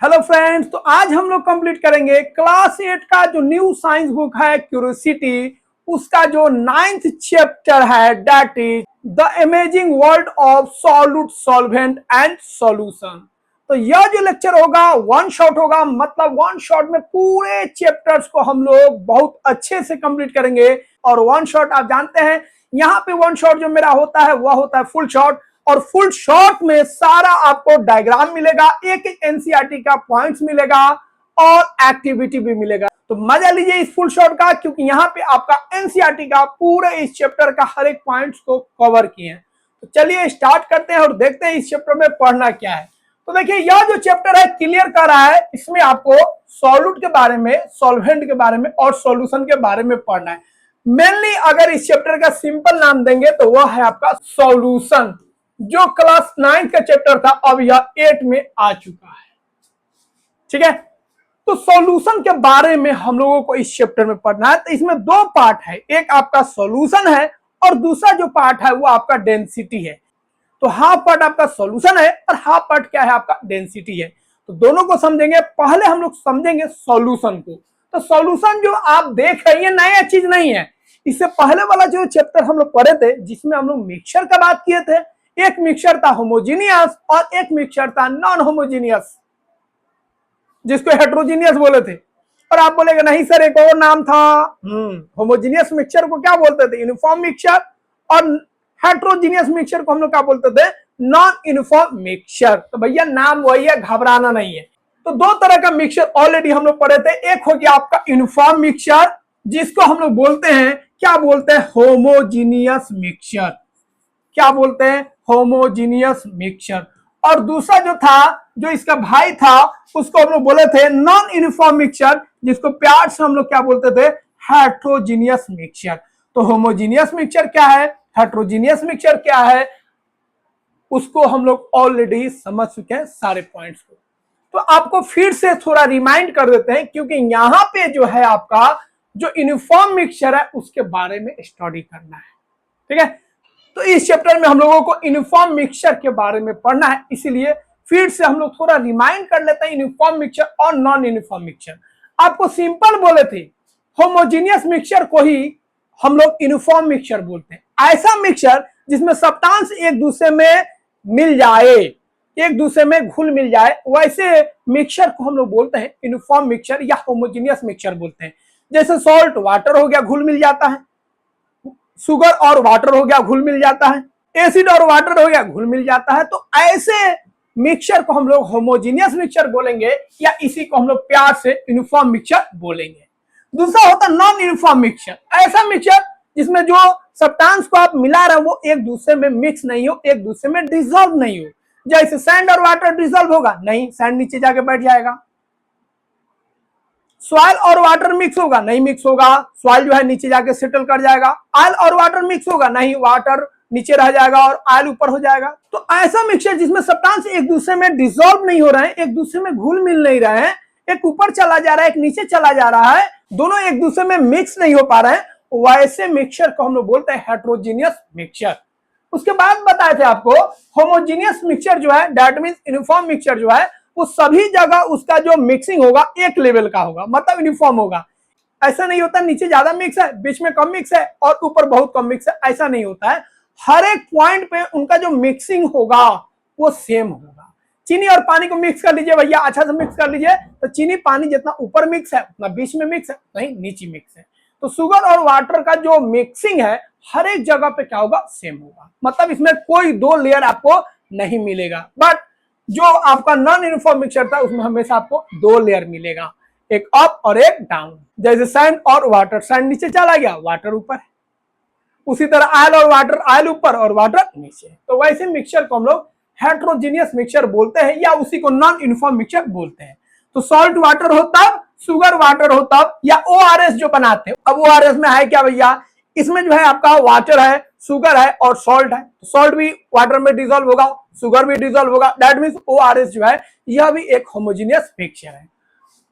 Hello friends, तो आज हम लोग कंप्लीट करेंगे क्लास 8 का जो न्यू साइंस बुक है क्यूरियोसिटी, उसका जो 9th चैप्टर है that is the amazing world of solute solvent and solution. तो यह जो लेक्चर होगा वन शॉट होगा, मतलब वन शॉट में पूरे चैप्टर्स को हम लोग बहुत अच्छे से कंप्लीट करेंगे। और वन शॉट आप जानते हैं, यहाँ पे वन शॉट जो मेरा होता है वह होता है फुल शॉट, और फुल शॉट में सारा आपको डायग्राम मिलेगा, एक एक एनसीईआरटी का पॉइंट्स मिलेगा और एक्टिविटी भी मिलेगा। तो मजा लीजिए इस फुल शॉट का, क्योंकि यहाँ पे आपका एनसीईआरटी का पूरे इस चैप्टर का हर एक पॉइंट्स को कवर किए हैं। तो चलिए स्टार्ट करते हैं और देखते हैं इस चैप्टर में पढ़ना क्या है। तो देखिए यह जो चैप्टर है क्लियर कर रहा है, इसमें आपको सॉल्यूट के बारे में, सॉल्वेंट के बारे में और सॉल्यूशन के बारे में पढ़ना है। मेनली अगर इस चैप्टर का सिंपल नाम देंगे तो वह है आपका सॉल्यूशन, जो क्लास 9 का चैप्टर था अब यह 8 में आ चुका है। ठीक है, तो सॉल्यूशन के बारे में हम लोगों को इस चैप्टर में पढ़ना है। तो इसमें दो पार्ट है, एक आपका सॉल्यूशन है और दूसरा जो पार्ट है वो आपका डेंसिटी है। तो हाफ पार्ट आपका सॉल्यूशन है और हाफ पार्ट क्या है आपका डेंसिटी है। तो दोनों को समझेंगे। पहले हम लोग समझेंगे सॉल्यूशन को। तो सॉल्यूशन जो आप देख रहे हैं नया चीज नहीं है, इससे पहले वाला जो चैप्टर हम लोग पढ़े थे जिसमें हम लोग मिक्सचर का बात किए थे, एक मिक्सचर था होमोजीनियस और एक मिक्सचर था नॉन होमोजीनियस, जिसको हेट्रोजीनियस बोले थे। और आप बोलेंगे नहीं सर एक और नाम था, होमोजीनियस मिक्सचर को क्या बोलते थे, यूनिफॉर्म मिक्सचर, और हेट्रोजीनियस मिक्सचर को हम लोग क्या बोलते थे, नॉन यूनिफॉर्म मिक्सचर। तो भैया नाम वही है, घबराना नहीं है। तो दो तरह का मिक्सचर ऑलरेडी हम लोग पढ़े थे। एक हो गया आपका यूनिफॉर्म मिक्सचर, जिसको हम लोग बोलते हैं, क्या बोलते हैं, होमोजीनियस मिक्सचर। क्या बोलते हैं, होमोजीनियस मिक्सचर। और दूसरा जो था, जो इसका भाई था, उसको हम लोग बोले थे नॉन यूनिफॉर्म मिक्सचर, जिसको प्यार से हम लोग क्या बोलते थे, हेट्रोजीनियस मिक्सचर। तो होमोजीनियस मिक्सचर क्या है, हेट्रोजीनियस मिक्सचर क्या है, उसको हम लोग ऑलरेडी समझ चुके हैं सारे पॉइंट्स को। तो आपको फिर से थोड़ा रिमाइंड कर देते हैं, क्योंकि यहां पे जो है आपका जो यूनिफॉर्म मिक्सचर है उसके बारे में स्टडी करना है। ठीक है, तो इस चैप्टर में हम लोगों को यूनिफॉर्म मिक्सचर के बारे में पढ़ना है, इसीलिए फिर से हम लोग थोड़ा रिमाइंड कर लेते हैं यूनिफॉर्म मिक्सचर और नॉन यूनिफॉर्म मिक्सचर। आपको सिंपल बोले थे, होमोजीनियस मिक्सचर को ही हम लोग यूनिफॉर्म मिक्सचर बोलते हैं। ऐसा मिक्सचर जिसमें सब्सटेंस एक दूसरे में मिल जाए, एक दूसरे में घुल मिल जाए, वैसे मिक्सचर को हम लोग बोलते हैं यूनिफॉर्म मिक्सचर या होमोजीनियस मिक्सचर बोलते हैं। जैसे सॉल्ट वाटर हो गया, घुल मिल जाता है, शुगर और वाटर हो गया, घुल मिल जाता है, एसिड और वाटर हो गया, घुल मिल जाता है। तो ऐसे मिक्सचर को हम लोग होमोजीनियस मिक्सचर बोलेंगे, या इसी को हम लोग प्यार से यूनिफॉर्म मिक्सचर बोलेंगे। दूसरा होता है नॉन यूनिफॉर्म मिक्सचर, ऐसा मिक्सचर जिसमें जो सब्सटेंस को आप मिला रहे हो वो एक दूसरे में मिक्स नहीं हो, एक दूसरे में डिसॉल्व नहीं हो। जैसे सैंड और वाटर डिसॉल्व होगा नहीं, सैंड नीचे जाके बैठ जाएगा। सॉइल और वाटर मिक्स होगा नहीं, मिक्स होगा, सॉइल जो है नीचे जाके सेटल कर जाएगा। ऑयल और वाटर मिक्स होगा नहीं, वाटर नीचे रह जाएगा और ऑयल ऊपर हो जाएगा। तो ऐसा मिक्सचर जिसमें सब्सटेंस एक दूसरे में डिसॉल्व नहीं हो रहे हैं, एक दूसरे में घुल मिल नहीं रहे हैं, एक ऊपर चला जा रहा है एक नीचे चला जा रहा है, दोनों एक दूसरे में मिक्स नहीं हो पा रहे हैं, वैसे मिक्सचर को हम लोग बोलते हैं हेट्रोजीनियस मिक्सचर। उसके बाद बताए थे आपको, होमोजीनियस मिक्सचर जो है, दैट मींस यूनिफॉर्म मिक्सचर जो है, वो सभी जगह उसका जो मिक्सिंग होगा एक लेवल का होगा, मतलब यूनिफॉर्म होगा। ऐसा नहीं होता नीचे ज्यादा मिक्स है, बीच में कम मिक्स है और ऊपर बहुत कम मिक्स है, ऐसा नहीं होता है। हर एक पॉइंट पे उनका जो मिक्सिंग होगा वो सेम होगा। चीनी और पानी को मिक्स कर लीजिए भैया, अच्छा से मिक्स कर लीजिए, तो चीनी पानी जितना ऊपर मिक्स है उतना बीच में मिक्स है, नहीं नीचे मिक्स है। तो शुगर और वाटर का जो मिक्सिंग है हर एक जगह पे क्या होगा, सेम होगा, मतलब इसमें कोई दो लेयर आपको नहीं मिलेगा। बट जो आपका नॉन यूनिफॉर्म मिक्सचर था उसमें हमेशा आपको दो लेयर मिलेगा, एक अप और एक डाउन। जैसे सैंड और वाटर, सैंड नीचे चला गया, वाटर ऊपर है। उसी तरह ऑयल और वाटर, ऑयल ऊपर और वाटर नीचे। तो वैसे मिक्सचर को हम लोग हेट्रोजीनियस मिक्सचर बोलते हैं, या उसी को नॉन यूनिफॉर्म मिक्सचर बोलते हैं। तो सॉल्ट वाटर हो तब, शुगर वाटर हो तब, या ORS जो बनाते हैं। अब ORS में है क्या भैया, इसमें जो है आपका वाटर है, शुगर है और सॉल्ट है। सॉल्ट भी वाटर में डिसॉल्व होगा, शुगर भी डिसॉल्व होगा, दैट मींस ORS जो है यह भी एक होमोजीनियस मिक्सचर है।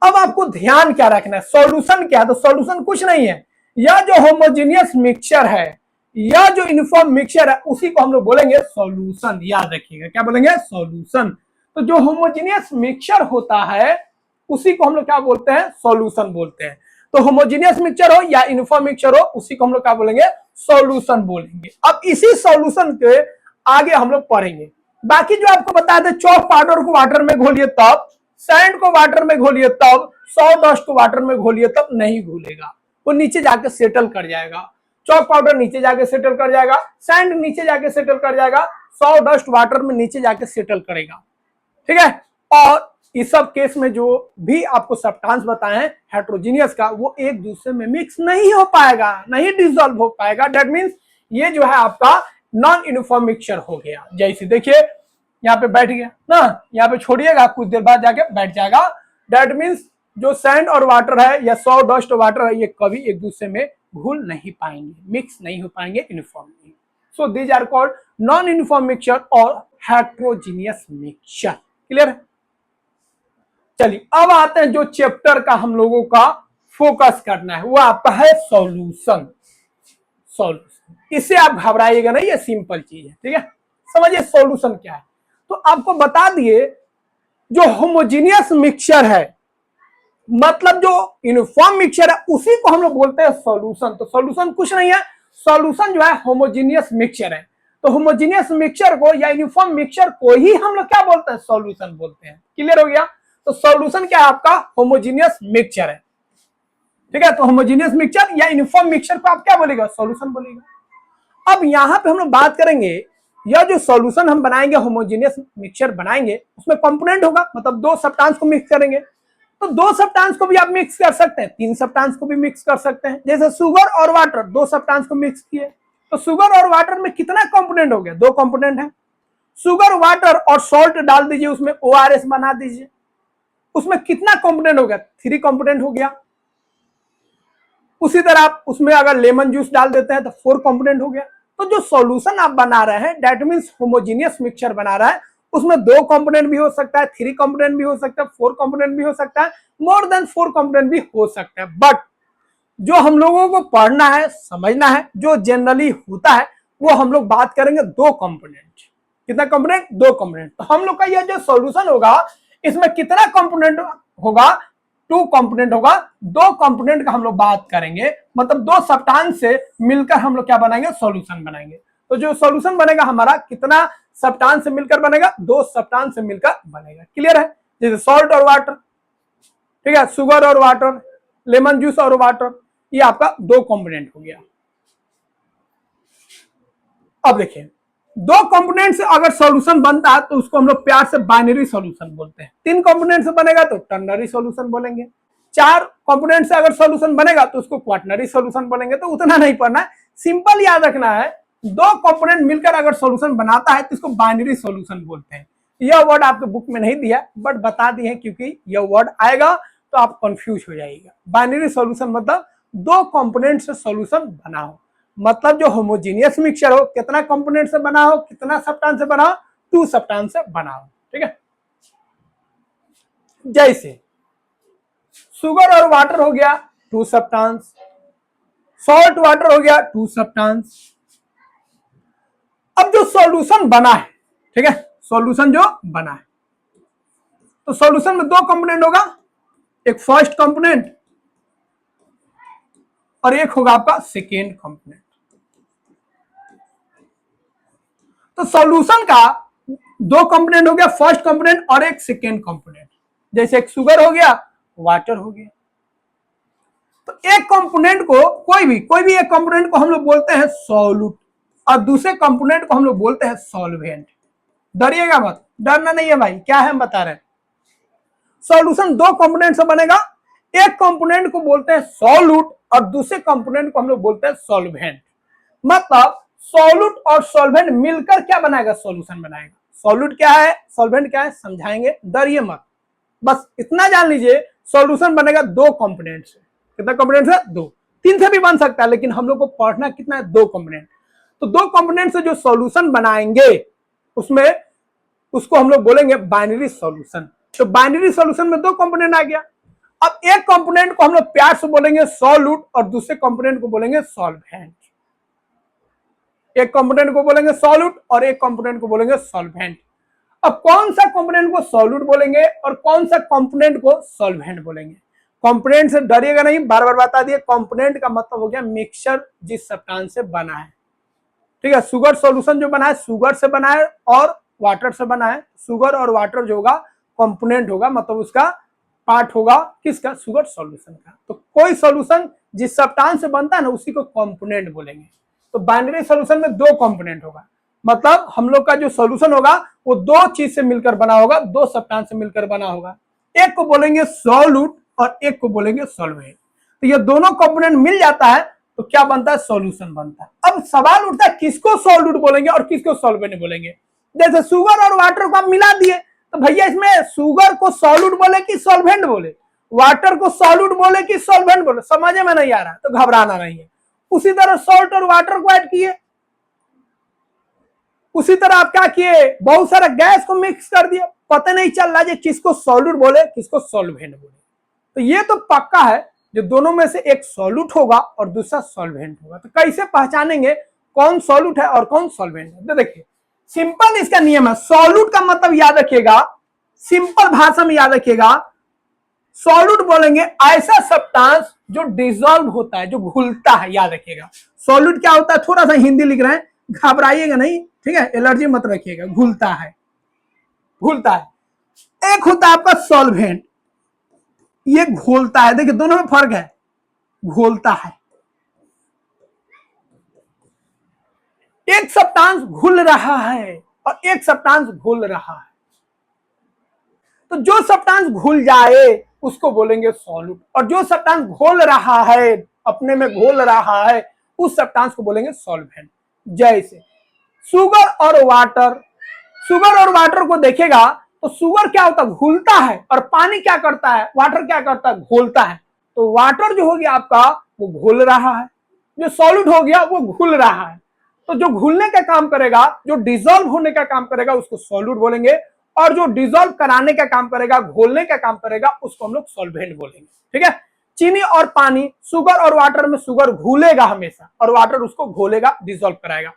अब आपको ध्यान क्या रखना है, सॉल्यूशन क्या है, तो सॉल्यूशन कुछ नहीं है, यह जो होमोजीनियस मिक्सचर है, यह जो यूनिफॉर्म मिक्सचर है, उसी को हम लोग बोलेंगे सॉल्यूशन। याद रखिएगा क्या बोलेंगे, सॉल्यूशन। तो जो होमोजेनियस मिक्सचर होता है उसी को हम लोग क्या बोलते हैं, सॉल्यूशन बोलते हैं। तो होमोजेनियस मिक्सचर हो या यूनिफॉर्म मिक्सचर हो, उसी को हम लोग क्या बोलेंगे, सॉल्यूशन बोलेंगे। अब इसी सॉल्यूशन के आगे हम लोग पढ़ेंगे। बाकी जो आपको बताया था, चॉक पाउडर को वाटर में घोलिए तब, सैंड को वाटर में घोलिए तब, सॉडस्ट को वाटर में घोलिए तब नहीं घुलेगा, वो नीचे जाके सेटल कर जाएगा। चॉक पाउडर नीचे जाके सेटल कर जाएगा, सैंड नीचे जाके सेटल कर जाएगा, सॉडस्ट वाटर में नीचे जाके सेटल करेगा, ठीक है। और इस सब केस में जो भी आपको सब्सटेंस बताए हैं हेटेरोजीनियस का, वो एक दूसरे में मिक्स नहीं हो पाएगा, नहीं डिसॉल्व हो पाएगा। दैट मींस ये जो है आपका नॉन यूनिफॉर्म मिक्सचर हो गया। जैसे देखिए यहाँ पे बैठ गया ना, यहाँ पे छोड़िएगा, कुछ देर बाद जाके बैठ जाएगा। दैट मींस जो सैंड और वाटर है या सॉडस्ट वाटर है, ये कभी एक दूसरे में घुल नहीं पाएंगे, मिक्स नहीं हो पाएंगे uniformly. So these are called non uniform mixture और हेटेरोजीनियस मिक्सचर। क्लियर है? चलिए अब आते हैं जो चैप्टर का हम लोगों का फोकस करना है, वो आपका है सॉल्यूशन। सॉल्यूशन, इससे आप घबराइएगा नहीं, ये सिंपल चीज है, ठीक है। समझिए सॉल्यूशन क्या है। तो आपको बता दिए, जो होमोजेनियस मिक्सचर है, मतलब जो यूनिफॉर्म मिक्सचर है, उसी को हम लोग बोलते हैं सॉल्यूशन। तो सॉल्यूशन कुछ नहीं है, सॉल्यूशन जो है होमोजेनियस मिक्सचर है। तो होमोजेनियस मिक्सचर को या यूनिफॉर्म मिक्सचर को ही हम लोग क्या बोलते हैं, सॉल्यूशन बोलते हैं। क्लियर हो गया? तो सॉल्यूशन क्या है आपका, होमोजेनियस मिक्सचर है, ठीक है। तो होमोजेनियस मिक्सचर या यूनिफॉर्म मिक्सचर को आप क्या बोलेगा, सॉल्यूशन बोलेगा। अब यहां पे हम लोग बात करेंगे, यह जो सॉल्यूशन हम बनाएंगे, होमोजेनियस मिक्सचर बनाएंगे, उसमें कंपोनेंट होगा, मतलब दो सब्सटेंस को मिक्स करेंगे। तो दो सब्सटेंस को भी आप मिक्स कर सकते हैं, तीन सब्सटेंस को भी मिक्स कर सकते हैं। जैसे शुगर और वाटर, दो सब्सटेंस को मिक्स किए, तो शुगर और वाटर में कितना कंपोनेंट हो गया, दो कंपोनेंट है। शुगर, वाटर और सॉल्ट डाल दीजिए, उसमें ORS बना दीजिए, उसमें कितना कंपोनेंट हो गया, थ्री कंपोनेंट हो गया। उसी तरह आप उसमें अगर लेमन जूस डाल देते हैं तो फोर कंपोनेंट हो गया। तो जो सॉल्यूशन आप बना रहे हैं, दैट मींस होमोजेनियस मिक्सचर बना रहा है, उसमें दो कंपोनेंट भी हो सकता है, थ्री कंपोनेंट भी हो सकता है, फोर कंपोनेंट भी हो सकता है, मोर देन फोर कंपोनेंट भी हो सकता है। बट जो हम लोगों को पढ़ना है, समझना है, जो जनरली होता है, वो हम लोग बात करेंगे दो कंपोनेंट। कितना कंपोनेंट, दो कंपोनेंट। तो हम लोग का यह जो सॉल्यूशन होगा, इसमें कितना कंपोनेंट होगा, टू कंपोनेंट होगा। दो कंपोनेंट का हम लोग बात करेंगे, मतलब दो सब्सटेंस से मिलकर हम लोग क्या बनाएंगे, सॉल्यूशन बनाएंगे। तो जो सॉल्यूशन बनेगा हमारा, कितना सब्सटेंस से मिलकर बनेगा, दो सब्सटेंस से मिलकर बनेगा। क्लियर है? जैसे सॉल्ट और वाटर, ठीक है, शुगर और वाटर, लेमन जूस और वाटर, ये आपका दो कंपोनेंट हो गया। अब देखिए, दो कंपोनेंट से अगर सॉल्यूशन बनता है तो उसको हम लोग प्यार से बाइनरी सॉल्यूशन बोलते हैं। तीन कंपोनेंट से बनेगा तो टर्नरी सॉल्यूशन बोलेंगे। चार कंपोनेंट से अगर सॉल्यूशन बनेगा तो उसको क्वाटरनरी सॉल्यूशन बोलेंगे। तो उतना नहीं पढ़ना है, सिंपल याद रखना है, दो कंपोनेंट मिलकर अगर सॉल्यूशन बनाता है तो इसको बाइनरी सॉल्यूशन बोलते हैं। यह वर्ड आपके बुक में नहीं दिया, बट बता दिए हैं, क्योंकि यह वर्ड आएगा तो आप कंफ्यूज हो जाइएगा। बाइनरी सॉल्यूशन मतलब दो कंपोनेंट से सॉल्यूशन बना हो, मतलब जो होमोजेनियस मिक्सचर हो, कितना कंपोनेंट से बना हो, कितना सब्सटेंस से बना हो, टू सब्सटेंस से बना हो, ठीक है। जैसे शुगर और वाटर हो गया, टू सब्सटेंस, सॉल्ट वाटर हो गया, टू सब्सटेंस। अब जो सॉल्यूशन बना है, ठीक है, सॉल्यूशन जो बना है, तो सॉल्यूशन में दो कंपोनेंट होगा, एक फर्स्ट कंपोनेंट और एक होगा आपका सेकेंड कंपोनेंट। तो सॉल्यूशन का दो कंपोनेंट हो गया, फर्स्ट कंपोनेंट और एक सेकेंड कंपोनेंट। जैसे एक शुगर हो गया, वाटर हो गया। तो एक कंपोनेंट को, कोई भी एक कंपोनेंट को हम लोग बोलते हैं सॉल्यूट, और दूसरे कंपोनेंट को हम लोग बोलते हैं सॉल्वेंट। डरिएगा मत, डरना नहीं है भाई, क्या है हम बता रहे हैं। सॉल्यूशन दो कंपोनेंट से बनेगा, एक कंपोनेंट को बोलते हैं सॉल्यूट और दूसरे कंपोनेंट को हम लोग बोलते हैं सॉल्वेंट। मतलब सॉल्यूट और सॉल्वेंट मिलकर क्या बनाएगा, सॉल्यूशन बनाएगा। सॉल्यूट क्या है, सॉल्वेंट क्या है, समझाएंगे, डरिए मत, बस इतना जान लीजिए, सॉल्यूशन बनेगा दो कंपोनेंट से। कितना कंपोनेंट से, दो, तीन से भी बन सकता है, लेकिन हम लोग को पढ़ना कितना है, दो कंपोनेंट। तो दो कंपोनेंट से जो सॉल्यूशन बनाएंगे, उसमें उसको हम लोग बोलेंगे बाइनरी सॉल्यूशन। तो बाइनरी सॉल्यूशन में दो कंपोनेंट आ गया। अब एक कंपोनेंट को हम लोग प्यार से बोलेंगे सॉल्यूट और दूसरे कंपोनेंट को बोलेंगे सॉल्वेंट। एक कंपोनेंट को बोलेंगे सॉल्यूट और एक कंपोनेंट को बोलेंगे सॉल्वेंट। अब कौन सा कंपोनेंट को सॉल्यूट बोलेंगे और कौन सा कंपोनेंट को सॉल्वेंट बोलेंगे। कंपोनेंट से डरिएगा नहीं, बार बार बता दिए, कंपोनेंट का मतलब हो गया मिक्सचर जिस सब्सटेंस से बना है, ठीक है। शुगर सॉल्यूशन जो बना है शुगर से बना है और वाटर से बना है। शुगर और वाटर जो होगा कंपोनेंट होगा, मतलब उसका पार्ट होगा किसका, शुगर सॉल्यूशन का। तो कोई सॉल्यूशन जिस सब्सटेंस से बनता है ना उसी को कंपोनेंट बोलेंगे। तो बाइनरी सॉल्यूशन में दो कंपोनेंट होगा, मतलब हम लोग का जो सॉल्यूशन होगा वो दो चीज से मिलकर बना होगा, दो सब्सटेंस से मिलकर बना होगा। एक को बोलेंगे सॉल्यूट और एक को बोलेंगे सॉल्वेंट। तो ये दोनों कंपोनेंट मिल जाता है तो क्या बनता है, सॉल्यूशन बनता है। अब सवाल उठता है किसको सॉल्यूट बोलेंगे और किसको सॉल्वेंट बोलेंगे। जैसे शुगर और वाटर को आप मिला दिए तो भैया इसमें शुगर को सॉल्यूट बोले कि सॉल्वेंट बोले, वाटर को सॉल्यूट बोले कि सॉल्वेंट बोले, समझ में नहीं आ रहा तो घबराना नहीं है। उसी तरह सॉल्ट और वाटर को ऐड किए, उसी तरह आप क्या किए, बहुत सारा गैस को मिक्स कर दिया, पता नहीं चल रहा है किसको सॉल्यूट बोले किसको सॉल्वेंट बोले। तो ये तो पक्का है जो दोनों में से एक सॉल्यूट होगा और दूसरा सॉल्वेंट होगा। तो कैसे पहचानेंगे कौन सॉल्यूट है और कौन सॉल्वेंट है। तो देखिए सिंपल इसका नियम है। सॉल्यूट का मतलब याद रखिएगा, सिंपल भाषा में याद रखिएगा, सॉल्यूट बोलेंगे ऐसा सब्सटेंस जो डिसॉल्व होता है, जो घुलता है। याद रखिएगा सॉल्यूट क्या होता है, थोड़ा सा हिंदी लिख रहे हैं, घबराइएगा नहीं, ठीक है, एलर्जी मत रखिएगा। घुलता है, घुलता है। एक होता है आपका सॉल्वेंट, ये घोलता है। देखिए दोनों में फर्क है, घोलता है। एक सब्सटेंस घुल रहा है और एक सब्सटेंस घुल रहा है। तो जो सब्सटेंस घुल जाए उसको बोलेंगे सॉल्यूट, और जो सब्सटेंस घोल रहा है, अपने में घोल रहा है, उस सब्सटेंस को बोलेंगे सॉल्वेंट। जैसे शुगर और वाटर, शुगर और वाटर को देखेगा तो शुगर क्या होता है, घुलता है, और पानी क्या करता है, वाटर क्या करता है, घोलता है। तो वाटर जो हो गया आपका वो घोल रहा है, जो सॉल्यूट हो गया वो घुल रहा है। तो जो घुलने का काम करेगा, जो डिसॉल्व होने का काम करेगा उसको सॉल्यूट बोलेंगे, और जो डिसॉल्व कराने का काम करेगा, घोलने का काम करेगा, उसको हम लोग सॉल्वेंट बोलेंगे, ठीक है। चीनी और पानी, शुगर और वाटर में शुगर घुलेगा हमेशा और वाटर उसको घोलेगा, डिसॉल्व कराएगा।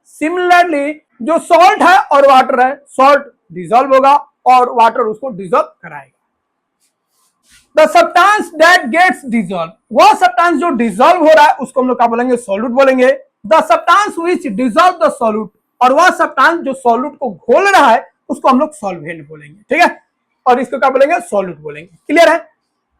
सिमिलरली जो सॉल्ट है और वाटर है, सॉल्ट डिसॉल्व होगा और वाटर उसको डिसॉल्व कराएगा। The substance that gets dissolve, वह सब्सटेंस जो डिसॉल्व हो रहा है उसको हम लोग क्या बोलेंगे, सॉल्यूट बोलेंगे। The substance which dissolve the solute, और वह सब्सटेंस जो सॉल्यूट को घोल रहा है उसको हम लोग सॉल्वेंट बोलेंगे, ठीक है। और इसको क्या बोलेंगे, सॉल्यूट बोलेंगे। क्लियर है।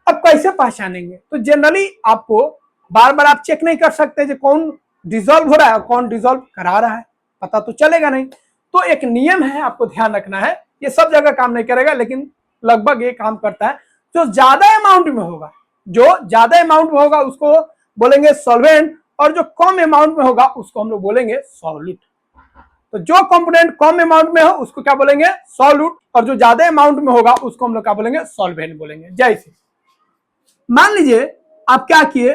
अब कैसे पहचानेंगे, तो जनरली आपको बार बार आप चेक नहीं कर सकते जो कौन डिसॉल्व हो रहा है और कौन डिसॉल्व करा रहा है, पता तो चलेगा नहीं। तो एक नियम है, आपको ध्यान रखना है, ये सब जगह काम नहीं करेगा लेकिन लगभग ये काम करता है। जो ज्यादा अमाउंट में होगा, जो ज्यादा अमाउंट में होगा उसको बोलेंगे सॉल्वेंट, और जो कम अमाउंट में होगा उसको हम लोग बोलेंगे सॉल्यूट। तो जो कंपोनेंट कम अमाउंट में हो उसको क्या बोलेंगे, सॉल्यूट, और जो ज्यादा अमाउंट में होगा उसको हम लोग क्या बोलेंगे, सॉल्वेंट बोलेंगे। जैसे मान लीजिए आप क्या किए,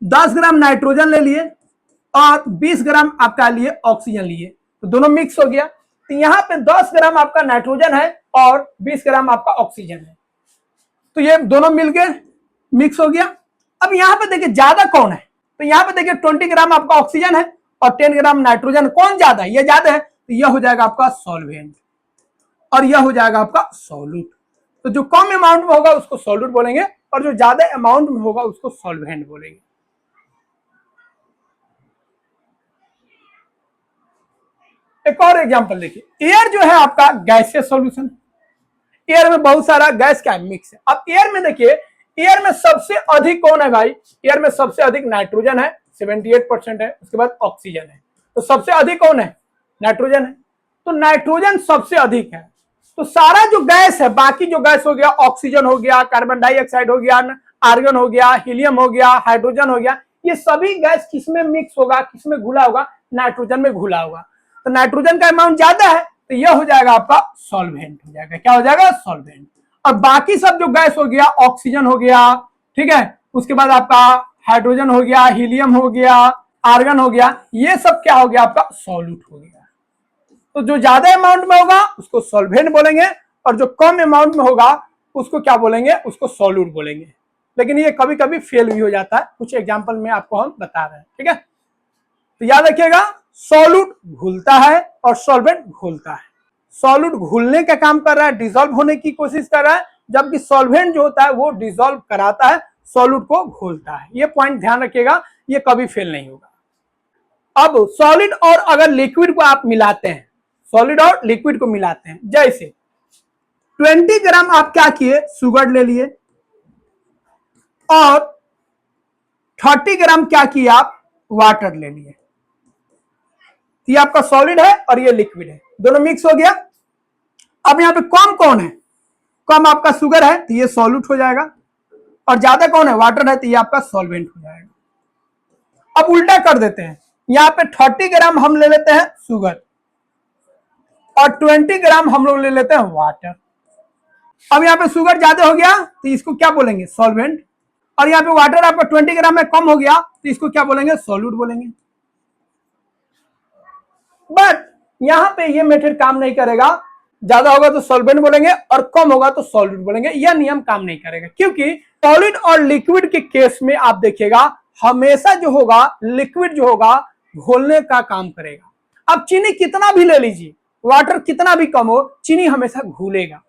10 ग्राम नाइट्रोजन ले लिए और 20 ग्राम आपका लिए ऑक्सीजन लिए, तो दोनों मिक्स हो गया। तो यहाँ पे 10 ग्राम आपका नाइट्रोजन है और 20 ग्राम आपका ऑक्सीजन है, तो ये दोनों मिलके मिक्स हो गया। अब यहाँ पे देखिए ज्यादा कौन है, तो यहाँ पे देखिए 20 ग्राम आपका ऑक्सीजन है और 10 ग्राम नाइट्रोजन, कौन ज्यादा है, ये ज्यादा है, तो यह हो जाएगा आपका सॉल्वेंट और यह हो जाएगा आपका सॉल्यूट। तो जो कम अमाउंट में होगा उसको सॉल्यूट बोलेंगे और जो ज्यादा अमाउंट में होगा उसको सॉल्वेंट बोलेंगे। एक और एग्जांपल देखिए, एयर जो है आपका गैसियस सॉल्यूशन, एयर में बहुत सारा गैस क्या मिक्स है। अब एयर में देखिए, एयर में सबसे अधिक कौन है भाई, एयर में सबसे अधिक नाइट्रोजन है 78% है, उसके बाद ऑक्सीजन है। तो सबसे अधिक कौन है, नाइट्रोजन है, तो नाइट्रोजन सबसे अधिक है। तो सारा जो गैस है, बाकी जो गैस हो गया, ऑक्सीजन हो गया, कार्बन डाइऑक्साइड हो गया, आर्गन हो गया, हीलियम हो गया, हाइड्रोजन हो गया, ये सभी गैस किसमें मिक्स होगा, किसमें घुला होगा, नाइट्रोजन में घुला होगा। तो नाइट्रोजन का अमाउंट ज्यादा है तो यह हो जाएगा आपका सॉल्वेंट हो जाएगा, क्या हो जाएगा, सॉल्वेंट। और बाकी सब जो गैस हो गया, ऑक्सीजन हो गया, ठीक है, उसके बाद आपका हाइड्रोजन हो गया, हीलियम हो गया, आर्गन हो गया, ये सब क्या हो गया आपका सॉल्यूट हो गया। तो जो ज्यादा अमाउंट में होगा उसको सॉल्वेंट बोलेंगे और जो कम अमाउंट में होगा उसको क्या बोलेंगे, उसको सॉल्यूट बोलेंगे। लेकिन ये कभी कभी फेल भी हो जाता है, कुछ एग्जांपल में आपको हम बता रहे हैं, ठीक है। तो याद रखिएगा सॉल्यूट घुलता है और सॉल्वेंट घुलता है। सॉल्यूट घुलने का काम कर रहा है, डिसॉल्व होने की कोशिश कर रहा है, जबकि सॉल्वेंट जो होता है वो डिसॉल्व कराता है, सॉल्यूट को घोलता है। ये पॉइंट ध्यान रखिएगा, ये कभी फेल नहीं होगा। अब सॉलिड और अगर लिक्विड को आप मिलाते हैं, सॉलिड और लिक्विड को मिलाते हैं, जैसे 20 ग्राम आप क्या किए, शुगर ले लिए, और 30 ग्राम क्या किए, आप वाटर ले लिए। ये आपका सॉलिड है और ये लिक्विड है, दोनों मिक्स हो गया। अब यहां पे कम कौन है, कम आपका शुगर है तो ये सॉल्यूट हो जाएगा, और ज्यादा कौन है, वाटर है, तो ये आपका सॉल्वेंट हो जाएगा। अब उल्टा कर देते हैं, यहां पे 30 ग्राम हम ले लेते हैं शुगर और 20 ग्राम हम लोग ले लेते हैं वाटर। अब यहाँ पे शुगर ज्यादा हो गया तो इसको क्या बोलेंगे, सॉल्वेंट, और यहाँ पे वाटर आपका 20 ग्राम में कम हो गया तो इसको क्या बोलेंगे, सॉल्यूट बोलेंगे। बट यहां पे ये मेथड काम नहीं करेगा, ज्यादा होगा तो सॉल्वेंट बोलेंगे और कम होगा तो सॉल्यूट बोलेंगे। यह नियम काम नहीं करेगा, क्योंकि सॉलिड और लिक्विड के केस में आप देखिएगा हमेशा जो होगा लिक्विड जो होगा घोलने का काम करेगा। अब चीनी कितना भी ले लीजिए, वाटर कितना भी कम हो, चीनी हमेशा घुलेगा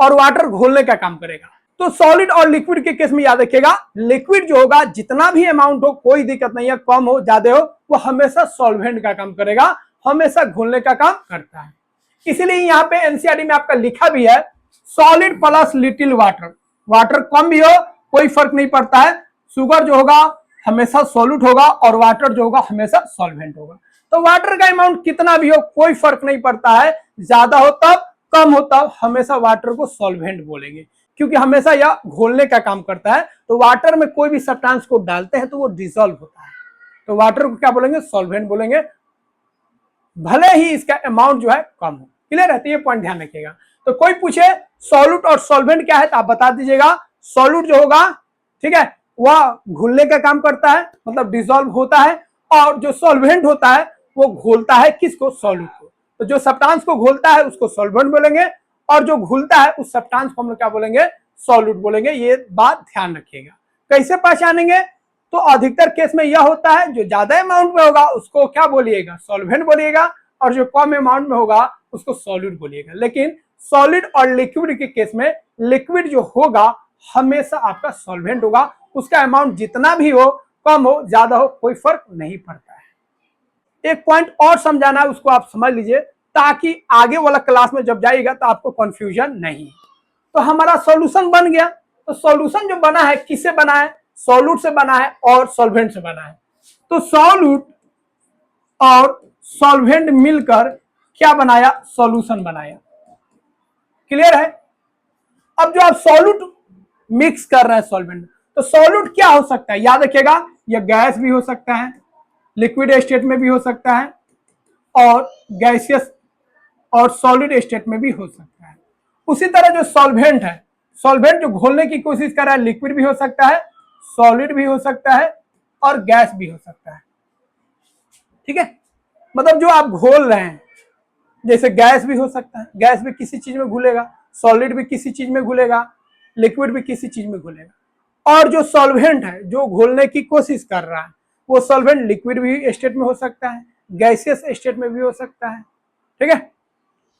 और वाटर घोलने का काम करेगा। तो सॉलिड और लिक्विड के केस में याद रखिएगा, लिक्विड जो होगा जितना भी अमाउंट हो, कोई दिक्कत नहीं है, कम हो ज्यादा हो, वो हमेशा सॉल्वेंट का काम करेगा, हमेशा घोलने का काम करता है। इसीलिए यहाँ पे एनसीईआरटी में आपका लिखा भी है, solid plus little water, water कम भी हो कोई फर्क नहीं पड़ता है, शुगर जो होगा हमेशा सॉल्यूट होगा और वाटर जो होगा हमेशा सॉल्वेंट होगा। तो वाटर का अमाउंट कितना भी हो कोई फर्क नहीं पड़ता है, ज्यादा हो तब, कम हो तब, हमेशा वाटर को सॉल्वेंट बोलेंगे, क्योंकि हमेशा यह घोलने का काम करता है। तो वाटर में कोई भी सब्सटेंस को डालते हैं तो वो डिसॉल्व होता है, तो वाटर को क्या बोलेंगे, सॉल्वेंट बोलेंगे, भले ही इसका अमाउंट जो है कम हो। क्लियर है, तो ये पॉइंट ध्यान रखिएगा। तो कोई पूछे सॉल्यूट और सॉल्वेंट क्या है तो आप बता दीजिएगा, सॉल्यूट जो होगा, ठीक है, वह घुलने का काम करता है, मतलब डिसॉल्व होता है, और जो सॉल्वेंट होता है वो घोलता है, किसको, सॉल्यूट को। तो जो सब्सटेंस को घोलता है उसको सॉल्वेंट बोलेंगे, और जो घुलता है उस सब्सटेंस को हम लोग क्या बोलेंगे, सॉल्यूट बोलेंगे। ये बात ध्यान रखिएगा। कैसे पहचानेंगे, तो अधिकतर केस में यह होता है, जो ज्यादा अमाउंट में होगा उसको क्या बोलिएगा, सॉल्वेंट बोलिएगा, और जो कम अमाउंट में होगा उसको सॉल्यूट बोलिएगा। लेकिन सॉलिड और लिक्विड के केस में लिक्विड जो होगा हमेशा आपका सॉल्वेंट होगा, उसका अमाउंट जितना भी हो, कम हो ज्यादा हो, कोई फर्क नहीं पड़ता है। एक पॉइंट और समझाना है, उसको आप समझ लीजिए, ताकि आगे वाला क्लास में जब जाइएगा तो आपको कंफ्यूजन नहीं। तो हमारा सॉल्यूशन बन गया, तो सॉल्यूशन जो बना है किससे बना है, सॉल्यूट से बना है और सॉल्वेंट से बना है। तो सॉल्यूट और सॉल्वेंट मिलकर क्या बनाया, सॉल्यूशन बनाया। क्लियर है। अब जो आप सॉल्यूट मिक्स कर रहे हैं सॉल्वेंट, तो सॉल्यूट क्या हो सकता है, याद रखिएगा, यह गैस भी हो सकता है, लिक्विड स्टेट में भी हो सकता है, और गैसियस और सॉलिड स्टेट में भी हो सकता है। उसी तरह जो सॉल्वेंट है, सॉल्वेंट जो घोलने की कोशिश कर रहा है, लिक्विड भी हो सकता है, सॉलिड भी हो सकता है, और गैस भी हो सकता है। ठीक है, मतलब जो आप घोल रहे हैं, जैसे गैस भी हो सकता है, गैस भी किसी चीज में घुलेगा, सॉलिड भी किसी चीज में घुलेगा, लिक्विड भी किसी चीज में घुलेगा। और जो सॉल्वेंट है जो घोलने की कोशिश कर रहा है, वो सॉल्वेंट लिक्विड भी स्टेट में हो सकता है, गैसियस स्टेट में भी हो सकता है, ठीक है,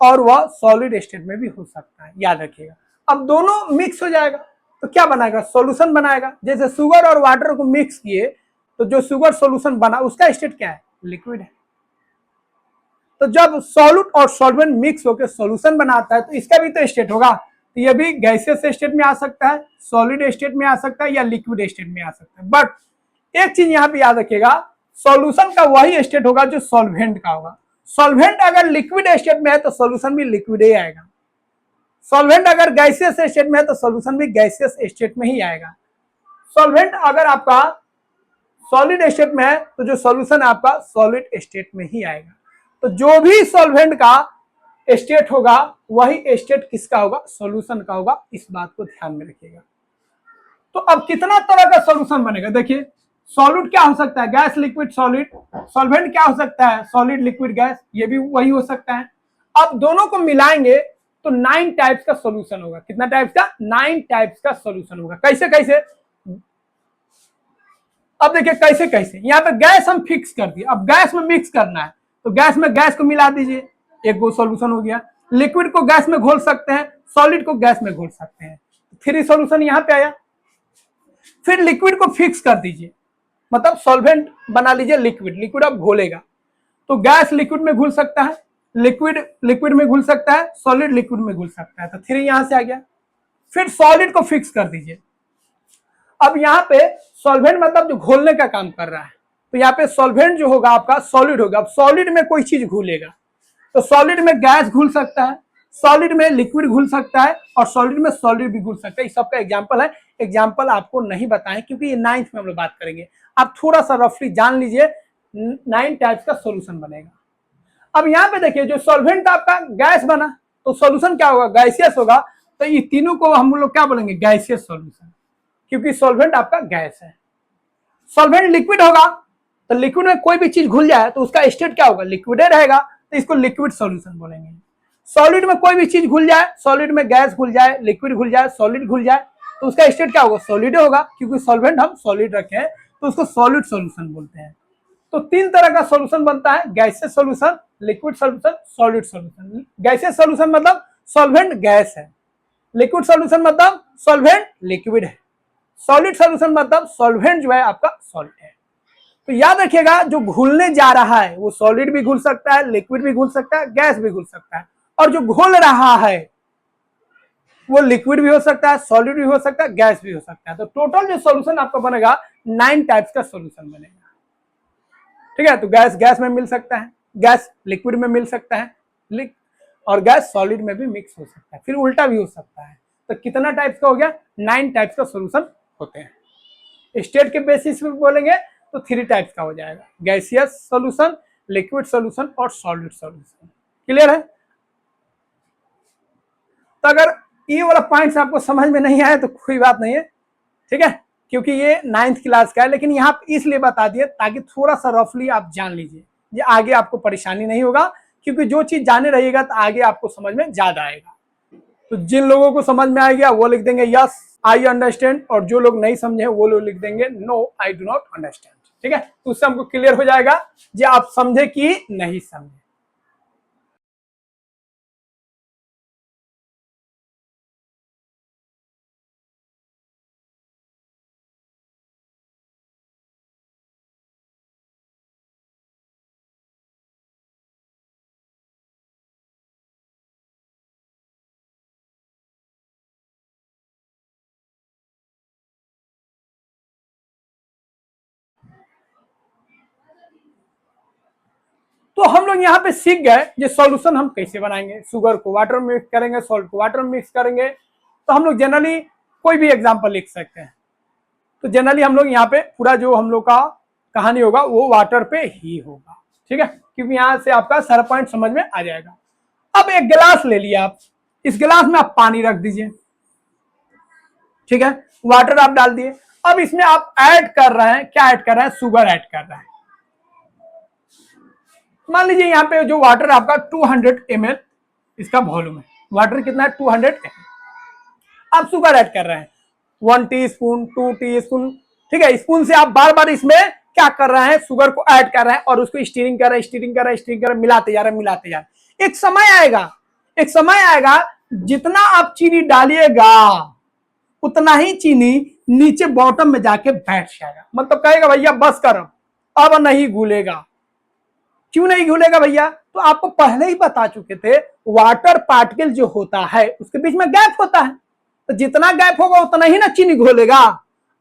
और वह सॉलिड स्टेट में भी हो सकता है, याद रखिएगा। अब दोनों मिक्स हो जाएगा तो क्या बनाएगा, सॉल्यूशन बनाएगा। जैसे शुगर और वाटर को मिक्स किए तो जो शुगर सॉल्यूशन बना उसका स्टेट क्या है, लिक्विड है। तो जब सॉल्यूट और सॉल्वेंट मिक्स होकर सॉल्यूशन बनाता है तो इसका भी तो स्टेट होगा, तो यह भी गैसियस स्टेट में आ सकता है, सॉलिड स्टेट में आ सकता है, या लिक्विड स्टेट में आ सकता है। बट एक चीज यहाँ पे याद रखिएगा, सॉल्यूशन का वही स्टेट होगा जो सॉल्वेंट का होगा। सॉल्वेंट अगर लिक्विड स्टेट में है तो सॉल्यूशन भी लिक्विड ही आएगा, सॉल्वेंट अगर गैसियस स्टेट में है तो सॉल्यूशन भी गैसियस स्टेट में ही आएगा। सॉल्वेंट अगर आपका सॉलिड स्टेट में है तो जो सॉल्यूशन है आपका सॉलिड स्टेट में ही आएगा। तो जो भी सॉल्वेंट का स्टेट होगा वही स्टेट किसका होगा, सॉल्यूशन का होगा। इस बात को ध्यान में रखिएगा। तो अब कितना तरह का सॉल्यूशन बनेगा, देखिए सॉल्यूट क्या हो सकता है, गैस लिक्विड सॉलिड, सॉल्वेंट क्या हो सकता है, सॉलिड लिक्विड गैस, ये भी वही हो सकता है। अब दोनों को मिलाएंगे तो 9 टाइप्स का सॉल्यूशन होगा। कितना टाइप्स का, 9 टाइप्स का सॉल्यूशन होगा। कैसे कैसे, अब देखिए कैसे कैसे, यहाँ पे गैस हम फिक्स कर दिए, अब गैस में मिक्स करना है तो गैस में गैस को मिला दीजिए, एक वो सॉल्यूशन हो गया। लिक्विड को गैस में घोल सकते हैं, सॉलिड को गैस में घोल सकते हैं, 3 सॉल्यूशन यहाँ पे आया। फिर लिक्विड को फिक्स कर दीजिए, मतलब सॉल्वेंट बना लीजिए लिक्विड, लिक्विड अब घोलेगा तो गैस लिक्विड में घुल सकता है, लिक्विड लिक्विड में घुल सकता है, सॉलिड लिक्विड में घुल सकता है, तो 3 यहां से आ गया। फिर सॉलिड को फिक्स कर दीजिए। अब यहाँ पे सॉल्वेंट मतलब जो घोलने का काम कर रहा है, तो यहाँ पे सॉल्वेंट जो होगा आपका सॉलिड होगा। अब सॉलिड में कोई चीज घुलेगा तो सॉलिड में गैस घुल सकता है, सॉलिड में लिक्विड घुल सकता है और सॉलिड में सॉलिड भी घुल सकता है। इस सबका एग्जांपल है, एग्जांपल आपको नहीं बताएं क्योंकि ये 9th में हम लोग बात करेंगे। आप थोड़ा सा रफली जान लीजिए, 9 टाइप्स का सॉल्यूशन बनेगा। अब यहाँ पे देखिए जो सॉल्वेंट आपका गैस बना तो सॉल्यूशन क्या होगा, गैसियस होगा, तो ये तीनों को हम लोग क्या बोलेंगे, गैसियस सॉल्यूशन, क्योंकि सॉल्वेंट आपका गैस है। सॉल्वेंट लिक्विड होगा तो लिक्विड में कोई भी चीज घुल जाए तो उसका स्टेट क्या होगा, लिक्विड रहेगा, तो इसको लिक्विड सॉल्यूशन बोलेंगे। सॉलिड में कोई भी चीज घुल जाए, सॉलिड में गैस घुल जाए, लिक्विड घुल जाए, सॉलिड घुल जाए, तो उसका स्टेट क्या होगा, सॉलिड होगा, क्योंकि सॉल्वेंट हम सॉलिड रखे हैं तो उसको सॉलिड सॉल्यूशन बोलते हैं। तो 3 तरह का सॉल्यूशन बनता है, gaseous solution, liquid solution, solid solution. Gaseous solution मतलब सॉल्वेंट गैस है, लिक्विड सॉल्यूशन मतलब सॉल्वेंट लिक्विड है, सॉलिड सॉल्यूशन मतलब सॉल्वेंट जो है आपका सॉलिड है। तो याद रखिएगा जो घुलने जा रहा है वो सॉलिड भी घुल सकता है, लिक्विड भी घुल सकता है, गैस भी घुल सकता है, और जो घुल रहा है वो लिक्विड भी हो सकता है, सॉलिड भी हो सकता है, गैस भी हो सकता है। तो टोटल जो सॉल्यूशन आपका बनेगा 9 टाइप्स का सॉल्यूशन बनेगा। ठीक है, तो गैस गैस में मिल सकता है, गैस लिक्विड में मिल सकता है, और गैस सॉलिड में भी मिक्स हो सकता है, फिर उल्टा भी हो सकता है। तो कितना टाइप्स का हो गया, 9 टाइप्स का सॉल्यूशन होते हैं। स्टेट के बेसिस पे बोलेंगे तो 3 टाइप्स का हो जाएगा, गैसियस सॉल्यूशन, लिक्विड सॉल्यूशन और सॉलिड सॉल्यूशन। क्लियर है? तो अगर ये वाला पॉइंट्स आपको समझ में नहीं आया तो कोई बात नहीं है, ठीक है, क्योंकि ये 9th क्लास का है, लेकिन यहाँ इसलिए बता दिए ताकि थोड़ा सा रफली आप जान लीजिए, ये आगे आपको परेशानी नहीं होगा, क्योंकि जो चीज जाने रहिएगा तो आगे आपको समझ में ज्यादा आएगा। तो जिन लोगों को समझ में आ गया वो लिख देंगे यस आई अंडरस्टैंड, और जो लोग नहीं समझे वो लोग लिख देंगे no I do not understand. ठीक है, तो उससे हमको क्लियर हो जाएगा कि आप समझे कि नहीं समझे। तो हम लोग यहाँ पे सीख गए ये सॉल्यूशन हम कैसे बनाएंगे, शुगर को वाटर में मिक्स करेंगे, सॉल्ट को वाटर में मिक्स करेंगे। तो हम लोग जनरली कोई भी एग्जांपल लिख सकते हैं। तो जनरली हम लोग यहाँ पे पूरा जो हम लोग का कहानी होगा वो वाटर पे ही होगा। ठीक है, क्योंकि यहाँ से आपका सारा पॉइंट समझ में आ जाएगा। अब एक गिलास ले लिया आप, इस गिलास में आप पानी रख दीजिए, ठीक है, वाटर आप डाल दिए। अब इसमें आप ऐड कर रहे हैं, क्या ऐड कर रहे हैं, शुगर ऐड कर रहे हैं। मान लीजिए यहाँ पे जो वाटर आपका 200 ml इसका वॉल्यूम है, वाटर कितना है 200 ml, आप शुगर ऐड कर रहे हैं 1 टीस्पून 2 टीस्पून, ठीक है, स्पून से आप बार बार इसमें क्या कर रहे हैं, शुगर को ऐड कर रहे हैं और उसको स्टीरिंग कर रहे हैं, स्टीरिंग कर रहे हैं, स्टीरिंग कर रहे हैं, मिलाते जा रहे हैं, मिलाते जा रहे हैं। एक समय आएगा जितना आप चीनी डालिएगा उतना ही चीनी नीचे बॉटम में जाके बैठ जाएगा, मतलब कहेगा भैया बस कर, अब नहीं घुलेगा। क्यों नहीं घुलेगा भैया, तो आपको पहले ही बता चुके थे वाटर पार्टिकल जो होता है उसके बीच में गैप होता है, तो जितना गैप होगा उतना ही ना चीनी घोलेगा।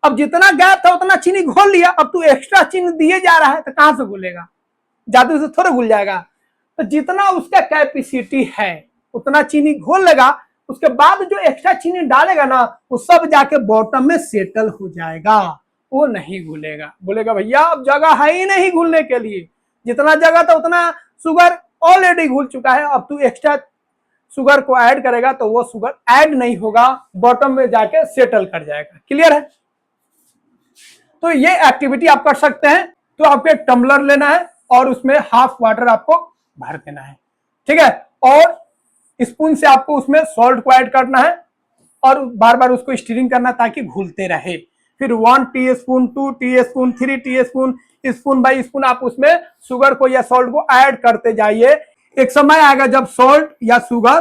अब जितना गैप था उतना चीनी घोल लिया, अब तू एक्स्ट्रा चीनी दिए जा रहा है तो कहां से घुलेगा, जादू से थोड़ा घुल जाएगा। तो जितना उसका कैपेसिटी है उतना चीनी घोल लेगा, उसके बाद जो एक्स्ट्रा चीनी डालेगा ना वो सब जाके बॉटम में सेटल हो जाएगा, वो नहीं घुलेगा। बोलेगा भैया अब जगह है ही नहीं घुलने के लिए, जितना जगह था उतना शुगर ऑलरेडी घुल चुका है, अब तू एक्स्ट्रा शुगर को ऐड करेगा तो वो शुगर ऐड नहीं होगा, बॉटम में जाके सेटल कर जाएगा। क्लियर है? तो ये एक्टिविटी आप कर सकते हैं। तो आपको एक टम्बलर लेना है और उसमें हाफ वाटर आपको भर देना है, ठीक है, और स्पून से आपको उसमें सॉल्ट को ऐड करना है और बार बार उसको स्टीरिंग करना ताकि घुलते रहे। फिर 1 teaspoon, 2 teaspoon, 3 teaspoon, spoon by spoon आप उसमें शुगर को या सॉल्ट को ऐड करते जाइए। एक समय आएगा जब सॉल्ट या शुगर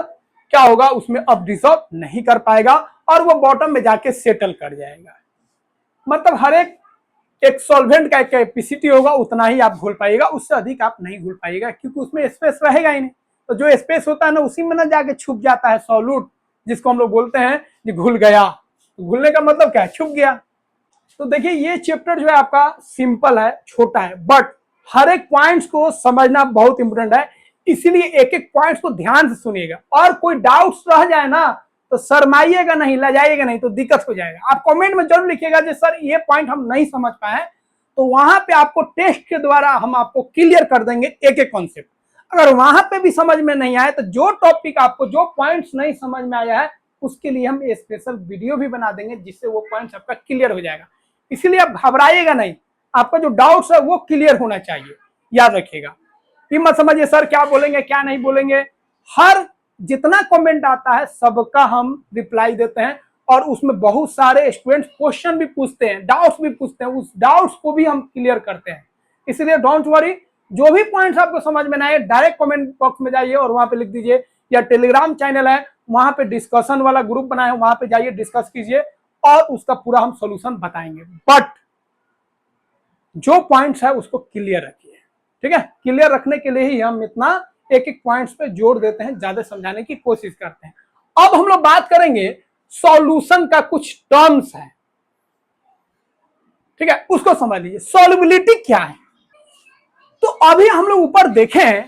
क्या होगा, उसमें अब डिसॉल्व नहीं कर पाएगा और वो बॉटम में जाके सेटल कर जाएगा। मतलब हर एक सॉल्वेंट का कैपेसिटी होगा उतना ही आप घोल पाइएगा, उससे अधिक आप नहीं घोल पाइएगा, क्योंकि उसमें स्पेस रहेगा ही नहीं। तो जो स्पेस होता है ना, उसी में ना जाके छुप जाता है सॉल्यूट, जिसको हम लोग बोलते हैं कि घुल गया। तो घुलने का मतलब क्या है, छुप गया। तो देखिए ये चैप्टर जो है आपका सिंपल है, छोटा है, बट हर एक पॉइंट्स को समझना बहुत इंपॉर्टेंट है, इसीलिए एक एक पॉइंट्स को ध्यान से सुनिएगा। और कोई डाउट्स रह जाए ना तो शर्माइएगा नहीं, लजाइएगा नहीं, तो दिक्कत हो जाएगा। आप कमेंट में जरूर लिखिएगा कि सर ये पॉइंट हम नहीं समझ पाए, तो वहां पे आपको टेस्ट के द्वारा हम आपको क्लियर कर देंगे एक एक कॉन्सेप्ट। अगर वहां पे भी समझ में नहीं आए तो जो टॉपिक आपको, जो पॉइंट्स नहीं समझ में आया है, उसके लिए हम स्पेशल वीडियो भी बना देंगे, जिससे वो पॉइंट्स आपका क्लियर हो जाएगा। इसीलिए आप घबराइएगा नहीं, आपका जो डाउट्स है वो क्लियर होना चाहिए, याद रखिएगा। ये मत समझिए सर क्या बोलेंगे क्या नहीं बोलेंगे, हर जितना कमेंट आता है सबका हम रिप्लाई देते हैं, और उसमें बहुत सारे स्टूडेंट्स क्वेश्चन भी पूछते हैं, डाउट्स भी पूछते हैं, उस डाउट्स को भी हम क्लियर करते हैं। इसलिए डोंट वरी, जो भी पॉइंट्स आपको समझ में ना आए डायरेक्ट कमेंट बॉक्स में जाइए और वहां पे लिख दीजिए, या टेलीग्राम चैनल है वहां पे डिस्कशन वाला ग्रुप बना है, वहां पे जाइए, डिस्कस कीजिए और उसका पूरा हम सोल्यूशन बताएंगे। बट जो पॉइंट्स है उसको क्लियर रखिए, ठीक है। क्लियर रखने के लिए ही हम इतना एक एक पॉइंट्स पे जोड़ देते हैं, ज्यादा समझाने की कोशिश करते हैं। अब हम लोग बात करेंगे सॉल्यूशन का, कुछ टर्म्स है, ठीक है, उसको समझ लीजिए। सॉल्युबिलिटी क्या है, तो अभी हम लोग ऊपर देखें,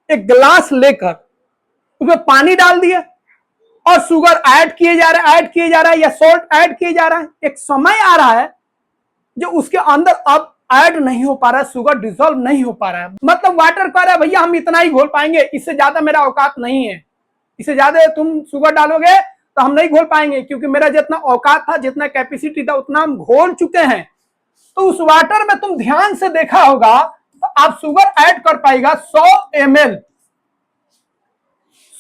एक गिलास लेकर उसमें पानी डाल दिया और शुगर ऐड किए जा रहा है या सॉल्ट ऐड किए जा रहा है। एक समय आ रहा है जो उसके अंदर अब ऐड नहीं हो पा रहा है, शुगर डिसॉल्व नहीं हो पा रहा है, मतलब वाटर कह रहा है भैया हम इतना ही घोल पाएंगे, इससे ज्यादा मेरा औकात नहीं है, इससे ज्यादा तुम शुगर डालोगे तो हम नहीं घोल पाएंगे, क्योंकि मेरा जितना औकात था, जितना कैपेसिटी था, उतना हम घोल चुके हैं। तो उस वाटर में तुम ध्यान से देखा होगा तो आप शुगर ऐड कर पाएगा 100 ml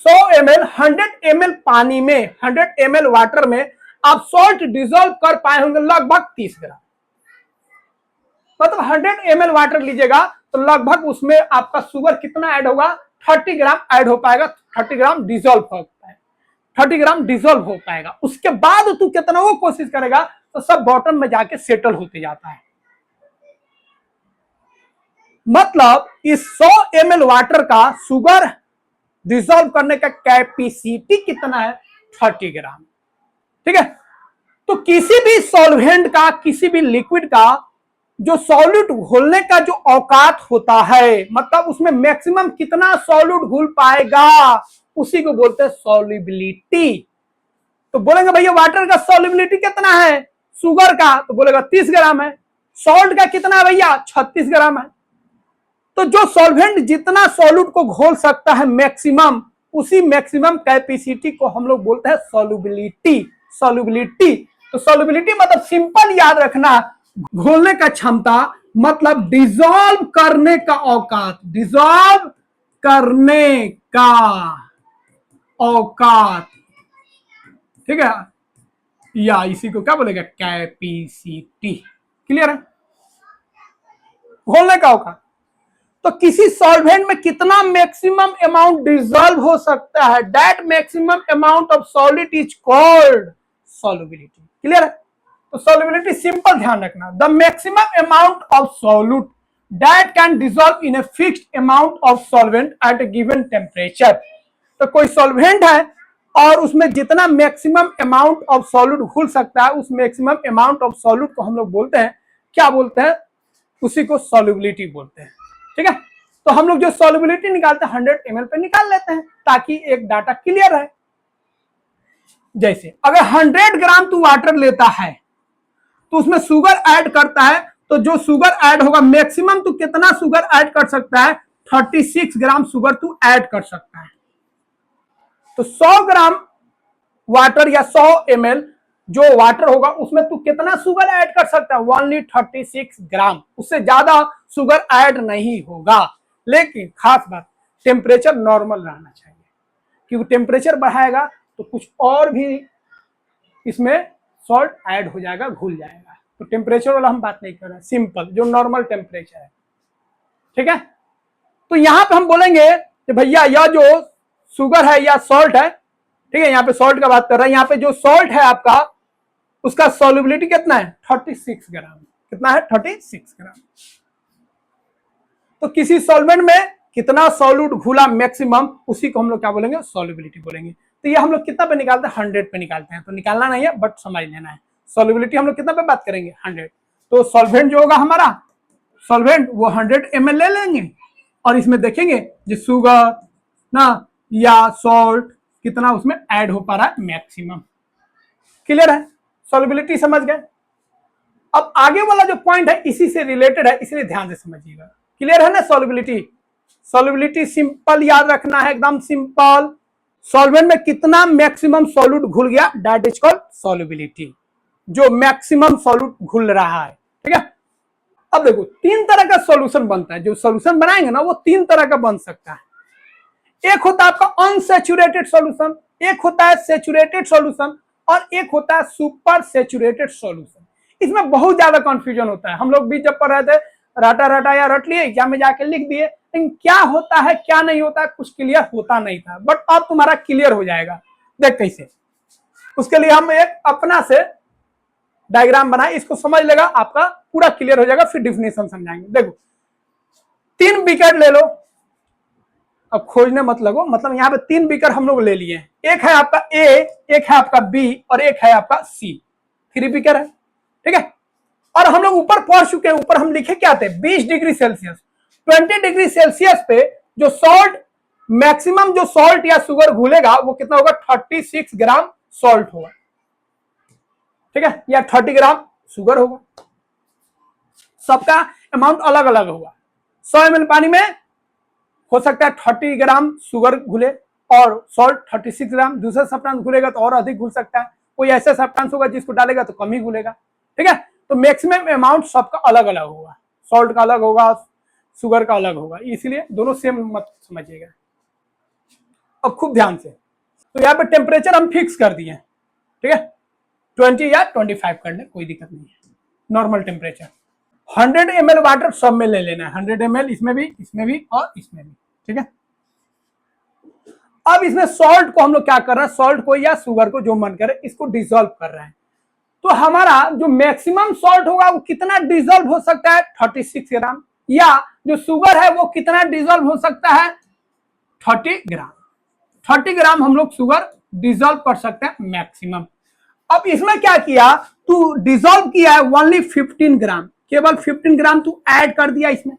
100 ml पानी में, 100 ml वाटर में आप सॉल्ट डिसॉल्व कर पाए होंगे लगभग 30 ग्राम। मतलब 100 ml वाटर लीजिएगा तो लगभग उसमें आपका शुगर कितना ऐड होगा, 30 ग्राम ऐड हो पाएगा, 30 ग्राम डिसॉल्व हो पाएगा, 30 ग्राम डिसॉल्व हो पाएगा। उसके बाद तू कितना वो कोशिश करेगा तो सब बॉटम में जाके सेटल होते जाता है। मतलब इस 100 ml वाटर का शुगर डिसॉल्व करने का कैपेसिटी कितना है, 30 ग्राम, ठीक है। तो किसी भी सॉल्वेंट का, किसी भी लिक्विड का जो सॉल्यूट घोलने का जो औकात होता है, मतलब उसमें मैक्सिमम कितना सॉल्यूट घुल पाएगा, उसी को बोलते हैं सॉल्युबिलिटी। तो बोलेंगे भैया वाटर का सॉल्युबिलिटी कितना है, शुगर का, तो बोलेगा 30 ग्राम है, सॉल्ट का कितना है भैया, 36 ग्राम है। तो जो सॉल्वेंट जितना सॉल्यूट को घोल सकता है मैक्सिमम, उसी मैक्सिमम कैपेसिटी को हम लोग बोलते हैं सॉल्युबिलिटी। सॉल्युबिलिटी, तो सॉल्युबिलिटी मतलब सिंपल याद रखना, घोलने का क्षमता, मतलब डिसॉल्व करने का औकात, डिसॉल्व करने का औकात, ठीक है, या इसी को क्या बोलेगा, कैपेसिटी। क्लियर है, घोलने का औकात। तो किसी सॉल्वेंट में कितना मैक्सिमम अमाउंट डिसॉल्व हो सकता है, that maximum amount of solid is called solubility. Clear है, तो सॉल्युबिलिटी सिंपल ध्यान रखना, the maximum amount of solute that can dissolve in a fixed amount of solvent eight a given temperature. तो कोई solvent है और उसमें जितना मैक्सिमम अमाउंट ऑफ सॉल्यूट घुल सकता है, उस मैक्सिमम अमाउंट ऑफ सॉल्यूट को हम लोग बोलते हैं, क्या बोलते हैं, उसी को सॉल्युबिलिटी बोलते हैं, ठीक है। तो हम लोग जो सॉल्युबिलिटी निकालते हैं 100 ml पे निकाल लेते हैं, ताकि एक डाटा क्लियर है। जैसे अगर 100 ग्राम तू वाटर लेता है तो उसमें शुगर ऐड करता है, तो जो शुगर ऐड होगा मैक्सिमम तू कितना शुगर ऐड कर सकता है, 36 ग्राम शुगर तू ऐड कर सकता है। तो 100 ग्राम वाटर या 100 ml जो वाटर होगा उसमें तू कितना शुगर ऐड कर सकता है, ओनली 36 ग्राम, उससे ज्यादा शुगर ऐड नहीं होगा। लेकिन खास बात, टेम्परेचर नॉर्मल रहना चाहिए, क्योंकि टेम्परेचर बढ़ाएगा तो कुछ और भी इसमें सॉल्ट ऐड हो जाएगा, घुल जाएगा। तो टेम्परेचर वाला हम बात नहीं कर रहे, सिंपल जो नॉर्मल टेम्परेचर है, ठीक है। तो यहां पे हम बोलेंगे कि भैया यह जो शुगर है या सॉल्ट है, ठीक है, यहाँ पे सॉल्ट का बात कर रहे हैं, यहाँ पे जो सॉल्ट है आपका उसका सॉल्युबिलिटी कितना है 36 ग्राम, कितना है 36 ग्राम। तो किसी सॉल्वेंट में कितना सॉल्यूट घुला मैक्सिमम, उसी को हम लोग क्या बोलेंगे सॉल्युबिलिटी बोलेंगे। तो ये हम लोग कितना पे निकालते हैं 100 पे निकालते हैं, तो निकालना नहीं है बट समझ लेना है। सॉल्युबिलिटी हम लोग कितना पे बात करेंगे 100। तो सॉल्वेंट जो होगा हमारा सॉल्वेंट वो 100 ml ले लेंगे और इसमें देखेंगे जो शुगर ना या सॉल्ट कितना उसमें ऐड हो पा रहा है मैक्सिमम। क्लियर है, सॉल्युबिलिटी समझ गए। अब आगे वाला जो पॉइंट है इसी से रिलेटेड है, इसलिए ध्यान से समझिएगा। क्लियर है ना सॉल्युबिलिटी। सॉल्युबिलिटी सिंपल याद रखना है, एकदम सिंपल। सॉल्वेंट में कितना मैक्सिमम सॉल्यूट घुल गया, दैट इज कॉल्ड सॉल्युबिलिटी, जो मैक्सिमम सॉल्यूट घुल रहा है, ठीक है। अब देखो तीन तरह का सॉल्यूशन बनता है, जो सॉल्यूशन बनाएंगे ना वो तीन तरह का बन सकता है। एक होता है आपका अनसैचुरेटेड सॉल्यूशन, एक होता है सैचुरेटेड सॉल्यूशन और एक होता है सुपर सैचुरेटेड सॉल्यूशन। इसमें बहुत ज्यादा कंफ्यूजन होता है। हम लोग भी जब पढ़ रहे थे रटा या रट लिए, एग्जाम में जाके लिख दिए, लेकिन क्या होता है क्या नहीं होता है कुछ क्लियर होता नहीं था, बट अब तुम्हारा क्लियर हो जाएगा। देख कैसे, उसके लिए हम एक अपना से डायग्राम बनाए, इसको समझ लेगा आपका पूरा क्लियर हो जाएगा, फिर डिफिनेशन समझाएंगे। देखो 3 बीकर ले लो, अब खोजने मत लगो, मतलब यहाँ पे 3 बीकर हम लोग ले लिए, एक है आपका ए, एक है आपका बी और एक है आपका सी, 3 बीकर है, ठीक है। और हम लोग ऊपर पहुंच चुके हैं, ऊपर हम लिखे क्या थे 20 डिग्री सेल्सियस, 20 डिग्री सेल्सियस पे जो सॉल्ट मैक्सिमम जो सॉल्ट या शुगर घुलेगा वो कितना होगा 36 ग्राम सॉल्ट होगा, ठीक है, या 30 ग्राम शुगर होगा। सबका अमाउंट अलग अलग होगा। 100 ml पानी में हो सकता है 30 ग्राम शुगर घुले और सॉल्ट 36 ग्राम, दूसरा सब्सटेंस घुलेगा तो और अधिक घुल सकता है, कोई ऐसा सब्सटेंस होगा जिसको डालेगा तो कम ही घुलेगा, ठीक है। तो मैक्सिमम अमाउंट सबका अलग अलग होगा, सॉल्ट का अलग होगा, शुगर का अलग होगा, इसलिए दोनों सेम मत समझिएगा। अब खूब ध्यान से, तो यहाँ पे टेम्परेचर हम फिक्स कर दिए, ठीक है, 20 या 25 कर ले, कोई दिक्कत नहीं है, नॉर्मल टेम्परेचर। 100 ml वाटर सब में ले लेना है, 100 ml इसमें भी और इसमें भी, ठीक है। अब इसमें सॉल्ट को हम लोग क्या कर रहे हैं, सॉल्ट को या शुगर को जो मन करे इसको डिसॉल्व कर रहे हैं। तो हमारा जो मैक्सिमम सॉल्ट होगा वो कितना डिसॉल्व हो सकता है 36 ग्राम, या जो शुगर है वो कितना डिसॉल्व हो सकता है 30 ग्राम। 30 ग्राम हम लोग शुगर डिसॉल्व कर सकते हैं मैक्सिमम। अब इसमें क्या किया, तू डिसॉल्व किया है ओनली 15 ग्राम, केवल 15 ग्राम तू ऐड कर दिया इसमें,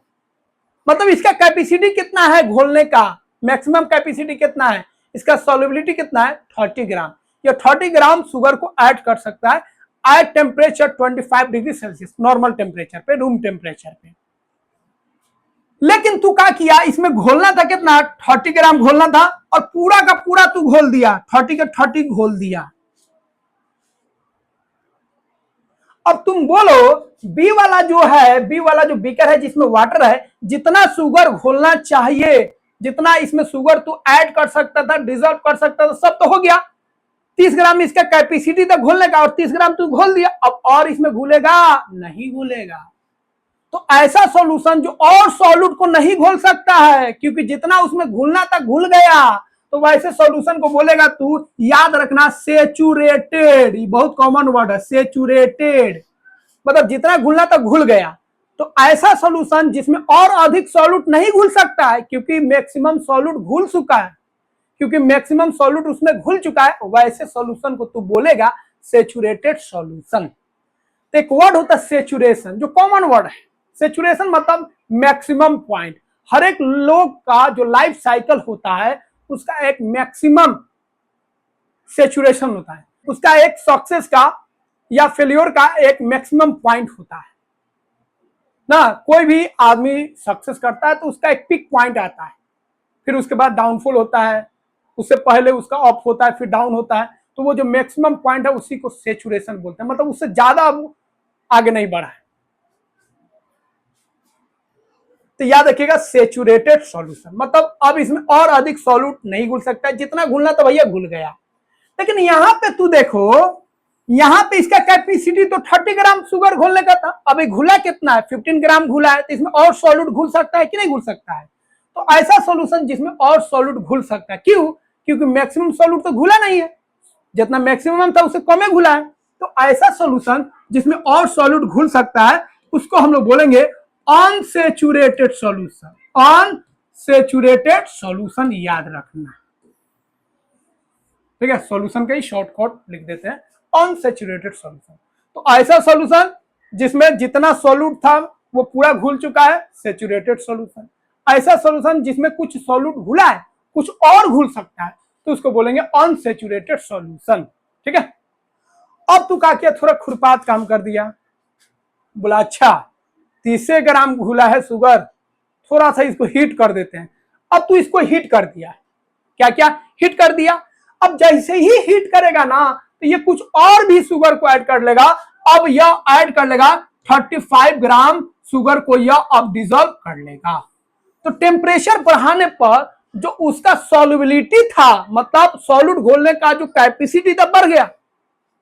मतलब इसका कैपेसिटी कितना है घोलने का, मैक्सिमम कैपेसिटी कितना है, इसका सॉल्युबिलिटी कितना है 30 ग्राम। ये 30 ग्राम शुगर को ऐड कर सकता है at temperature 25 degree Celsius, normal temperature पे, रूम टेम्परेचर पे। लेकिन तू क्या किया, इसमें घोलना था कितना 30 ग्राम घोलना था और पूरा का पूरा तू घोल दिया, 30 का 30 घोल दिया। अब तुम बोलो बी वाला जो है, बी वाला जो बीकर है जिसमें वाटर है, जितना शुगर घोलना चाहिए, जितना इसमें शुगर तू ऐड कर सकता था, डिसॉल्व कर सकता था, सब तो हो गया। 30 ग्राम इसका कैपेसिटी था घोलने का और 30 ग्राम तू घोल दिया, अब और इसमें घुलेगा नहीं घुलेगा। तो ऐसा सॉल्यूशन जो और सॉल्यूट को नहीं घोल सकता है, क्योंकि जितना उसमें घुलना था घुल गया, तो वैसे सॉल्यूशन को बोलेगा तू, याद रखना सैचुरेटेड, ये बहुत कॉमन वर्ड है सैचुरेटेड, मतलब जितना घुलना था घुल गया। तो ऐसा सॉल्यूशन जिसमें और अधिक सॉल्यूट नहीं घुल सकता है, क्योंकि मैक्सिमम सॉल्यूट घुल चुका है, क्योंकि मैक्सिमम सॉल्यूट उसमें घुल चुका है, वैसे सॉल्यूशन को तू बोलेगा सैचुरेटेड सॉल्यूशन। तो एक वर्ड होता है सैचुरेशन, जो कॉमन वर्ड है। सैचुरेशन मतलब मैक्सिमम पॉइंट। हर एक लोग का जो लाइफ साइकिल होता है उसका एक मैक्सिमम सैचुरेशन होता है, उसका एक सक्सेस का या फेल्योर का एक मैक्सिमम पॉइंट होता है ना। कोई भी आदमी सक्सेस करता है तो उसका एक पिक पॉइंट आता है, फिर उसके बाद डाउनफॉल होता है, उससे पहले उसका अप होता है, फिर डाउन होता है। तो वो जो मैक्सिमम पॉइंट है उसी को सैचुरेशन बोलते हैं, मतलब उससे ज्यादा अब आगे नहीं बढ़ा है। तो याद रखिएगा सैचुरेटेड सॉल्यूशन मतलब अब इसमें और अधिक सॉल्यूट नहीं घुल सकता है, जितना घुलना तो भैया घुल गया। लेकिन यहां पे तू देखो यहाँ पे इसका कैपेसिटी तो 30 ग्राम शुगर घोलने का था, अभी घुला कितना है, 15 ग्राम घुला है, तो इसमें और सॉल्यूट घुल सकता है कि नहीं घुल सकता है। तो ऐसा सॉल्यूशन जिसमें और सॉल्यूट घुल सकता है, क्यों, क्योंकि मैक्सिमम सॉल्यूट तो घुला नहीं है, जितना मैक्सिमम था उससे कम ही घुला है। तो ऐसा सॉल्यूशन जिसमें और सॉल्यूट घुल सकता है उसको हम लोग बोलेंगे अनसैचुरेटेड सॉल्यूशन। अनसैचुरेटेड सॉल्यूशन याद रखना, ठीक है, सॉल्यूशन का ही शॉर्टकट लिख देते हैं अनसैचुरेटेड सॉल्यूशन। तो ऐसा सॉल्यूशन जिसमें जितना सॉल्यूट था वो पूरा घुल चुका है, सैचुरेटेड सॉल्यूशन। ऐसा सॉल्यूशन जिसमें कुछ सॉल्यूट घुला है, कुछ और घुल सकता है, तो उसको बोलेंगे अनसैचुरेटेड सॉल्यूशन, ठीक है। अब तू क्या किया, थोड़ा खुरपात काम कर दिया, बोला अच्छा 30 ग्राम घुला है शुगर, थोड़ा सा इसको हीट कर देते हैं। अब तू इसको हीट कर दिया, क्या क्या हीट कर दिया। अब जैसे ही हीट करेगा ना तो ये कुछ और भी शुगर को ऐड कर लेगा। अब यह ऐड कर लेगा 35 ग्राम शुगर को, यह अब डिजोल्व कर लेगा। तो टेम्परेचर बढ़ाने पर जो उसका सॉल्युबिलिटी था, मतलब सॉल्यूट घोलने का जो कैपेसिटी था, बढ़ गया।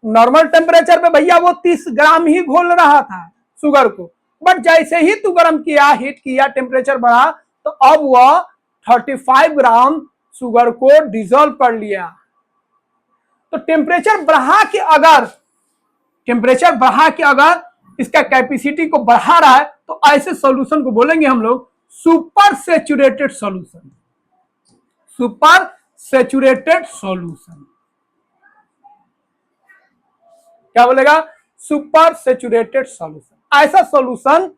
नॉर्मल टेम्परेचर पे भैया वो 30 ग्राम ही घोल रहा था शुगर को, बट जैसे ही तू गर्म किया, हीट किया, टेम्परेचर बढ़ा, तो अब वह 35 ग्राम शुगर को डिजोल्व कर लिया। तो टेम्परेचर बढ़ा के अगर इसका कैपेसिटी को बढ़ा रहा है तो ऐसे सॉल्यूशन को बोलेंगे हम लोग super saturated solution. Super saturated solution क्या बोलेगा, सुपर सैचुरेटेड सॉल्यूशन। ऐसा सॉल्यूशन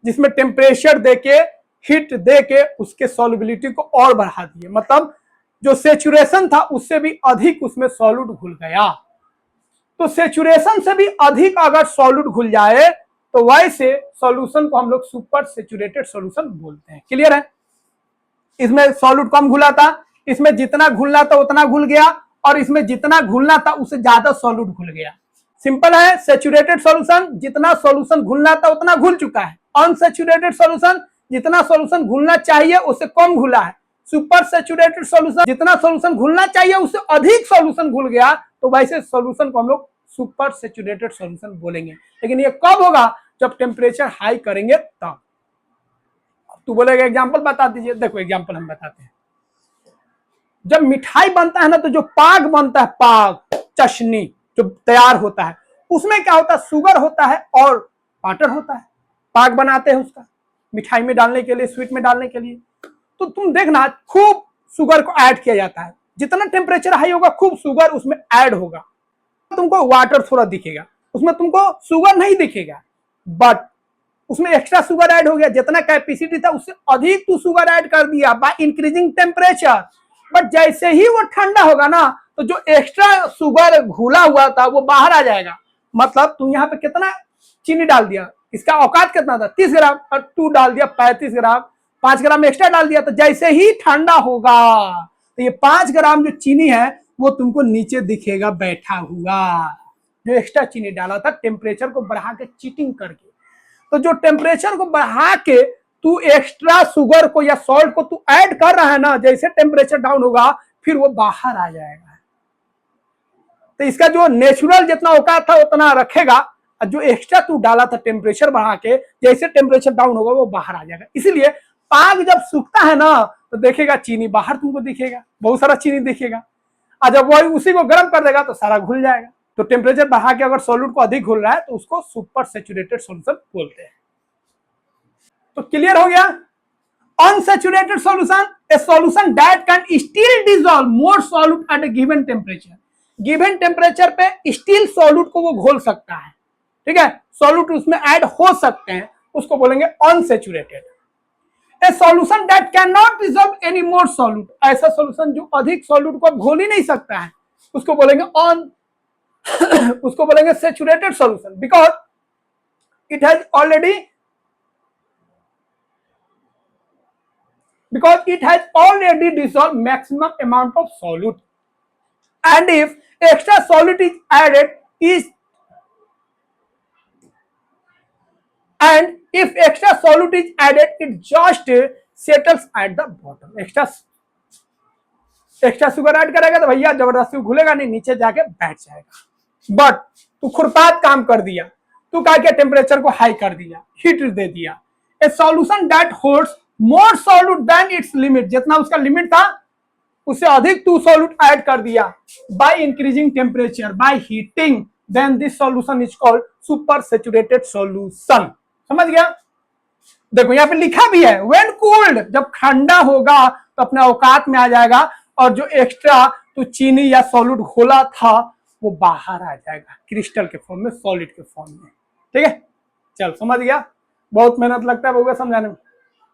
जिसमें टेम्परेचर देके, हीट देके उसके सॉल्युबिलिटी को और बढ़ा दिए, मतलब जो सैचुरेशन था उससे भी अधिक उसमें सॉल्यूट घुल गया। तो सैचुरेशन से भी अधिक अगर सॉल्यूट घुल जाए तो वैसे सॉल्यूशन को हम लोग सुपर सैचुरेटेड सॉल्यूशन बोलते हैं। क्लियर है। इसमें सॉल्यूट कम घुला था, इसमें जितना घुलना था उतना घुल गया, और इसमें जितना घुलना था उससे ज्यादा सॉल्यूट घुल गया। सिंपल है, सैचुरेटेड सॉल्यूशन जितना सॉल्यूशन घुलना था उतना घुल चुका है। अनसैचुरेटेड सॉल्यूशन जितना सॉल्यूशन घुलना चाहिए उससे कम घुला है। सुपर सैचुरेटेड सॉल्यूशन जितना सॉल्यूशन घुलना चाहिए उससे अधिक सॉल्यूशन घुल गया, तो वैसे सॉल्यूशन को हम लोग सुपर सैचुरेटेड सॉल्यूशन बोलेंगे। लेकिन ये कब होगा, जब टेम्परेचर हाई करेंगे तब। तू बोलेगा एग्जांपल बता दीजिए, देखो एग्जांपल हम बताते हैं। जब मिठाई बनता है ना, तो जो पाग बनता है, पाग चाशनी जो तैयार होता है, उसमें क्या होता है, शुगर होता है और वाटर होता है। पाग बनाते हैं उसका मिठाई में डालने के लिए, स्वीट में डालने के लिए। तो तुम देखना खूब शुगर को ऐड किया जाता है, जितना टेम्परेचर हाई होगा खूब शुगर उसमें ऐड होगा। तुमको वाटर थोड़ा दिखेगा, उसमें तुमको शुगर नहीं दिखेगा, बट उसमें एक्स्ट्रा शुगर ऐड हो गया। जितना कैपेसिटी था उससे अधिक तू शुगर ऐड कर दिया बाय इंक्रीजिंग टेम्परेचर। बट जैसे ही वो ठंडा होगा ना, तो जो एक्स्ट्रा शुगर घुला हुआ था वो बाहर आ जाएगा। मतलब तू यहाँ पे कितना चीनी डाल दिया, इसका औकात कितना था 30 ग्राम, और तू डाल दिया 35 ग्राम, 5 ग्राम एक्स्ट्रा डाल दिया। तो जैसे ही ठंडा होगा तो ये 5 ग्राम जो चीनी है वो तुमको नीचे दिखेगा बैठा हुआ, जो एक्स्ट्रा चीनी डाला था टेम्परेचर को बढ़ा के, चीटिंग करके। तो जो टेम्परेचर को बढ़ा के तू एक्स्ट्रा शुगर को या सॉल्ट को तू ऐड कर रहा है ना, जैसे टेम्परेचर डाउन होगा फिर वो बाहर आ जाएगा। तो इसका जो नेचुरल जितना औकात था उतना रखेगा, और जो एक्स्ट्रा तू डाला था टेम्परेचर बढ़ा के, जैसे टेम्परेचर डाउन होगा वो बाहर आ जाएगा। इसीलिए पाग जब सूखता है ना तो देखेगा चीनी बाहर तुमको दिखेगा, बहुत सारा चीनी दिखेगा, और जब वही उसी को गर्म कर देगा तो सारा घुल जाएगा। तो टेम्परेचर बढ़ा के अगर सॉल्यूट को अधिक घुल रहा है तो उसको सुपर सैचुरेटेड सॉल्यूशन बोलते हैं। तो क्लियर हो गया। Unsaturated solution, a solution that can still dissolve more solute at a given temperature. Given temperature पे स्टिल सॉल्यूट को वो घोल सकता है, ठीक है, सॉल्यूट उसमें ऐड हो सकते हैं, उसको बोलेंगे unsaturated. A solution that can not dissolve any more solute, ऐसा सॉल्यूशन जो अधिक सॉल्यूट को घोल ही नहीं सकता है, उसको बोलेंगे उसको बोलेंगे saturated solution, because it has already dissolved maximum amount of solute, and if extra solute is added it just settles at the bottom। Extra sugar add करेगा तो भैया जबरदस्ती घुलेगा नहीं, नीचे जाके बैठ जाएगा। बट तू खुरपात काम कर दिया, तू क्या किया, टेम्परेचर को हाई कर दिया, हीट दे दिया। A solution that holds more solute than its limit, जितना उसका लिमिट था उससे अधिक तू सॉल्यूट ऐड कर दिया by increasing temperature, by heating, then this solution is called super saturated solution. समझ गया? देखो यहाँ पे लिखा भी है व्हेन कूल्ड, जब ठंडा होगा तो अपने औकात में आ जाएगा और जो एक्स्ट्रा तो चीनी या सॉल्यूट घोला था वो बाहर आ जाएगा क्रिस्टल के फॉर्म में, सॉलिड के फॉर्म में। ठीक है, चल समझ गया। बहुत मेहनत लगता है भैया समझाने में।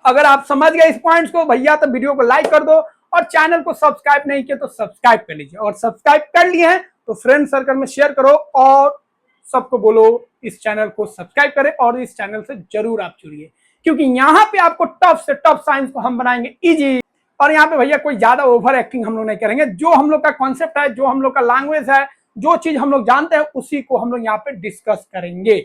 अगर आप समझ गए इस पॉइंट्स को भैया तो वीडियो को लाइक कर दो और चैनल को सब्सक्राइब नहीं किया तो सब्सक्राइब कर लीजिए, और सब्सक्राइब कर लिए हैं तो फ्रेंड सर्कल में शेयर करो और सबको बोलो इस चैनल को सब्सक्राइब करें और इस चैनल से जरूर आप जुड़िए, क्योंकि यहाँ पे आपको टफ से टफ साइंस को हम बनाएंगे इजी। और यहाँ पे भैया कोई ज्यादा ओवर एक्टिंग हम लोग नहीं करेंगे, जो हम लोग का कॉन्सेप्ट है, जो हम लोग का लैंग्वेज है, जो चीज हम लोग जानते हैं उसी को हम लोग यहाँ पे डिस्कस करेंगे।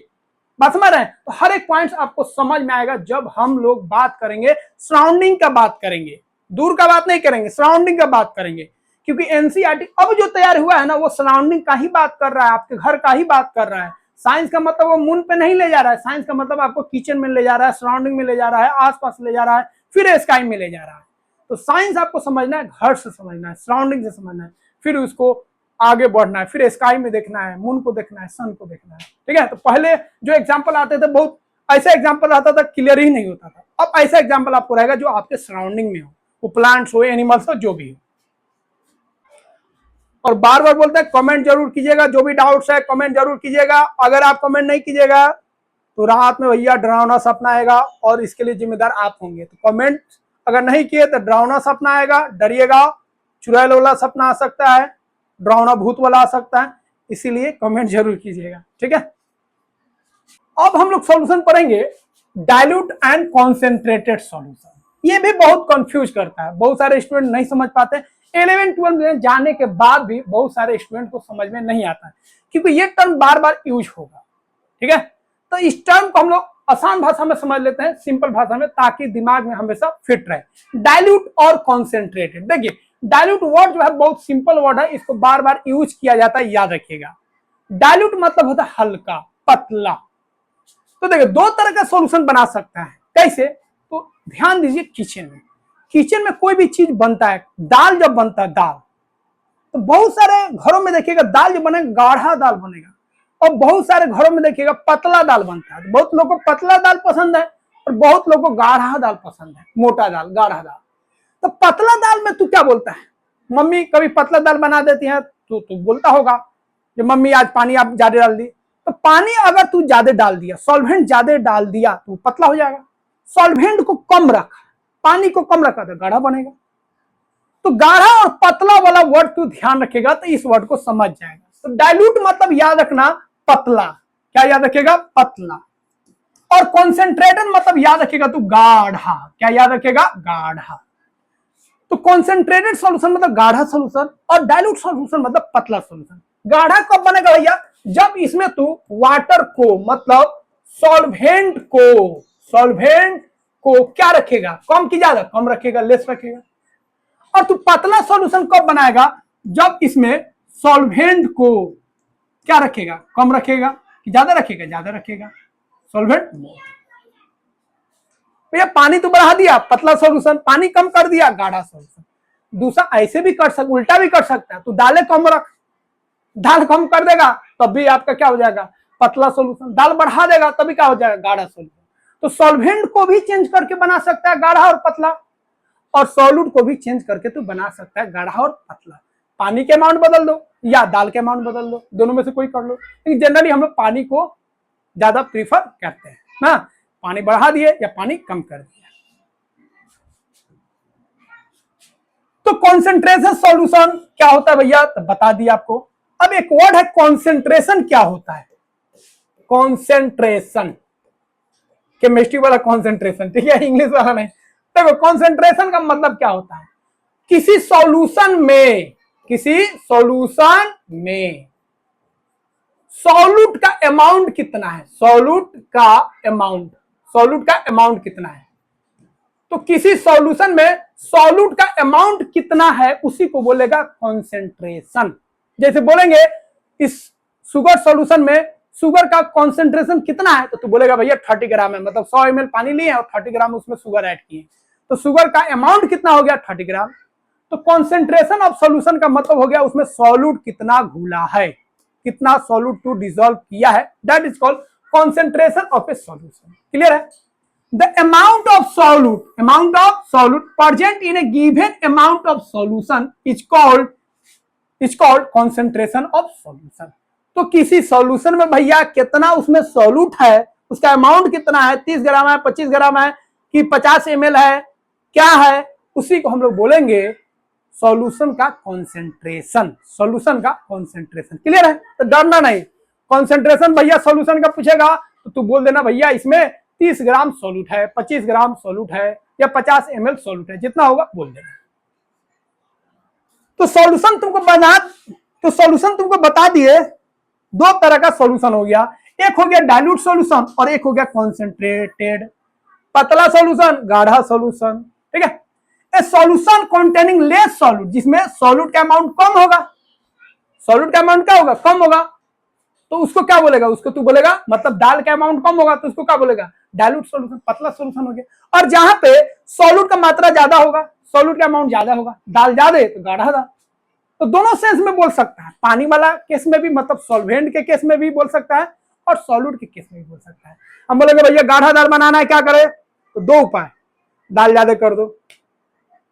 बात समझ रहे हैं? तो हर एक पॉइंट आपको समझ में आएगा जब हम लोग बात करेंगे, सराउंडिंग का बात करेंगे, दूर का बात नहीं करेंगे, सराउंडिंग का बात करेंगे। क्योंकि एनसीईआरटी अब जो तैयार हुआ है ना वो सराउंडिंग का ही बात कर रहा है, आपके घर का ही बात कर रहा है। साइंस का मतलब वो मून पे नहीं ले जा रहा है, साइंस का मतलब आपको किचन में ले जा रहा है, सराउंडिंग में ले जा रहा है, आसपास ले जा रहा है, फिर स्काई में ले जा रहा है। तो साइंस आपको समझना है, घर से समझना है, सराउंडिंग से समझना है, फिर उसको आगे बढ़ना है, फिर स्काई में देखना है, मून को देखना है, सन को देखना है। ठीक है, तो पहले जो एग्जांपल आते थे बहुत ऐसा एग्जांपल आता था क्लियर ही नहीं होता था, अब ऐसा एग्जांपल आपको रहेगा जो आपके सराउंडिंग में हो, वो प्लांट्स हो, एनिमल्स हो, जो भी हो। और बार बार बोलते हैं कमेंट जरूर कीजिएगा, जो भी डाउट्स है कमेंट जरूर कीजिएगा। अगर आप कमेंट नहीं कीजिएगा तो रात में भैया डरावना सपना आएगा और इसके लिए जिम्मेदार आप होंगे। तो कमेंट अगर नहीं किए तो डरावना सपना आएगा, डरिएगा, चुड़ैल वाला सपना आ सकता है, डरावना भूत वाला आ सकता है, इसीलिए कमेंट जरूर कीजिएगा। ठीक है, अब हम लोग सॉल्यूशन पढ़ेंगे डाइल्यूट एंड कॉन्सेंट्रेटेड सॉल्यूशन। ये भी बहुत कंफ्यूज करता है, बहुत सारे स्टूडेंट नहीं समझ पाते। 11-12 में जाने के बाद भी बहुत सारे स्टूडेंट को समझ में नहीं आता है, क्योंकि ये टर्म बार बार यूज होगा। ठीक है, तो इस टर्म को हम लोग आसान भाषा में समझ लेते हैं, सिंपल भाषा में, ताकि दिमाग में हमेशा फिट रहे। डाइल्यूट और कॉन्सेंट्रेटेड, देखिए डाइल्यूट वर्ड जो है बहुत सिंपल वर्ड है, इसको बार बार यूज किया जाता है, याद रखिएगा। डाइल्यूट मतलब होता है हल्का, पतला। तो देखिए दो तरह का सॉल्यूशन बना सकता है, कैसे? तो ध्यान दीजिए, किचन में कोई भी चीज बनता है, दाल जब बनता है, दाल तो बहुत सारे घरों में देखिएगा दाल जो बनेगा गाढ़ा दाल बनेगा, और बहुत सारे घरों में देखिएगा पतला दाल बनता है। बहुत लोगों को पतला दाल पसंद है और बहुत लोगों को गाढ़ा दाल पसंद है, मोटा दाल, गाढ़ा दाल। तो पतला दाल में तू क्या बोलता है? मम्मी कभी पतला दाल बना देती है तो तू बोलता होगा कि मम्मी आज पानी आप ज्यादा डाल दी। तो पानी अगर तू ज्यादा डाल दिया, सॉल्वेंट ज्यादा डाल दिया तो पतला हो जाएगा। सॉल्वेंट को कम रखा, पानी को कम रखा तो गाढ़ा बनेगा। तो गाढ़ा और पतला वाला वर्ड तू ध्यान रखेगा तो इस वर्ड को समझ जाएगा। तो डाइल्यूट मतलब याद रखना पतला, क्या याद रखेगा? पतला। और कॉन्सेंट्रेटेड मतलब याद रखेगा तू गाढ़ा, क्या याद रखेगा? गाढ़ा। तो कॉन्सेंट्रेटेड सॉल्यूशन मतलब गाढ़ा सॉल्यूशन और डाइल्यूट सॉल्यूशन मतलब पतला सॉल्यूशन। गाढ़ा कब बनेगा भैया? जब इसमें तू वाटर को मतलब सॉल्वेंट को क्या रखेगा? कम की ज्यादा? कम रखेगा, लेस रखेगा। और तू पतला सॉल्यूशन कब बनाएगा? जब इसमें सॉल्वेंट को क्या रखेगा? कम रखेगा कि ज्यादा रखेगा? ज्यादा रखेगा, सॉल्वेंट। भैया पानी तो बढ़ा दिया, पतला सॉल्यूशन, पानी कम कर दिया, गाढ़ा सॉल्यूशन। दूसरा ऐसे भी कर सकता, उल्टा भी कर सकता है, तू दालें कम रख, दाल कम कर देगा तब भी आपका क्या हो जाएगा? पतला सॉल्यूशन। दाल बढ़ा देगा तभी क्या हो जाएगा? गाढ़ा सॉल्यूशन। तो सॉल्वेंट को भी चेंज करके बना सकता है गाढ़ा और पतला, और सॉल्यूट को भी चेंज करके तू बना सकता है गाढ़ा और पतला। पानी के अमाउंट बदल दो या दाल के अमाउंट बदल दो, दोनों में से कोई कर लो। लेकिन जनरली हम लोग पानी को ज्यादा प्रीफर करते हैं ना, पानी बढ़ा दिए या पानी कम कर दिया। तो कॉन्सेंट्रेशन सॉल्यूशन क्या होता है भैया? तो बता दिया आपको। अब एक वर्ड है कॉन्सेंट्रेशन, क्या होता है? कॉन्सेंट्रेशन, केमिस्ट्री वाला कॉन्सेंट्रेशन, ठीक है, इंग्लिश वाला नहीं। देखो कॉन्सेंट्रेशन का मतलब क्या होता है? किसी सॉल्यूशन में सॉल्यूट का अमाउंट कितना है? सॉल्यूट का अमाउंट कितना है? तो किसी सॉल्यूशन में सॉल्यूट का अमाउंट कितना है उसी को बोलेगा कॉन्सेंट्रेशन। जैसे बोलेंगे इस शुगर सॉल्यूशन में शुगर का कॉन्सेंट्रेशन कितना है, तो तू बोलेगा भैया 30 ग्राम है, मतलब 100 ml पानी लिए और 30 ग्राम उसमें शुगर ऐड किए, तो शुगर का अमाउंट कितना हो गया 30 ग्राम। तो कॉन्सेंट्रेशन ऑफ सॉल्यूशन का मतलब हो गया उसमें सॉल्यूट कितना घुला है, कितना सॉल्यूट टू डिसॉल्व किया है, that is called concentration of A solution. Clear है? The amount of solute present in a given amount of solution is called concentration of solution। तो किसी सॉल्यूशन में भैया कितना उसमें सॉल्यूट है, उसका अमाउंट कितना है, 30 ग्राम है, 25 ग्राम है कि 50 ml है, क्या है, उसी को हम लोग बोलेंगे सॉल्यूशन का कॉन्सेंट्रेशन, सॉल्यूशन का कॉन्सेंट्रेशन। क्लियर है? तो डरना नहीं, कॉन्सेंट्रेशन भैया सॉल्यूशन का पूछेगा तो तू बोल देना भैया इसमें 30 ग्राम सॉल्यूट है, 25 ग्राम सॉल्यूट है या 50 ml सॉल्यूट है, जितना होगा बोल देना। तो सॉल्यूशन तुमको बता दिए, दो तरह का सॉल्यूशन हो गया, एक हो गया डाइल्यूट सॉल्यूशन और एक हो गया कॉन्सेंट्रेटेड, पतला सॉल्यूशन, गाढ़ा सॉल्यूशन। ठीक है? ए सॉल्यूशन कंटेनिंग लेस सॉल्यूट, जिसमें सॉल्यूट का अमाउंट कम होगा, सॉल्यूट का अमाउंट क्या होगा, कम होगा, तो उसको क्या बोलेगा, उसको तू बोलेगा, मतलब दाल का अमाउंट कम होगा तो उसको क्या बोलेगा, डाइल्यूट सॉल्यूशन, पतला सॉल्यूशन हो गया। और जहां पे सॉल्यूट का मात्रा ज्यादा होगा, सॉल्यूट का अमाउंट ज्यादा होगा, दाल ज्यादा है तो गाढ़ा दाल। तो दोनों सेंस में बोल सकता है, पानी वाला केस में भी, मतलब सॉल्वेंट के केस में भी बोल सकता है और सॉल्यूट के केस में भी बोल सकता है। हम बोलेंगे भैया गाढ़ा दाल बनाना है, क्या करे, तो दो उपाय, दाल ज्यादा कर दो,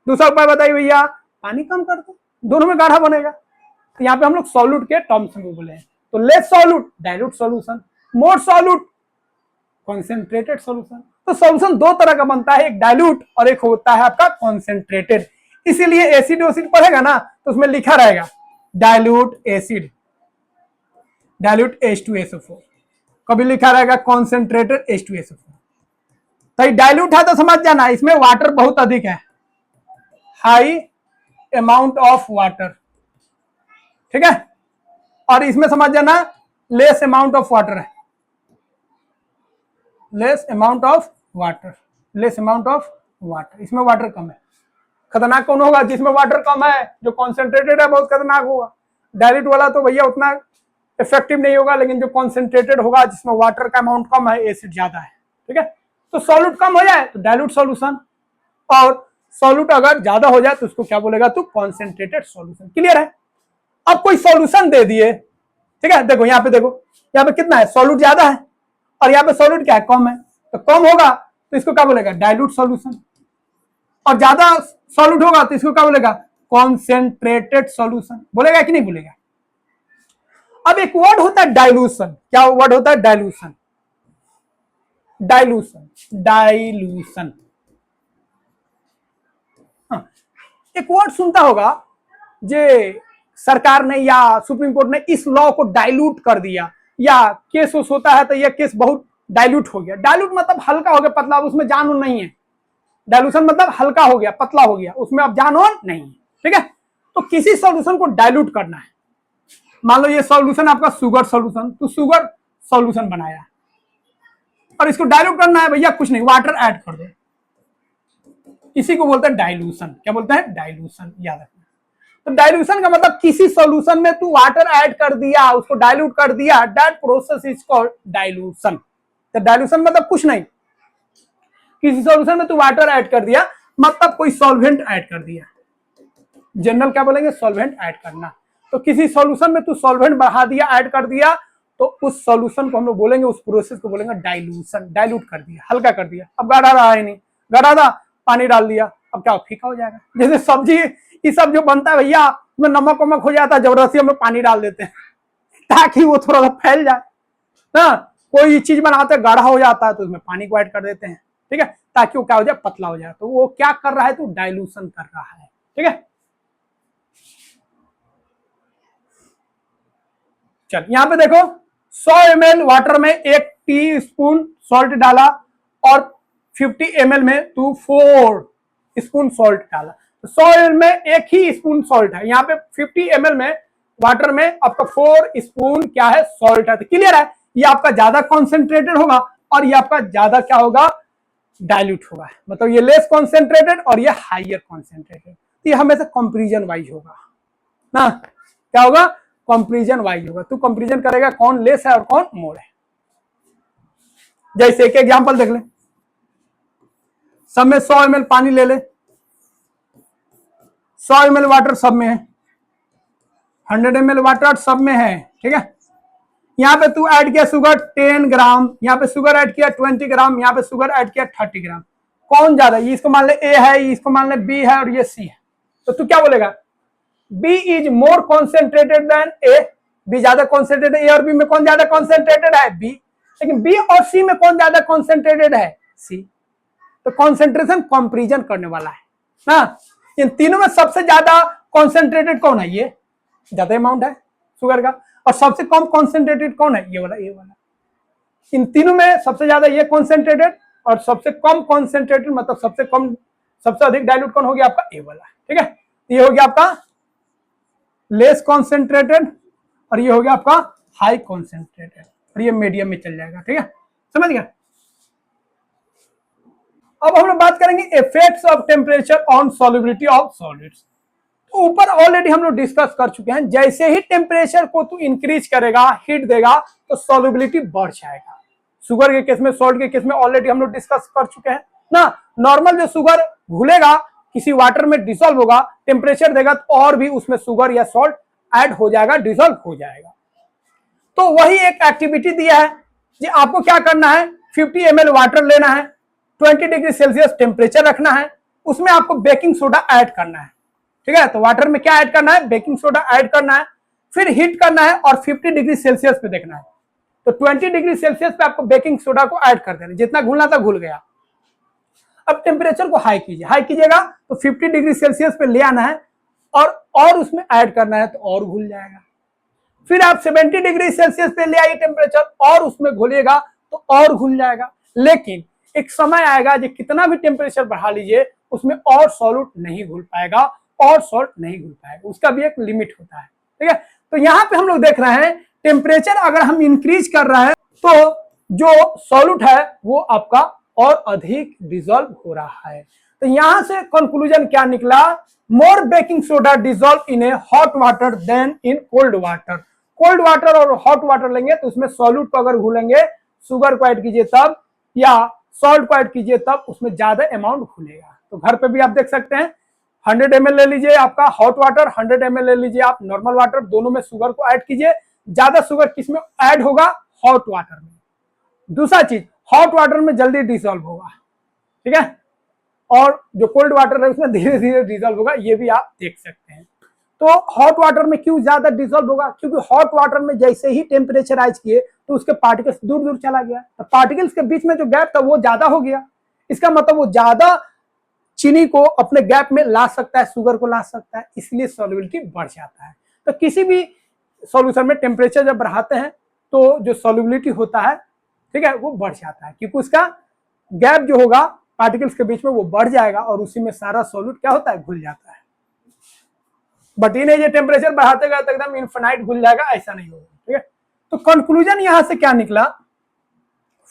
दूसरा उपाय बताइए भैया पानी कम कर दो, दोनों में गाढ़ा बनेगा। तो यहाँ पे हम लोग सॉल्यूट के टर्म्स में बोले हैं। तो लेस सॉल्यूट डाइल्यूट सॉल्यूशन, मोर सॉल्यूट कॉन्सेंट्रेटेड सॉल्यूशन। तो सॉल्यूशन दो तरह का बनता है, एक डाइल्यूट और एक होता है आपका कॉन्सेंट्रेटेड। इसीलिए एसिड ओसिड पढ़ेगा ना तो उसमें लिखा रहेगा डाइल्यूट एसिड, डाइल्यूट H2SO4, कभी लिखा रहेगा कॉन्सेंट्रेटेड H2SO4। तो डाइल्यूट है तो समझ जाना इसमें वाटर बहुत अधिक है, हाई अमाउंट ऑफ वाटर। ठीक है? और इसमें समझ जाना लेस अमाउंट ऑफ वाटर है, less amount of water, less amount of water, इसमें वाटर कम है। खतरनाक कौन होगा, जिसमें वाटर कम है, जो कॉन्सेंट्रेटेड है बहुत खतरनाक होगा। डायरेक्ट वाला तो भैया उतना इफेक्टिव नहीं होगा, लेकिन जो कॉन्सेंट्रेटेड होगा जिसमें वाटर का अमाउंट कम है, एसिड ज्यादा है। ठीक है? तो सॉल्यूट कम हो जाए तो डाइल्यूट सॉल्यूशन, और सॉल्यूट अगर ज्यादा हो जाए तो उसको क्या बोलेगा, तो कॉन्सेंट्रेटेड सॉल्यूशन। क्लियर है? अब कोई सॉल्यूशन दे दिए, ठीक है, देखो यहाँ पे, देखो यहाँ पे कितना है, सॉल्यूट ज्यादा है और यहाँ पे सॉल्यूट क्या है, कम है, तो कम होगा तो इसको क्या बोलेगा, डाइल्यूट सॉल्यूशन, और ज्यादा सॉल्यूट होगा तो इसको क्या बोलेगा, कॉन्सेंट्रेटेड सॉल्यूशन। बोलेगा कि नहीं बोलेगा? अब एक वर्ड होता है डाइल्यूशन, क्या वर्ड होता है, डाइल्यूशन, डाइल्यूशन, डाइल्यूशन। हाँ, एक वर्ड सुनता होगा, जे सरकार ने या सुप्रीम कोर्ट ने इस लॉ को डाइल्यूट कर दिया, या केस होता है तो यह केस बहुत डाइल्यूट हो गया। डाइल्यूट मतलब हल्का हो गया, पतला, उसमें जान नहीं है। डाइल्यूशन मतलब हल्का हो गया, पतला हो गया, उसमें अब जान नहीं है। ठीक है? तो किसी सॉल्यूशन को डाइल्यूट करना है, मान लो ये सॉल्यूशन आपका शुगर सॉल्यूशन, तो शुगर सॉल्यूशन बनाया और इसको डाइल्यूट करना है भैया, कुछ नहीं, वाटर ऐड कर दो, इसी को बोलते हैं डाइल्यूशन। क्या बोलते हैं, डाइल्यूशन, याद रखना। तो डाइल्यूशन का मतलब किसी सॉल्यूशन में तू वाटर ऐड कर दिया, उसको डाइल्यूट कर दिया, that process is called dilution. तो डाइल्यूशन मतलब कुछ नहीं, किसी सॉल्यूशन में तू वाटर ऐड कर दिया, मतलब कोई सॉल्वेंट ऐड कर दिया, जनरल क्या बोलेंगे, सॉल्वेंट ऐड करना। तो किसी सॉल्यूशन में तू सॉल्वेंट बढ़ा दिया, ऐड कर दिया, तो उस सॉल्यूशन को हम लोग बोलेंगे, उस प्रोसेस को बोलेंगे डाइल्यूशन, डाइल्यूट कर दिया, हल्का कर दिया। अब गाढ़ा रहा ही नहीं, गाढ़ा था, पानी डाल दिया, अब क्या फीका हो जाएगा। जैसे सब्जी ये सब जो बनता है भैया, उसमें नमक वमक हो जाता है, जबरदस्ती हम लोग पानी डाल देते हैं ताकि वो थोड़ा सा फैल जाए ना। कोई चीज बनाते हैं गाढ़ा हो जाता है तो उसमें पानी को ऐड कर देते हैं, ठीक है, ताकि वो क्या हो जाए, पतला हो जाए। तो वो क्या कर रहा है, तो डाइल्यूशन कर रहा है। ठीक है? चल यहाँ पे देखो, 100 ml वाटर में 1 टीस्पून सॉल्ट डाला और 50 ml में तू 4 स्पून सॉल्ट डाला। 100 ml में 1 ही स्पून सॉल्ट है, यहाँ पे 50 ml में वाटर में आपका 4 स्पून क्या है, सॉल्ट है। तो क्लियर है, ये आपका ज्यादा कॉन्सेंट्रेटेड होगा और ये आपका ज्यादा क्या होगा, डाइल्यूट होगा। मतलब ये लेस कॉन्सेंट्रेटेड और ये हाइयर कॉन्सेंट्रेटेड। तो ये हमेशा कंपैरिजन वाइज होगा ना, क्या होगा, कंपेरिजन वाइज होगा। तू कंपेरिजन करेगा कौन लेस है और कौन मोर है। जैसे एक एग्जांपल देख ले, सब में 100 ml पानी ले ले, 100 ml वाटर सब में है, 100 ml वाटर सब में है, ठीक है। यहाँ पे तू ऐड किया शुगर 10 ग्राम, यहाँ पे शुगर ऐड किया 20 ग्राम, यहाँ पे शुगर ऐड किया 30 ग्राम। कौन ज्यादा, ये इसको मान ले ए है, इसको मान ले बी है और ये सी है, तो तू क्या बोलेगा, B is more concentrated than A. B ज्यादा कॉन्सेंट्रेटेड, ए और बी में कौन ज्यादा कॉन्सेंट्रेटेड है, बी। लेकिन बी और सी में कौन ज्यादा कॉन्सेंट्रेटेड है, सी। तो कॉन्सेंट्रेशन कंपेरिजन करने वाला है ना। इन तीनों में सबसे ज्यादा कॉन्सेंट्रेटेड कौन है, ये ज्यादा अमाउंट है शुगर का, और सबसे कम कॉन्सेंट्रेटेड कौन है, ये वाला, ये वाला। इन तीनों में सबसे ज्यादा ये कॉन्सेंट्रेटेड और सबसे कम कॉन्सेंट्रेटेड, मतलब सबसे कम, सबसे अधिक डाइल्यूट कौन हो गया आपका, ए वाला, ठीक है। ये हो गया आपका लेस कॉन्सेंट्रेटेड और ये हो गया आपका हाई कॉन्सेंट्रेटेड, और ये मीडियम में चल जाएगा, ठीक है, समझ गया। अब हम लोग बात करेंगे effects of temperature on solubility of solids. तो ऊपर ऑलरेडी हम लोग डिस्कस कर चुके हैं, जैसे ही टेम्परेचर को तू इंक्रीज करेगा, हीट देगा, तो सॉल्युबिलिटी बढ़ जाएगा। शुगर के केस में, सॉल्ट के केस में ऑलरेडी हम लोग डिस्कस कर चुके हैं ना। नॉर्मल जो शुगर घुलेगा, किसी वाटर में डिसॉल्व होगा, टेम्परेचर देगा तो और भी उसमें शुगर या सॉल्ट ऐड हो जाएगा, डिसॉल्व हो जाएगा। तो वही एक एक्टिविटी दिया है कि आपको क्या करना है, 50 ml वाटर लेना है, 20 डिग्री सेल्सियस टेम्परेचर रखना है, उसमें आपको बेकिंग सोडा ऐड करना है, ठीक है। तो वाटर में क्या ऐड करना है, बेकिंग सोडा ऐड करना है, फिर हीट करना है और 50 डिग्री सेल्सियस पे देखना है। तो 20 डिग्री सेल्सियस पे आपको बेकिंग सोडा को ऐड कर देना, जितना घुलना था घुल गया। अब टेम्परेचर को हाई कीजिए, हाई कीजिएगा तो 50 डिग्री सेल्सियस पे ले आना है और उसमें ऐड करना है तो और घुल जाएगा। फिर आप 70 डिग्री सेल्सियस पे ले आइए टेम्परेचर और उसमें घुलिएगा तो और घुल जाएगा। लेकिन एक समय आएगा जो कितना भी टेम्परेचर बढ़ा लीजिए उसमें और सॉल्यूट नहीं घुल पाएगा, और सॉल्ट नहीं घुल पाएगा, उसका भी एक लिमिट होता है, ठीक है। तो यहाँ पे हम लोग देख रहे हैं टेम्परेचर अगर हम इंक्रीज कर रहे हैं तो जो सॉल्यूट है वो आपका और अधिक डिसॉल्व हो रहा है। तो यहां से कंक्लूजन क्या निकला, more baking soda dissolve in a hot water then in cold water. Cold water और हॉट वाटर लेंगे तो उसमें सॉल्यूट को अगर घुलेंगे, शुगर को ऐड कीजिए तब या सॉल्ट को ऐड कीजिए तब उसमें ज्यादा अमाउंट घुलेगा। तो घर पे भी आप देख सकते हैं 100 ml ले लीजिए आपका हॉट वाटर, 100 ml ले लीजिए आप नॉर्मल वाटर, दोनों में शुगर को ऐड कीजिए। ज्यादा शुगर किसमें ऐड होगा, हॉट वाटर में। दूसरा चीज, हॉट वाटर में जल्दी डिसॉल्व होगा, ठीक है, और जो कोल्ड वाटर है उसमें धीरे धीरे डिसॉल्व होगा, ये भी आप देख सकते हैं। तो हॉट वाटर में क्यों ज्यादा डिसॉल्व होगा, क्योंकि हॉट वाटर में जैसे ही टेम्परेचर राइज किए तो उसके पार्टिकल्स दूर दूर चला गया, तो पार्टिकल्स के बीच में जो गैप था वो ज्यादा हो गया। इसका मतलब वो ज्यादा चीनी को अपने गैप में ला सकता है, शुगर को ला सकता है, इसलिए सॉल्युबिलिटी बढ़ जाता है। तो किसी भी सॉल्यूशन में टेम्परेचर जब बढ़ाते हैं तो जो सॉल्युबिलिटी होता है, ठीक है, वो बढ़ जाता है, क्योंकि उसका गैप जो होगा पार्टिकल्स के बीच में वो बढ़ जाएगा और उसी में सारा सॉल्यूट क्या होता है, घुल जाता है। बट ये नहीं जो टेम्परेचर बढ़ाते गए तो एकदम इनफिनाइट घुल जाएगा, ऐसा नहीं होगा, ठीक है। तो कंक्लूजन यहां से क्या निकला,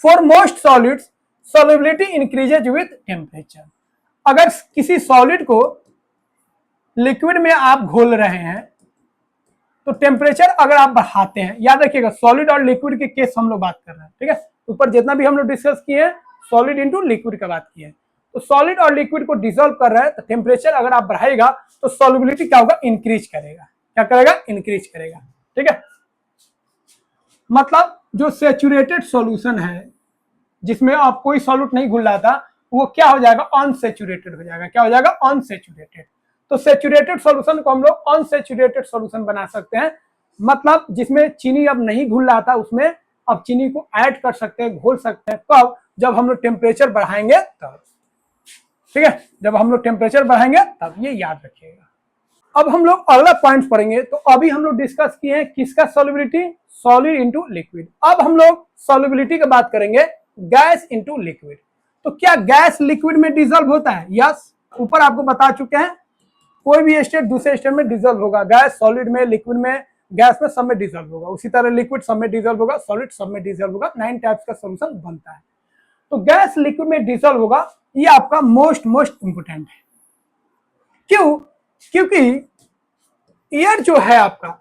for most solids solubility increases with temperature. अगर किसी सॉलिड को लिक्विड में आप घोल रहे हैं तो टेम्परेचर अगर आप बढ़ाते हैं, याद रखिएगा सॉलिड और लिक्विड के केस हम लोग बात कर रहे हैं, ठीक है। ऊपर जितना भी हम लोग डिस्कस किए हैं सॉलिड इंटू लिक्विड का बात किए हैं, तो सॉलिड और लिक्विड को डिसॉल्व कर रहा है तो टेम्परेचर अगर आप बढ़ाएगा तो सॉल्युबिलिटी क्या होगा, इंक्रीज करेगा। क्या करेगा, इंक्रीज करेगा, ठीक है। मतलब जो सैचुरेटेड सॉल्यूशन है जिसमें आप कोई सॉल्यूट नहीं घुल रहा था वो क्या हो जाएगा, अनसैचुरेटेड हो जाएगा। क्या हो जाएगा, अनसैचुरेटेड। तो सैचुरेटेड सॉल्यूशन को हम लोग अनसैचुरेटेड सॉल्यूशन बना सकते हैं, मतलब जिसमें चीनी अब नहीं घुल रहा था उसमें अब चीनी को ऐड कर सकते हैं, घोल सकते हैं। कब, जब हम लोग टेम्परेचर बढ़ाएंगे तब, ठीक है, जब हम लोग टेम्परेचर बढ़ाएंगे तब, ये याद रखिएगा। अब हम लोग अगला पॉइंट पढ़ेंगे। तो अभी हम लोग डिस्कस किए हैं किसका सॉल्युबिलिटी, सॉलिड इंटू लिक्विड। अब हम लोग सॉल्युबिलिटी की बात करेंगे गैस इंटू लिक्विड। तो क्या गैस लिक्विड में डिसॉल्व होता है, यस, ऊपर आपको बता चुके हैं कोई भी स्टेट दूसरे स्टेट में डिसॉल्व होगा। गैस सॉलिड में, लिक्विड में, गैस में, सब में डिसॉल्व होगा। उसी तरह लिक्विड सब में डिसॉल्व होगा, सॉलिड सब में डिसॉल्व होगा। 9 टाइप्स का सॉल्यूशन बनता है। तो गैस लिक्विड में डिसॉल्व होगा, ये आपका मोस्ट इंपोर्टेंट है। क्यों, क्योंकि एयर जो है आपका,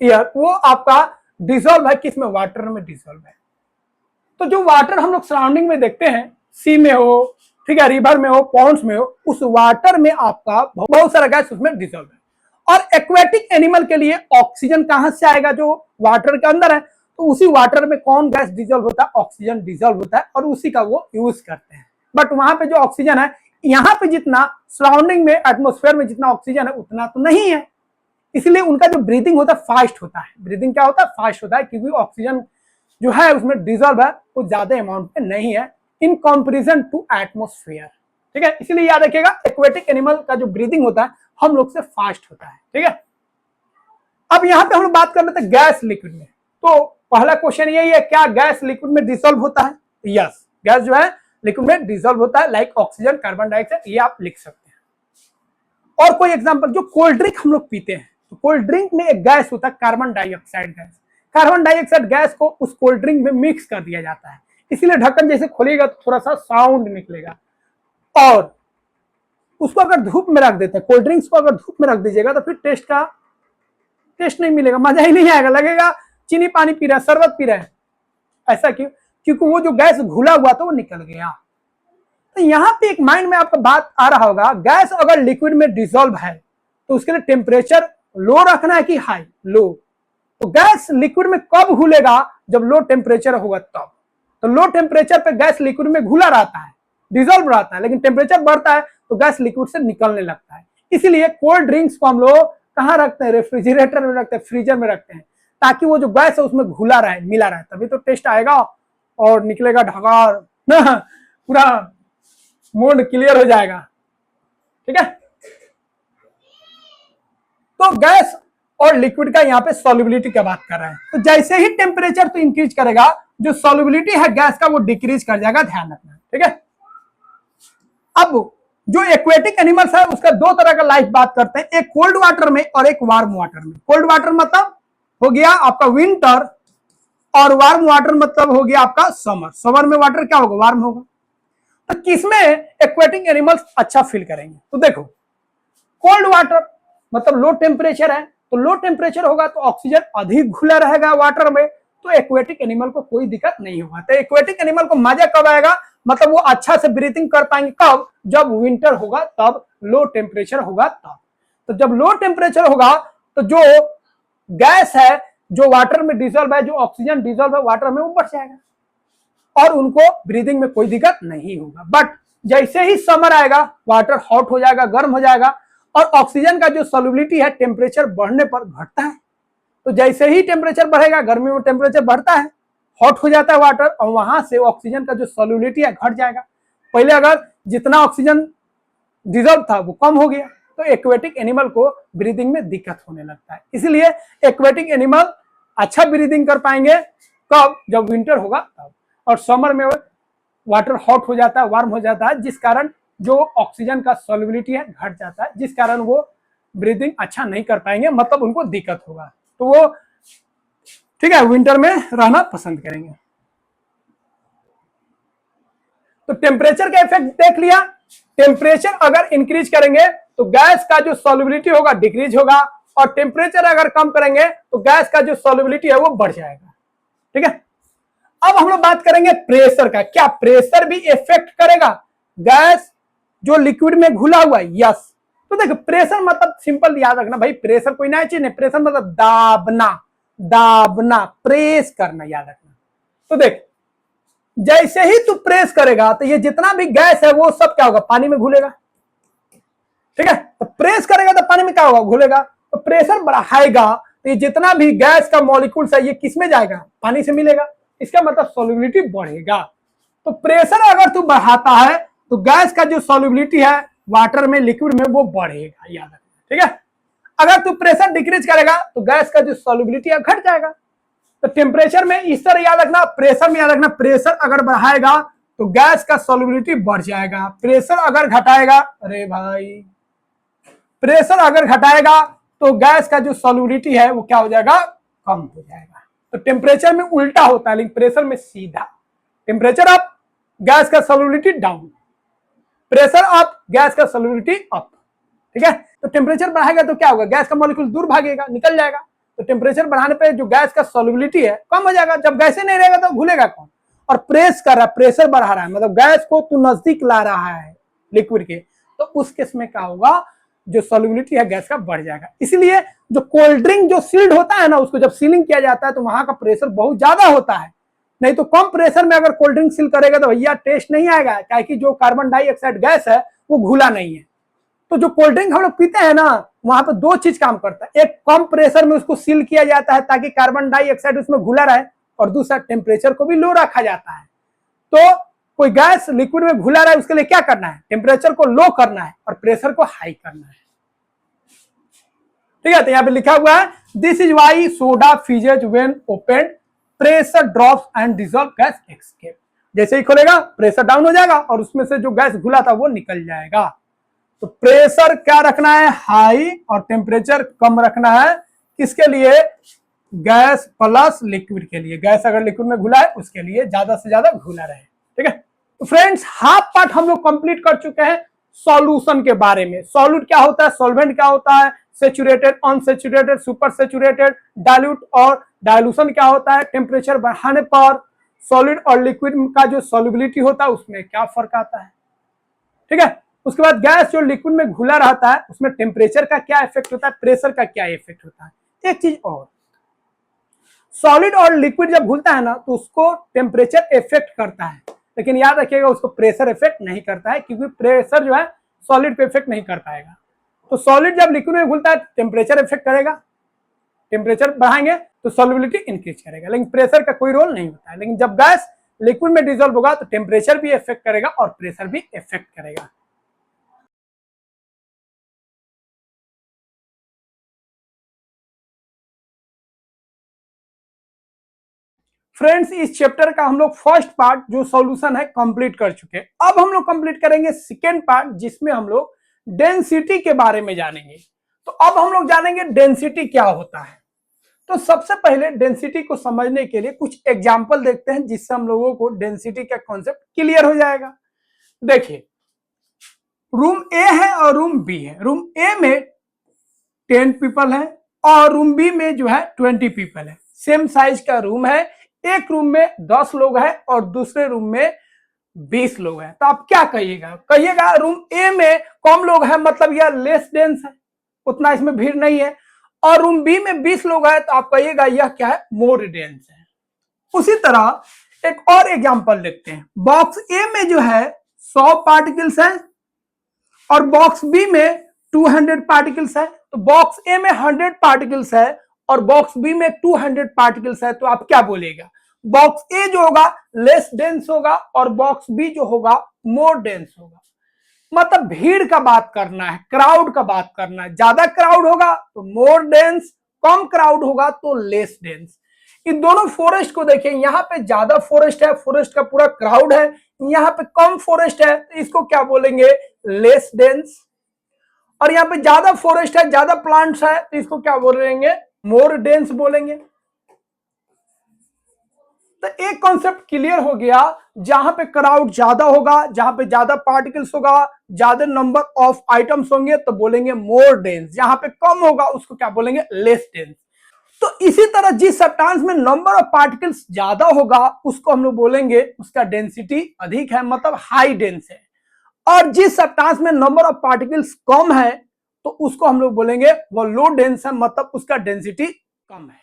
एयर, वो आपका डिसॉल्व है किसमें, वाटर में डिसॉल्व है। तो जो वाटर हम लोग सराउंडिंग में देखते हैं, सी में हो, ठीक है, रिवर में हो, पॉन्ड्स में हो, उस वाटर में आपका बहुत सारा गैस उसमें डिसॉल्व है। और एक्वेटिक एनिमल के लिए ऑक्सीजन कहां से आएगा, जो वाटर के अंदर है, तो उसी वाटर में कौन गैस डिसॉल्व होता है, ऑक्सीजन डिसॉल्व होता है, और उसी का वो यूज करते हैं। बट वहां पे जो ऑक्सीजन है, यहाँ पे जितना सराउंडिंग में एटमोस्फेयर में जितना ऑक्सीजन है उतना तो नहीं है, इसलिए उनका जो ब्रीदिंग होता है फास्ट होता है। ब्रीदिंग क्या होता है, फास्ट होता है, क्योंकि ऑक्सीजन जो है उसमें डिसॉल्व है वो ज्यादा अमाउंट में नहीं है इन कंपैरिजन टू एटमोस्फेयर। ठीक है, इसलिए याद रखिएगा एक्वेटिक एनिमल का जो ब्रीदिंग होता है हम लोग से फास्ट होता है। ठीक है, अब यहां पे हम लोग बात कर लेते हैं गैस लिक्विड में। तो पहला क्वेश्चन यही है, क्या गैस लिक्विड में डिसॉल्व होता है? यस, गैस जो है लिक्विड में डिसॉल्व होता है, लाइक ऑक्सीजन, कार्बन डाइऑक्साइड, ये आप लिख सकते हैं। और कोई एग्जांपल, जो कोल्ड ड्रिंक हम लोग पीते हैं, तो कोल्ड ड्रिंक में एक गैस होता है carbon dioxide gas. Carbon dioxide gas को उस कोल्ड ड्रिंक में मिक्स कर दिया जाता है, इसीलिए ढक्कन जैसे खोलिएगा तो थोड़ा सा साउंड निकलेगा। और उसको अगर धूप में रख देते हैं, कोल्ड ड्रिंक्स को अगर धूप में रख दीजिएगा तो फिर टेस्ट नहीं मिलेगा, मजा ही नहीं आएगा, लगेगा चीनी पानी पी रहा है, शरबत पी रहा है। ऐसा क्यों? क्योंकि वो जो गैस घुला हुआ था वो निकल गया। तो यहाँ पे एक माइंड में आपका बात आ रहा होगा, गैस अगर लिक्विड में डिसॉल्व है तो उसके लिए टेम्परेचर लो रखना है कि हाई? लो। तो गैस लिक्विड में कब घुलेगा? जब लो टेम्परेचर होगा तब। तो लो टेम्परेचर पे गैस लिक्विड में घुला रहता है, डिसॉल्व रहता है, लेकिन टेम्परेचर बढ़ता है तो गैस लिक्विड से निकलने लगता है। इसीलिए कोल्ड ड्रिंक्स को हम लोग कहाँ रखते हैं? रेफ्रिजरेटर में रखते हैं, फ्रीजर में रखते हैं, ताकि वो जो गैस है उसमें घुला रहे, मिला रहे, तभी तो टेस्ट आएगा और निकलेगा ढकार, पूरा मूड क्लियर हो जाएगा। ठीक है, तो गैस और लिक्विड का यहाँ पे सॉल्युबिलिटी की बात कर रहे हैं। तो जैसे ही टेम्परेचर तो इंक्रीज करेगा, जो सॉल्युबिलिटी है गैस का वो डिक्रीज कर जाएगा, ध्यान रखना। ठीक है, अब जो एक्वेटिक एनिमल्स है उसका दो तरह का लाइफ बात करते हैं, एक कोल्ड वाटर में और एक वार्म वाटर में। कोल्ड वाटर मतलब हो गया आपका विंटर, और वार्म वाटर मतलब हो गया आपका समर। समर में वाटर क्या होगा? वार्म होगा। तो किसमें एक्वेटिक एनिमल्स अच्छा फील करेंगे? तो देखो, कोल्ड वाटर मतलब लो टेम्परेचर है, तो लो टेम्परेचर होगा तो ऑक्सीजन अधिक घुला रहेगा वाटर में, तो एक्वेटिक एनिमल को कोई दिक्कत नहीं होगा। तो एक्वेटिक एनिमल को मजा कब आएगा? मतलब वो अच्छा से ब्रीथिंग कर पाएंगे कब? जब विंटर होगा तब, लो टेम्परेचर होगा तब। तो जब लो टेम्परेचर होगा तो जो गैस है जो वाटर में डिसॉल्व है, जो ऑक्सीजन डिसॉल्व है वाटर में, वो बढ़ जाएगा और उनको ब्रीदिंग में कोई दिक्कत नहीं होगा। बट जैसे ही समर आएगा वाटर हॉट हो जाएगा, गर्म हो जाएगा, और ऑक्सीजन का जो सॉल्युबिलिटी है टेम्परेचर बढ़ने पर घटता है। तो जैसे ही टेम्परेचर बढ़ेगा, गर्मी में टेम्परेचर बढ़ता है, हॉट हो जाता है वाटर, और वहां से ऑक्सीजन का जो सॉल्युबिलिटी है घट जाएगा। पहले अगर जितना ऑक्सीजन डिसॉल्व था वो कम हो गया, तो एक्वेटिक एनिमल को ब्रीदिंग में दिक्कत होने लगता है। इसलिए एक्वेटिक एनिमल अच्छा ब्रीदिंग कर पाएंगे कब? जब विंटर होगा तब। और समर में वाटर हॉट हो जाता है, वार्म हो जाता है, जिस कारण जो ऑक्सीजन का सॉल्युबिलिटी है घट जाता है, जिस कारण वो ब्रीदिंग अच्छा नहीं कर पाएंगे, मतलब उनको दिक्कत होगा। तो वो ठीक है विंटर में रहना पसंद करेंगे। तो टेम्परेचर का इफेक्ट देख लिया। टेम्परेचर अगर इंक्रीज करेंगे तो गैस का जो सॉल्युबिलिटी होगा डिक्रीज होगा, और टेम्परेचर अगर कम करेंगे तो गैस का जो सॉल्युबिलिटी है वो बढ़ जाएगा। ठीक है, अब हम लोग बात करेंगे प्रेशर का। क्या प्रेशर भी इफेक्ट करेगा गैस जो लिक्विड में घुला हुआ है? यस। तो देखो, प्रेशर मतलब सिंपल याद रखना भाई, प्रेशर कोई नया चीज नहीं, प्रेशर मतलब दाबना, दाबना, प्रेस करना, याद रखना। तो देख, जैसे ही तू प्रेस करेगा तो ये जितना भी गैस है वो सब क्या होगा? पानी में घुलेगा। ठीक है, तो प्रेस करेगा तो पानी में क्या होगा? घुलेगा। तो प्रेशर बढ़ाएगा तो ये जितना भी गैस का मॉलिक्यूल्स है ये किस में जाएगा? पानी से मिलेगा। इसका मतलब सॉल्युबिलिटी बढ़ेगा। तो प्रेशर अगर तू बढ़ाता है तो गैस का जो सॉल्युबिलिटी है वाटर में, लिक्विड में, वो बढ़ेगा, याद रखना। ठीक है, अगर तू प्रेशर डिक्रीज करेगा तो गैस का जो सॉल्युबिलिटी है घट जाएगा। तो टेम्परेचर में इस तरह याद रखना, प्रेशर में याद रखना, प्रेशर अगर बढ़ाएगा तो गैस का सॉल्युबिलिटी बढ़ जाएगा। प्रेशर अगर घटाएगा, अरे भाई, प्रेशर अगर घटाएगा तो गैस का जो सॉल्युबिलिटी है वो क्या हो जाएगा? कम हो जाएगा। तो टेम्परेचर में उल्टा होता है, लेकिन प्रेशर में सीधा। टेम्परेचर अप, गैस का solubility down, pressure up, gas का सॉल्युबिलिटी अप। ठीक है, तो टेम्परेचर बढ़ाएगा तो क्या होगा? गैस का मॉलिक्यूल दूर भागेगा, निकल जाएगा। तो टेम्परेचर बढ़ाने पे जो गैस का सॉल्युबिलिटी है कम हो जाएगा। जब गैस ही नहीं रहेगा तो घुलेगा कौन। और प्रेस कर रहा है, प्रेशर बढ़ा रहा है, मतलब गैस को तू नजदीक ला रहा है लिक्विड के, तो उस केस में क्या होगा, जो सॉल्युबिलिटी है गैस का बढ़ जाएगा। इसलिए जो कोल्ड ड्रिंक जो सील्ड होता है ना, उसको जब सीलिंग किया जाता है तो वहां का प्रेशर बहुत ज्यादा होता है। नहीं तो कम प्रेशर में अगर कोल्ड ड्रिंक सील करेगा तो भैया टेस्ट नहीं आएगा, क्या कि जो कार्बन डाइऑक्साइड गैस है वो घुला नहीं है। तो जो कोल्ड ड्रिंक हम लोग पीते हैं ना, वहां पे दो चीज काम करता है। एक, कम प्रेशर में उसको सील किया जाता है ताकि कार्बन डाइऑक्साइड उसमें घुला रहे, और दूसरा टेम्परेचर को भी लो रखा जाता है। तो कोई गैस लिक्विड में घुला रहा है, उसके लिए क्या करना है, टेम्परेचर को लो करना है और प्रेशर को हाई करना है। ठीक है, तो यहाँ पे लिखा हुआ है this is why soda fizzes when open, pressure drops and dissolve gas escape. जैसे ही खोलेगा प्रेशर डाउन हो जाएगा और उसमें से जो गैस घुला था वो निकल जाएगा। तो प्रेशर क्या रखना है, हाई, और टेम्परेचर कम रखना है। किसके लिए, गैस प्लस लिक्विड के लिए। गैस अगर लिक्विड में घुला है उसके लिए ज्यादा से ज्यादा घुला रहे। ठीक है, तो फ्रेंड्स हाफ पार्ट हम लोग कंप्लीट कर चुके हैं सॉल्यूशन के बारे में। सॉल्यूट क्या होता है, सॉल्वेंट क्या होता है, saturated, unsaturated, super saturated, dilute, और डाइल्यूशन क्या होता है, टेम्परेचर बढ़ाने पर सॉलिड और लिक्विड का जो सॉल्युबिलिटी होता है उसमें क्या फर्क आता है। ठीक है, उसके बाद गैस जो लिक्विड में घुला रहता है उसमें टेम्परेचर का क्या इफेक्ट होता है, प्रेशर का क्या इफेक्ट होता है। एक चीज और, सॉलिड और लिक्विड जब घुलता है ना तो उसको टेम्परेचर इफेक्ट करता है, लेकिन याद रखिएगा उसको प्रेशर इफेक्ट नहीं करता है, क्योंकि प्रेशर जो है सॉलिड को इफेक्ट नहीं कर पाएगा। तो सॉलिड जब लिक्विड में घुलता है टेम्परेचर इफेक्ट करेगा, टेम्परेचर बढ़ाएंगे तो सॉल्युबिलिटी इंक्रीज करेगा, लेकिन प्रेशर का कोई रोल नहीं होता है। लेकिन जब गैस लिक्विड में डिसॉल्व होगा तो टेम्परेचर भी इफेक्ट करेगा और प्रेशर भी इफेक्ट करेगा। फ्रेंड्स इस चैप्टर का हम लोग फर्स्ट पार्ट जो सॉल्यूशन है कंप्लीट कर चुके हैं। अब हम लोग कंप्लीट करेंगे सेकेंड पार्ट, जिसमें हम लोग डेंसिटी के बारे में जानेंगे। तो अब हम लोग जानेंगे डेंसिटी क्या होता है। तो सबसे पहले डेंसिटी को समझने के लिए कुछ एग्जांपल देखते हैं, जिससे हम लोगों को डेंसिटी का कॉन्सेप्ट क्लियर हो जाएगा। देखिए, रूम ए है और रूम बी है। रूम ए में 10 पीपल है और रूम बी में जो है 20 पीपल है। सेम साइज का रूम है, एक रूम में 10 लोग हैं और दूसरे रूम में 20 लोग हैं। तो आप क्या कहिएगा, कहिएगा रूम ए में कम लोग हैं, मतलब यह लेस डेंस है, उतना इसमें भीड़ नहीं है। और रूम बी में 20 लोग हैं तो आप कहिएगा यह क्या है, मोर डेंस है। उसी तरह एक और एग्जांपल देखते हैं। बॉक्स ए में जो है 100 पार्टिकल्स हैं और बॉक्स बी में 200 पार्टिकल्स है। तो बॉक्स ए में 100 पार्टिकल्स है और बॉक्स बी में 200 पार्टिकल्स है। तो आप क्या बोलेगा, बॉक्स ए जो होगा लेस डेंस होगा और बॉक्स बी जो होगा मोर डेंस होगा। मतलब भीड़ का बात करना है, क्राउड का बात करना है। ज्यादा क्राउड होगा तो मोर डेंस, कम क्राउड होगा तो लेस डेंस। इन दोनों फॉरेस्ट को देखिए, यहाँ पे ज्यादा फॉरेस्ट है, फॉरेस्ट का पूरा क्राउड है, यहाँ पे कम फॉरेस्ट है तो इसको क्या बोलेंगे, लेस डेंस। और यहाँ पे ज्यादा फॉरेस्ट है, ज्यादा प्लांट्स है तो इसको क्या बोलेंगे, मोर डेंस बोलेंगे। तो एक कॉन्सेप्ट क्लियर हो गया, जहां पे क्राउड ज्यादा होगा, जहां पे ज्यादा पार्टिकल्स होगा, ज्यादा नंबर ऑफ आइटम्स होंगे तो बोलेंगे मोर डेंस। जहां पे कम होगा उसको क्या बोलेंगे, लेस डेंस। तो इसी तरह जिस सब्सटेंस में नंबर ऑफ पार्टिकल्स ज्यादा होगा उसको हम लोग बोलेंगे उसका डेंसिटी अधिक है, मतलब हाई डेंस है। और जिस सब्सटेंस में नंबर ऑफ पार्टिकल्स कम है तो उसको हम लोग बोलेंगे वो लो डेंस है, मतलब उसका डेंसिटी कम है।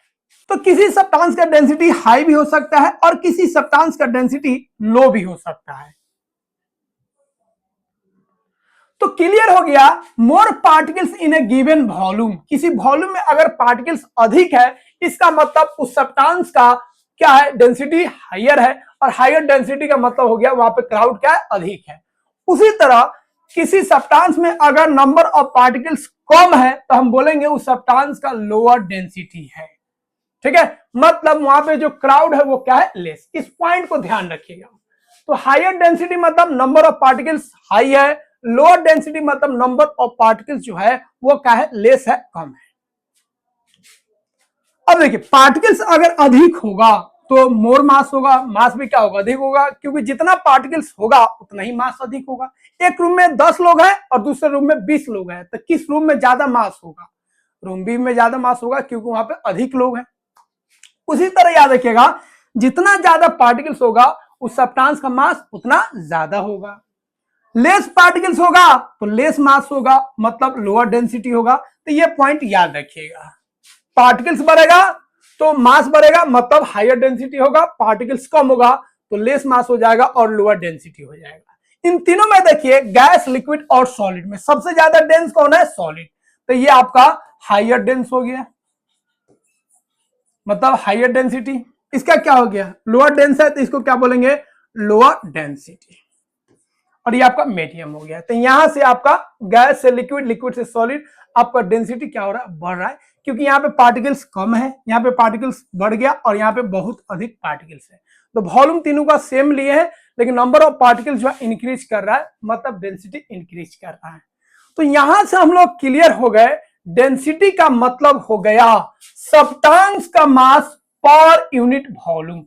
तो किसी सब्सटेंस का डेंसिटी हाई भी हो सकता है और किसी सब्सटेंस का डेंसिटी लो भी हो सकता है। तो क्लियर हो गया, more particles in a given volume. किसी वॉल्यूम में अगर पार्टिकल्स अधिक है इसका मतलब उस सब्सटेंस का क्या है, डेंसिटी हायर है, और हायर डेंसिटी का मतलब हो गया वहां पे क्राउड क्या है, अधिक है। उसी तरह किसी सब्सटेंस में अगर नंबर ऑफ पार्टिकल्स कम है तो हम बोलेंगे उस सब्सटेंस का लोअर डेंसिटी है। ठीक है, मतलब वहां पे जो क्राउड है वो क्या है, लेस। इस पॉइंट को ध्यान रखिएगा। तो हायर डेंसिटी मतलब नंबर ऑफ पार्टिकल्स हाई है, लोअर डेंसिटी मतलब नंबर ऑफ पार्टिकल्स जो है वो क्या है, लेस है, कम है। अब देखिए, पार्टिकल्स अगर अधिक होगा तो मोर मास होगा, मास भी क्या होगा, अधिक होगा, क्योंकि जितना पार्टिकल्स होगा उतना ही मास अधिक होगा। एक रूम में 10 लोग हैं और दूसरे रूम में 20 लोग हैं तो किस रूम में ज्यादा मास होगा, रूम बी में ज्यादा मास होगा क्योंकि वहां पे अधिक लोग हैं। उसी तरह याद रखिएगा, जितना ज्यादा पार्टिकल्स होगा उस सब्सटेंस का मास उतना ज्यादा होगा। लेस पार्टिकल्स होगा तो लेस मास होगा, मतलब लोअर डेंसिटी होगा। तो ये पॉइंट याद रखिएगा। पार्टिकल्स बढ़ेगा तो मास बढ़ेगा, मतलब हायर डेंसिटी होगा। पार्टिकल्स कम होगा तो लेस मास हो जाएगा और लोअर डेंसिटी हो जाएगा। इन तीनों में देखिए, गैस, लिक्विड और सॉलिड में सबसे ज्यादा डेंस कौन है? सॉलिड। तो ये आपका हायर डेंस हो गया, मतलब हायर डेंसिटी। इसका क्या हो गया? लोअर डेंस है तो इसको क्या बोलेंगे? Lower density. और ये आपका मीडियम हो गया। तो यहां से आपका गैस से लिक्विड, लिक्विड से सॉलिड, आपका डेंसिटी क्या हो रहा है? बढ़ रहा है, क्योंकि यहाँ पे पार्टिकल्स कम है, यहाँ पे पार्टिकल्स बढ़ गया और यहाँ पे बहुत अधिक पार्टिकल्स है। तो वॉल्यूम तीनों का सेम लिए है, लेकिन नंबर ऑफ पार्टिकल्स जो है इंक्रीज कर रहा है, मतलब डेंसिटी इंक्रीज कर रहा है। तो यहां से हम लोग क्लियर हो गए, डेंसिटी का मतलब हो गया सब्सटेंस का मास पर यूनिट वॉल्यूम।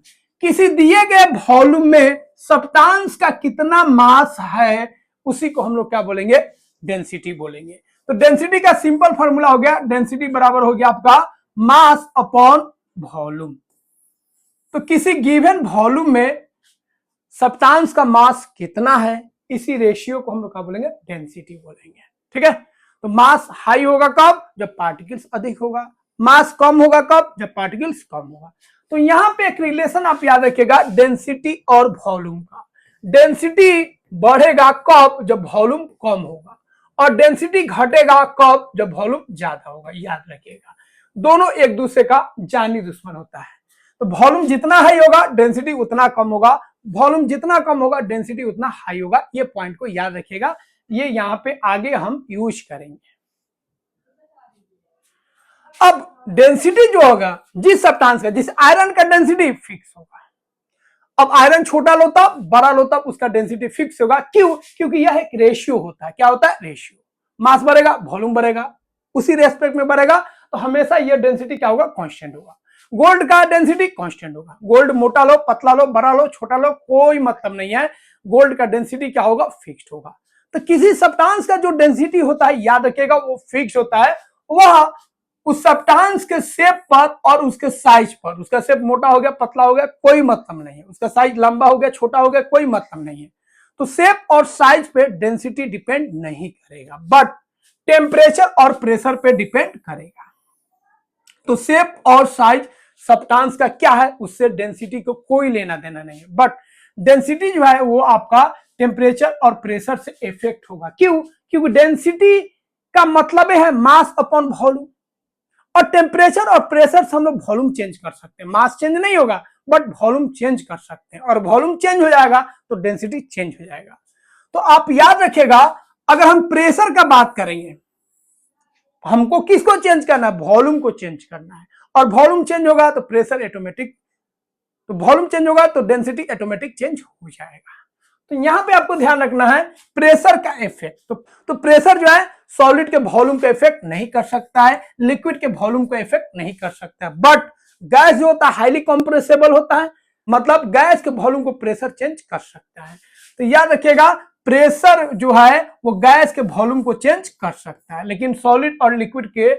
किसी दिए गए वॉल्यूम में सब्सटेंस का कितना मास है, उसी को हम लोग क्या बोलेंगे? डेंसिटी बोलेंगे। तो डेंसिटी का सिंपल फॉर्मूला हो गया, डेंसिटी बराबर हो गया आपका मास अपॉन वॉल्यूम। तो किसी गिवन वॉल्यूम में सब्सटेंस का मास कितना है, इसी रेशियो को हम लोग क्या बोलेंगे? डेंसिटी बोलेंगे। ठीक है। तो मास हाई होगा कब? जब पार्टिकल्स अधिक होगा। मास कम होगा कब? जब पार्टिकल्स कम होगा। तो यहां पे एक रिलेशन आप याद रखिएगा, डेंसिटी और वॉल्यूम का। डेंसिटी बढ़ेगा कब? जब वॉल्यूम कम होगा, और डेंसिटी घटेगा कब? जब वॉल्यूम ज्यादा होगा। याद रखिएगा, दोनों एक दूसरे का जानी दुश्मन होता है। तो वॉल्यूम जितना हाई होगा डेंसिटी उतना कम होगा, वॉल्यूम जितना कम होगा डेंसिटी उतना हाई होगा। ये पॉइंट को याद रखिएगा, ये यहां पे आगे हम यूज करेंगे। अब डेंसिटी जो होगा जिस सब्सटेंस का, जैसे आयरन का डेंसिटी फिक्स होगा। अब आयरन छोटा लो तब, बड़ा लो तब, उसका डेंसिटी फिक्स होगा। क्यों? क्योंकि यह एक रेशियो होता है। क्या होता है? रेशियो। मास बढ़ेगा, वॉल्यूम बढ़ेगा, उसी रेस्पेक्ट में बढ़ेगा, तो हमेशा यह डेंसिटी क्या होगा? कांस्टेंट होगा। गोल्ड का डेंसिटी कांस्टेंट होगा। गोल्ड मोटा लो, पतला लो, बड़ा लो, छोटा लो, कोई मतलब नहीं है, गोल्ड का डेंसिटी क्या होगा? फिक्स्ड होगा। तो किसी सब्सटेंस का जो डेंसिटी होता है, याद रखिएगा, वो फिक्स होता है। वह उस सब्सटेंस के शेप पर और उसके साइज पर, उसका शेप मोटा हो गया, पतला हो गया, कोई मतलब नहीं है, उसका साइज लंबा हो गया, छोटा हो गया, कोई मतलब नहीं है। तो शेप और साइज पे डेंसिटी डिपेंड नहीं करेगा, बट टेम्परेचर और प्रेशर पे डिपेंड करेगा। तो शेप और साइज सब्सटेंस का क्या है, उससे डेंसिटी को कोई लेना देना नहीं है, बट डेंसिटी जो है वो आपका टेम्परेचर और प्रेशर से इफेक्ट होगा। क्यों? क्योंकि डेंसिटी का मतलब है मास अपॉन वॉल्यूम, और टेम्परेचर और प्रेशर से हम लोग वॉल्यूम चेंज कर सकते हैं। मास चेंज नहीं होगा, बट वॉल्यूम चेंज कर सकते हैं, और वॉल्यूम चेंज हो जाएगा तो डेंसिटी चेंज हो जाएगा। तो आप याद रखिएगा, अगर हम प्रेशर का बात करेंगे, हमको किसको चेंज करना है? वॉल्यूम को चेंज करना है, और वॉल्यूम चेंज होगा तो प्रेशर ऑटोमेटिक, तो वॉल्यूम चेंज होगा तो डेंसिटी ऑटोमेटिक चेंज हो जाएगा। तो यहां पे आपको ध्यान रखना है प्रेशर का इफेक्ट। तो प्रेशर जो है सॉलिड के वॉल्यूम पे इफेक्ट नहीं कर सकता है, लिक्विड के वॉल्यूम को इफेक्ट नहीं कर सकता है, बट गैस जो होता है हाईली कंप्रेसेबल होता है, मतलब गैस के वॉल्यूम को प्रेशर चेंज कर सकता है। तो याद रखिएगा, प्रेशर जो है वो गैस के वॉल्यूम को चेंज कर सकता है, लेकिन सॉलिड और लिक्विड के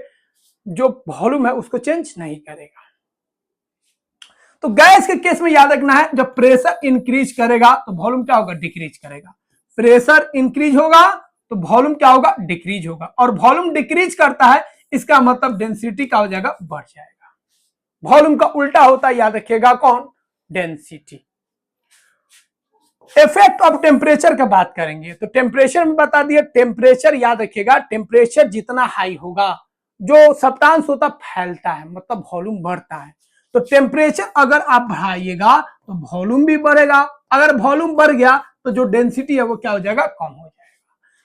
जो वॉल्यूम है उसको चेंज नहीं करेगा। तो गैस के केस में याद रखना है, जब प्रेशर इंक्रीज करेगा तो वॉल्यूम क्या होगा? डिक्रीज करेगा। प्रेशर इंक्रीज होगा तो वॉल्यूम क्या होगा? डिक्रीज होगा, और वॉल्यूम डिक्रीज करता है, इसका मतलब डेंसिटी क्या हो जाएगा? बढ़ जाएगा। वॉल्यूम का उल्टा होता है, याद रखिएगा, कौन? डेंसिटी। इफेक्ट ऑफ टेम्परेचर का बात करेंगे तो टेम्परेचर में बता दिया, टेम्परेचर याद रखिएगा, टेम्परेचर जितना हाई होगा जो सब्सटेंस होता फैलता है, मतलब वॉल्यूम बढ़ता है। तो टेम्परेचर अगर आप बढ़ाइएगा तो वॉल्यूम भी बढ़ेगा, अगर वॉल्यूम बढ़ गया तो जो डेंसिटी है वो क्या हो जाएगा? कम हो जाएगा।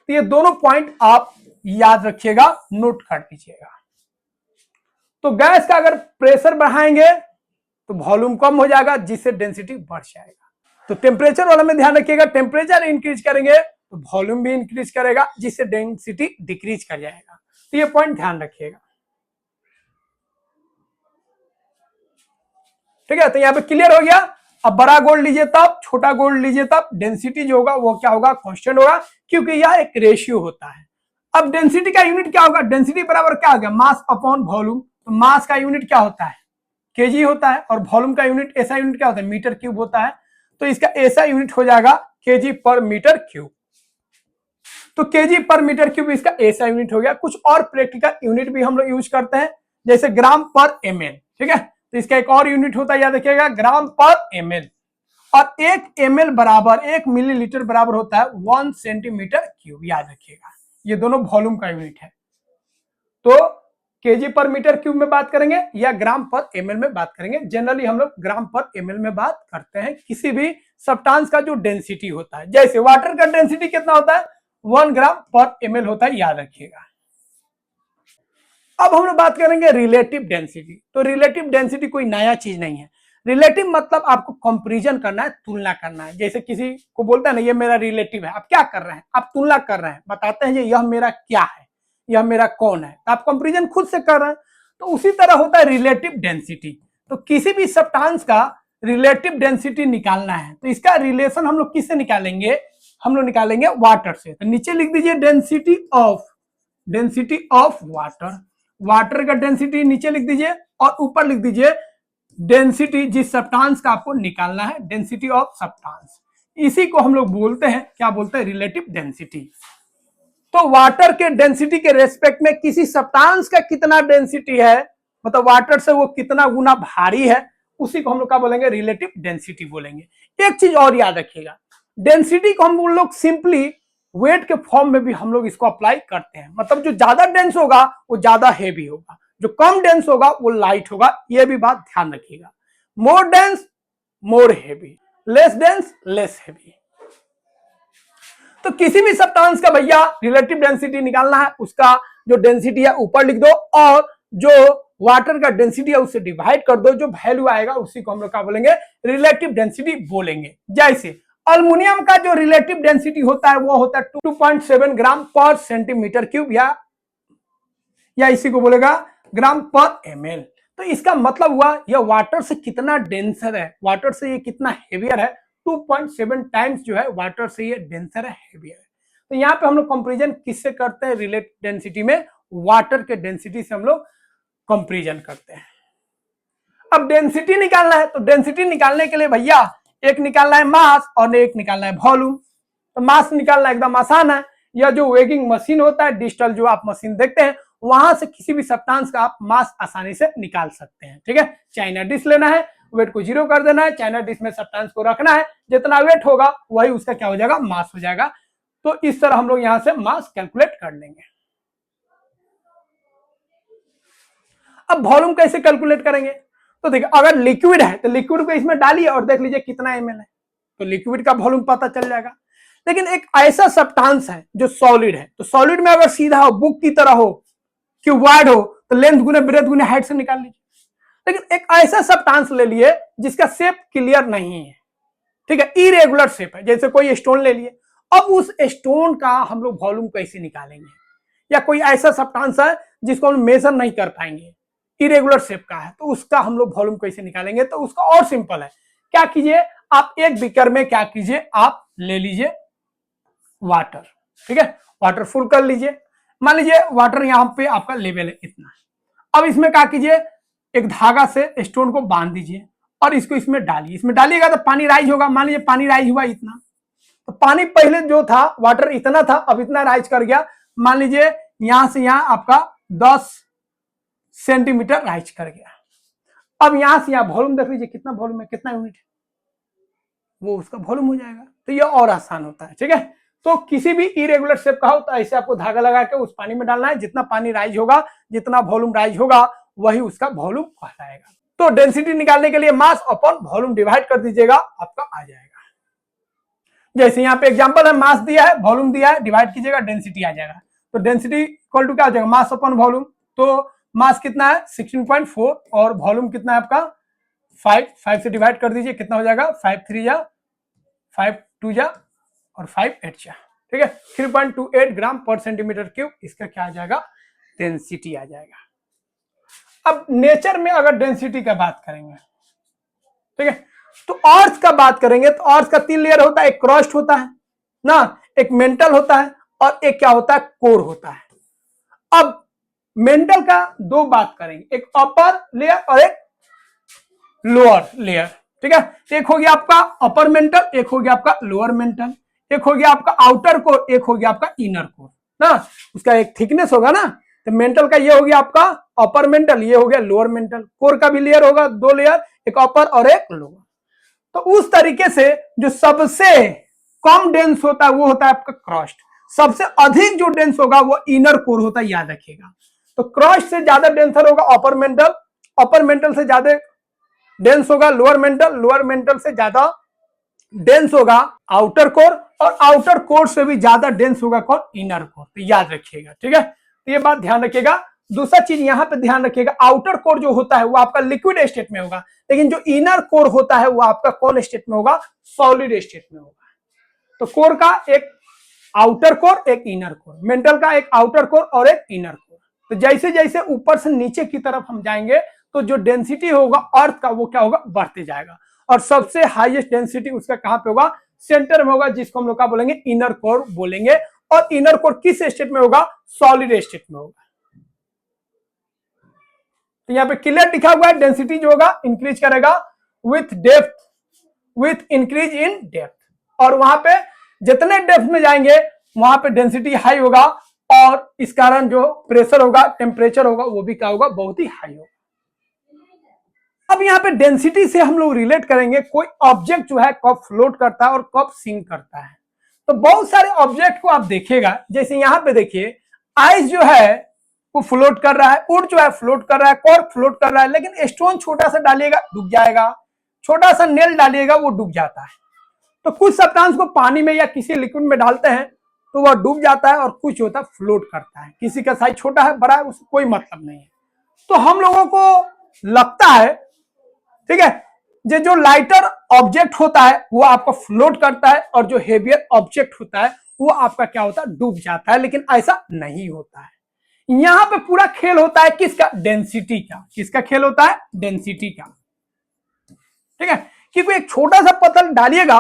तो ये दोनों पॉइंट आप याद रखिएगा, नोट कर लीजिएगा। तो गैस का अगर प्रेशर बढ़ाएंगे तो वॉल्यूम कम हो जाएगा, जिससे डेंसिटी बढ़ जाएगा। तो टेम्परेचर वाला में ध्यान रखिएगा, टेम्परेचर इंक्रीज करेंगे तो वॉल्यूम भी इंक्रीज करेगा, जिससे डेंसिटी डिक्रीज कर जाएगा। तो ये पॉइंट ध्यान रखिएगा। ठीक है, तो यहाँ पे क्लियर हो गया। अब बड़ा गोल्ड लीजिए तब, छोटा गोल्ड लीजिए तब, डेंसिटी जो होगा वो क्या होगा? कांस्टेंट होगा, क्योंकि यह एक रेशियो होता है। अब डेंसिटी का यूनिट क्या होगा, डेंसिटी बराबर क्या हो गया, मास अपॉन वॉल्यूम। तो मास का यूनिट क्या होता है, केजी होता है, और वॉल्यूम का यूनिट ऐसा यूनिट क्या होता है, मीटर क्यूब होता है। तो इसका ऐसा यूनिट हो जाएगा केजी पर मीटर क्यूब। तो केजी पर मीटर क्यूब इसका ऐसा यूनिट हो गया। कुछ और प्रैक्टिकल यूनिट भी हम लोग यूज करते हैं, जैसे ग्राम पर एमएल, ठीक है। तो इसका एक और यूनिट होता है, याद रखिएगा, ग्राम पर एमएल। और एक एमएल बराबर 1 मिलीलीटर बराबर होता है 1 सेंटीमीटर क्यूब, याद रखिएगा। ये दोनों वॉल्यूम का यूनिट है। तो केजी पर मीटर क्यूब में बात करेंगे या ग्राम पर एमएल में बात करेंगे। जनरली हम लोग ग्राम पर एमएल में बात करते हैं किसी भी सब्सटेंस का जो डेंसिटी होता है। जैसे वाटर का डेंसिटी कितना होता है, 1 ग्राम पर एमएल होता है, याद रखिएगा। अब हम लोग बात करेंगे रिलेटिव डेंसिटी। तो रिलेटिव डेंसिटी कोई नया चीज नहीं है। रिलेटिव मतलब आपको कंपैरिजन करना है, तुलना करना है। जैसे किसी को बोलता है ना, ये मेरा रिलेटिव है, आप क्या कर रहे हैं, आप तुलना कर रहे हैं, बताते हैं यह मेरा क्या है, यह मेरा कौन है, आप कंपैरिजन खुद से कर रहे हैं। तो उसी तरह होता है रिलेटिव डेंसिटी। तो किसी भी सब्सटेंस का रिलेटिव डेंसिटी निकालना है तो इसका रिलेशन हम लोग किससे निकालेंगे, हम लोग निकालेंगे वाटर से। तो नीचे लिख दीजिए डेंसिटी ऑफ वाटर। वाटर का डेंसिटी नीचे लिख दीजिए और ऊपर लिख दीजिए डेंसिटी जिस सब्सटेंस का आपको निकालना है, डेंसिटी ऑफ सब्सटेंस। इसी को हम लोग बोलते हैं, क्या बोलते हैं, रिलेटिव डेंसिटी। तो वाटर के डेंसिटी के रेस्पेक्ट में किसी सब्सटेंस का कितना डेंसिटी है, मतलब वाटर से वो कितना गुना भारी है, उसी को हम लोग क्या बोलेंगे, रिलेटिव डेंसिटी बोलेंगे। एक चीज और याद रखिएगा, डेंसिटी को हम लोग सिंपली वेट के फॉर्म में भी हम लोग इसको अप्लाई करते हैं। मतलब जो ज्यादा डेंस होगा वो ज्यादा हेवी होगा, जो कम डेंस होगा वो लाइट होगा, ये भी बात ध्यान रखिएगा। More dense more heavy, less dense less heavy. तो किसी भी सब्सटेंस का भैया रिलेटिव डेंसिटी निकालना है, उसका जो डेंसिटी है ऊपर लिख दो और जो वाटर का डेंसिटी है उससे डिवाइड कर दो, जो वैल्यू आएगा उसी को हम लोग क्या बोलेंगे, रिलेटिव डेंसिटी बोलेंगे। जैसे अल्युमिनियम का जो रिलेटिव डेंसिटी होता है वो होता है 2.7 ग्राम पर सेंटीमीटर क्यूब, या इसी को बोलेगा ग्राम पर एमएल। तो इसका मतलब हुआ यह वाटर से कितना डेंसर है, वाटर से ये कितना हेवियर है, 2.7 टाइम्स जो है वाटर से ये डेंसर है, हेवियर है। तो यहाँ पे हम लोग कंपेरिजन किससे करते हैं, रिलेटिव डेंसिटी में वाटर के डेंसिटी से हम लोग कंपेरिजन करते हैं। अब डेंसिटी निकालना है, तो डेंसिटी निकालने के लिए भैया एक निकालना है मास और एक निकालना है वॉल्यूम। तो मास निकालना एकदम आसान है, यह जो वेगिंग मशीन होता है, डिजिटल जो आप मशीन देखते हैं, वहां से किसी भी सब्सटेंस का आप मास आसानी से निकाल सकते हैं। ठीक है, चाइना डिश लेना है, वेट को 0 कर देना है, चाइना डिश में सब्सटेंस को रखना है, जितना वेट होगा वही उसका क्या हो जाएगा, मास हो जाएगा। तो इस तरह हम लोग यहां से मास कैलकुलेट कर लेंगे। अब वॉल्यूम कैसे कैलकुलेट करेंगे, तो देखिए अगर लिक्विड है तो लिक्विड को इसमें डालिए और देख लीजिए कितना एमएल है, तो लिक्विड का वॉल्यूम पता चल जाएगा। लेकिन एक ऐसा सब्सटेंस है जो सॉलिड है, तो सॉलिड में अगर सीधा हो, बुक की तरह हो, क्यूबॉइड हो, तो लेंथ गुने ब्रेथ गुने हाइट से निकाल लीजिए। लेकिन एक ऐसा सब्सटेंस ले लिए जिसका शेप क्लियर नहीं है, ठीक है, इरेगुलर शेप है, जैसे कोई स्टोन ले लिए। अब उस स्टोन का हम लोग वॉल्यूम कैसे निकालेंगे, या कोई ऐसा सब्सटेंस है जिसको हम मेजर नहीं कर पाएंगे, इरेगुलर शेप का है, तो उसका हम लोग वॉल्यूम कैसे निकालेंगे। तो उसका और सिंपल है, क्या कीजिए आप एक बीकर में क्या कीजिए, आप ले लीजिए वाटर, ठीक है, वाटर फुल कर लीजिए। मान लीजिए वाटर यहाँ पे आपका लेवल है इतना, अब इसमें क्या कीजिए, एक धागा से स्टोन को बांध दीजिए और इसको इसमें डालिए। इसमें डालिएगा तो पानी राइज होगा। मान लीजिए पानी राइज हुआ इतना, तो पानी पहले जो था वाटर इतना था, अब इतना राइज कर गया। मान लीजिए यहां से यहां आपका 10 सेंटीमीटर राइज कर गया। अब यहां से यहां वॉल्यूम देख लीजिए कितना वॉल्यूम है, कितना यूनिट है, वो उसका वॉल्यूम हो जाएगा। तो ये और आसान होता है, ठीक है। तो किसी भी इरेगुलर शेप का हो तो ऐसे आपको धागा लगा के उस पानी में डालना है, जितना पानी राइज होगा, जितना वॉल्यूम राइज होगा, वही उसका वॉल्यूम कहलाएगा। तो डेंसिटी निकालने के लिए मास अपॉन वॉल्यूम डिवाइड कर दीजिएगा, आपका आ जाएगा। जैसे यहाँ पे एग्जांपल है, मास दिया है, वॉल्यूम दिया है, डिवाइड कीजिएगा, डेंसिटी आ जाएगा। तो डेंसिटी इक्वल टू क्या हो जाएगा, मास अपॉन वॉल्यूम। तो मास कितना है 16.4 और वॉल्यूम कितना है आपका 5 से डिवाइड कर दीजिए, कितना हो जाएगा 5 3 जा 5 2 जा और 5 8 जा, ठीक है, 3.28 ग्राम पर सेंटीमीटर क्यूब, इसका क्या आ जाएगा, डेंसिटी आ जाएगा। अब नेचर में अगर डेंसिटी का बात करेंगे, ठीक है, तो अर्थ का बात करेंगे तो अर्थ का 3 लेयर होता है, एक क्रस्ट होता है ना, एक मेंटल होता है और एक क्या होता है, कोर होता है। अब मेंटल का दो बात करेंगे, एक अपर लेयर और एक लोअर लेयर, ठीक है। एक हो गया आपका अपर मेंटल, एक हो गया आपका लोअर मेंटल, एक हो गया आपका आउटर कोर, एक हो गया आपका इनर कोर ना। उसका एक थिकनेस होगा ना, तो मेंटल का ये हो गया आपका अपर मेंटल, ये हो गया लोअर मेंटल। कोर का भी लेयर होगा, दो लेयर, एक अपर और एक लोअर। तो उस तरीके से जो सबसे कम डेंस होता है वो होता है आपका क्रस्ट, सबसे अधिक जो डेंस होगा वो इनर कोर होता है, याद रखिएगा। तो क्रस्ट से ज्यादा डेंसर होगा अपर मेंटल, अपर मेंटल से ज्यादा डेंस होगा लोअर मेंटल, लोअर मेंटल से ज्यादा डेंस होगा आउटर कोर, और आउटर कोर से भी ज्यादा डेंस होगा कौन, इनर कोर। तो याद रखिएगा, ठीक है। तो ये बात ध्यान रखिएगा। दूसरा चीज यहां पे ध्यान रखिएगा, आउटर कोर जो होता है वो आपका लिक्विड स्टेट में होगा, लेकिन जो इनर कोर होता है वो आपका कौन स्टेट में होगा, सॉलिड स्टेट में होगा। तो कोर का एक आउटर कोर, एक इनर कोर, मेंटल का एक आउटर कोर और एक इनर कोर। तो जैसे जैसे ऊपर से नीचे की तरफ हम जाएंगे तो जो डेंसिटी होगा अर्थ का वो क्या होगा, बढ़ते जाएगा। और सबसे हाईएस्ट डेंसिटी उसका कहां पे होगा, सेंटर में होगा, जिसको हम लोग क्या बोलेंगे, इनर कोर बोलेंगे। और इनर कोर किस स्टेट में होगा, सॉलिड स्टेट में होगा। तो यहाँ पे क्लियर लिखा हुआ है, डेंसिटी जो होगा इंक्रीज करेगा with depth, with increase in depth. और वहां पे जितने डेप्थ में जाएंगे वहां पे डेंसिटी हाई होगा, और इस कारण जो प्रेशर होगा, टेम्परेचर होगा, वो भी क्या होगा, बहुत ही हाई होगा। अब यहाँ पे डेंसिटी से हम लोग रिलेट करेंगे, कोई ऑब्जेक्ट जो है कब फ्लोट करता है और कब सिंक करता है। तो बहुत सारे ऑब्जेक्ट को आप देखिएगा, जैसे यहाँ पे देखिए आइस जो है वो फ्लोट कर रहा है, उड जो है फ्लोट कर रहा है, कॉर्क फ्लोट कर रहा है, लेकिन स्टोन छोटा सा डालिएगा डूब जाएगा, छोटा सा नेल डालिएगा वो डूब जाता है। तो कुछ सब्सटेंस को पानी में या किसी लिक्विड में डालते हैं तो वह डूब जाता है, और कुछ होता है फ्लोट करता है। किसी का साइज छोटा है बड़ा है उससे कोई मतलब नहीं है। तो हम लोगों को लगता है, ठीक है, जो लाइटर ऑब्जेक्ट होता है वो आपका फ्लोट करता है, और जो हेवियर ऑब्जेक्ट होता है वो आपका क्या होता है, डूब जाता है। लेकिन ऐसा नहीं होता है। यहां पे पूरा खेल होता है किसका, डेंसिटी का। किसका खेल होता है, डेंसिटी का, ठीक है। क्योंकि एक छोटा सा पत्थर डालिएगा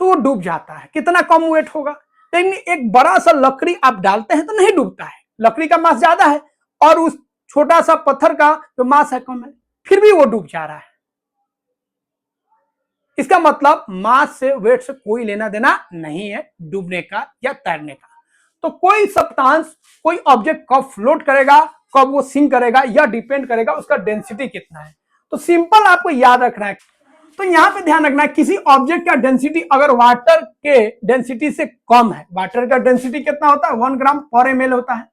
तो वो डूब जाता है, कितना कम वेट होगा। लेकिन एक बड़ा सा लकड़ी आप डालते हैं तो नहीं डूबता है, लकड़ी का मास ज्यादा है और उस छोटा सा पत्थर का जो मास है कम है, फिर भी वो डूब जा रहा है। इसका मतलब मास से, वेट से कोई लेना देना नहीं है डूबने का या तैरने का। तो कोई सब्सटेंस, कोई ऑब्जेक्ट कब फ्लोट करेगा, कब वो सिंक करेगा, यह डिपेंड करेगा उसका डेंसिटी कितना है। तो सिंपल आपको याद रखना है। तो यहां पे ध्यान रखना है, किसी ऑब्जेक्ट का डेंसिटी अगर वाटर के डेंसिटी से कम है, वाटर का डेंसिटी कितना होता है, 1 ग्राम पर ml होता है।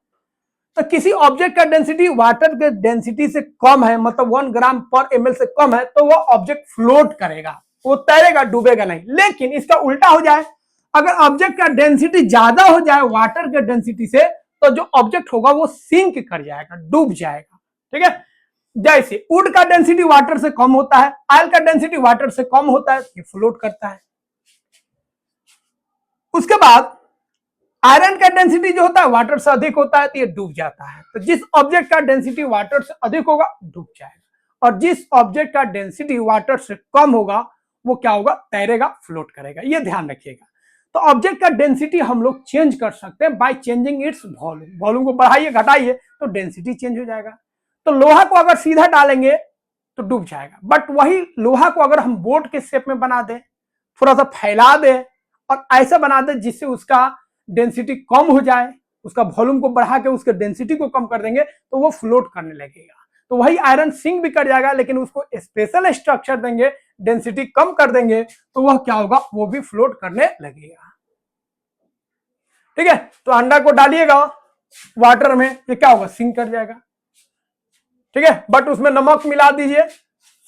तो किसी ऑब्जेक्ट का डेंसिटी वाटर के डेंसिटी से कम है, मतलब 1 ग्राम पर ml से कम है, तो वह ऑब्जेक्ट फ्लोट करेगा, वो तैरेगा, डूबेगा नहीं। लेकिन इसका उल्टा हो जाए, अगर ऑब्जेक्ट का डेंसिटी ज्यादा हो जाए वाटर के डेंसिटी से, तो जो ऑब्जेक्ट होगा वो सिंक कर जाएगा, डूब जाएगा, ठीक है। जैसे वुड का डेंसिटी वाटर से कम होता है, ऑयल का डेंसिटी वाटर से कम होता है, ये फ्लोट करता है। उसके बाद आयरन का डेंसिटी जो होता है वाटर से अधिक होता है, तो ये डूब जाता है। तो जिस ऑब्जेक्ट का डेंसिटी वाटर से अधिक होगा डूब जाएगा, और जिस ऑब्जेक्ट का डेंसिटी वाटर से कम होगा वो क्या होगा, तैरेगा, फ्लोट करेगा। ये ध्यान रखिएगा। तो ऑब्जेक्ट का डेंसिटी हम लोग चेंज कर सकते हैं by changing its volume. Volume को बढ़ाइए घटाइए तो डेंसिटी चेंज हो जाएगा। तो लोहा को अगर सीधा डालेंगे तो डूब जाएगा, बट वही लोहा को अगर हम बोट के शेप में बना दें, थोड़ा सा फैला दें और ऐसा बना दें जिससे उसका डेंसिटी कम हो जाए, उसका वॉल्यूम को बढ़ा के उसके डेंसिटी को कम कर देंगे, तो वो फ्लोट करने लगेगा। तो वही आयरन सिंक भी कर जाएगा, लेकिन उसको स्पेशल स्ट्रक्चर देंगे, डेंसिटी कम कर देंगे, तो वह क्या होगा, वो भी फ्लोट करने लगेगा, ठीक है। तो अंडा को डालिएगा वाटर में, ये क्या होगा, सिंक कर जाएगा, ठीक है। बट उसमें नमक मिला दीजिए,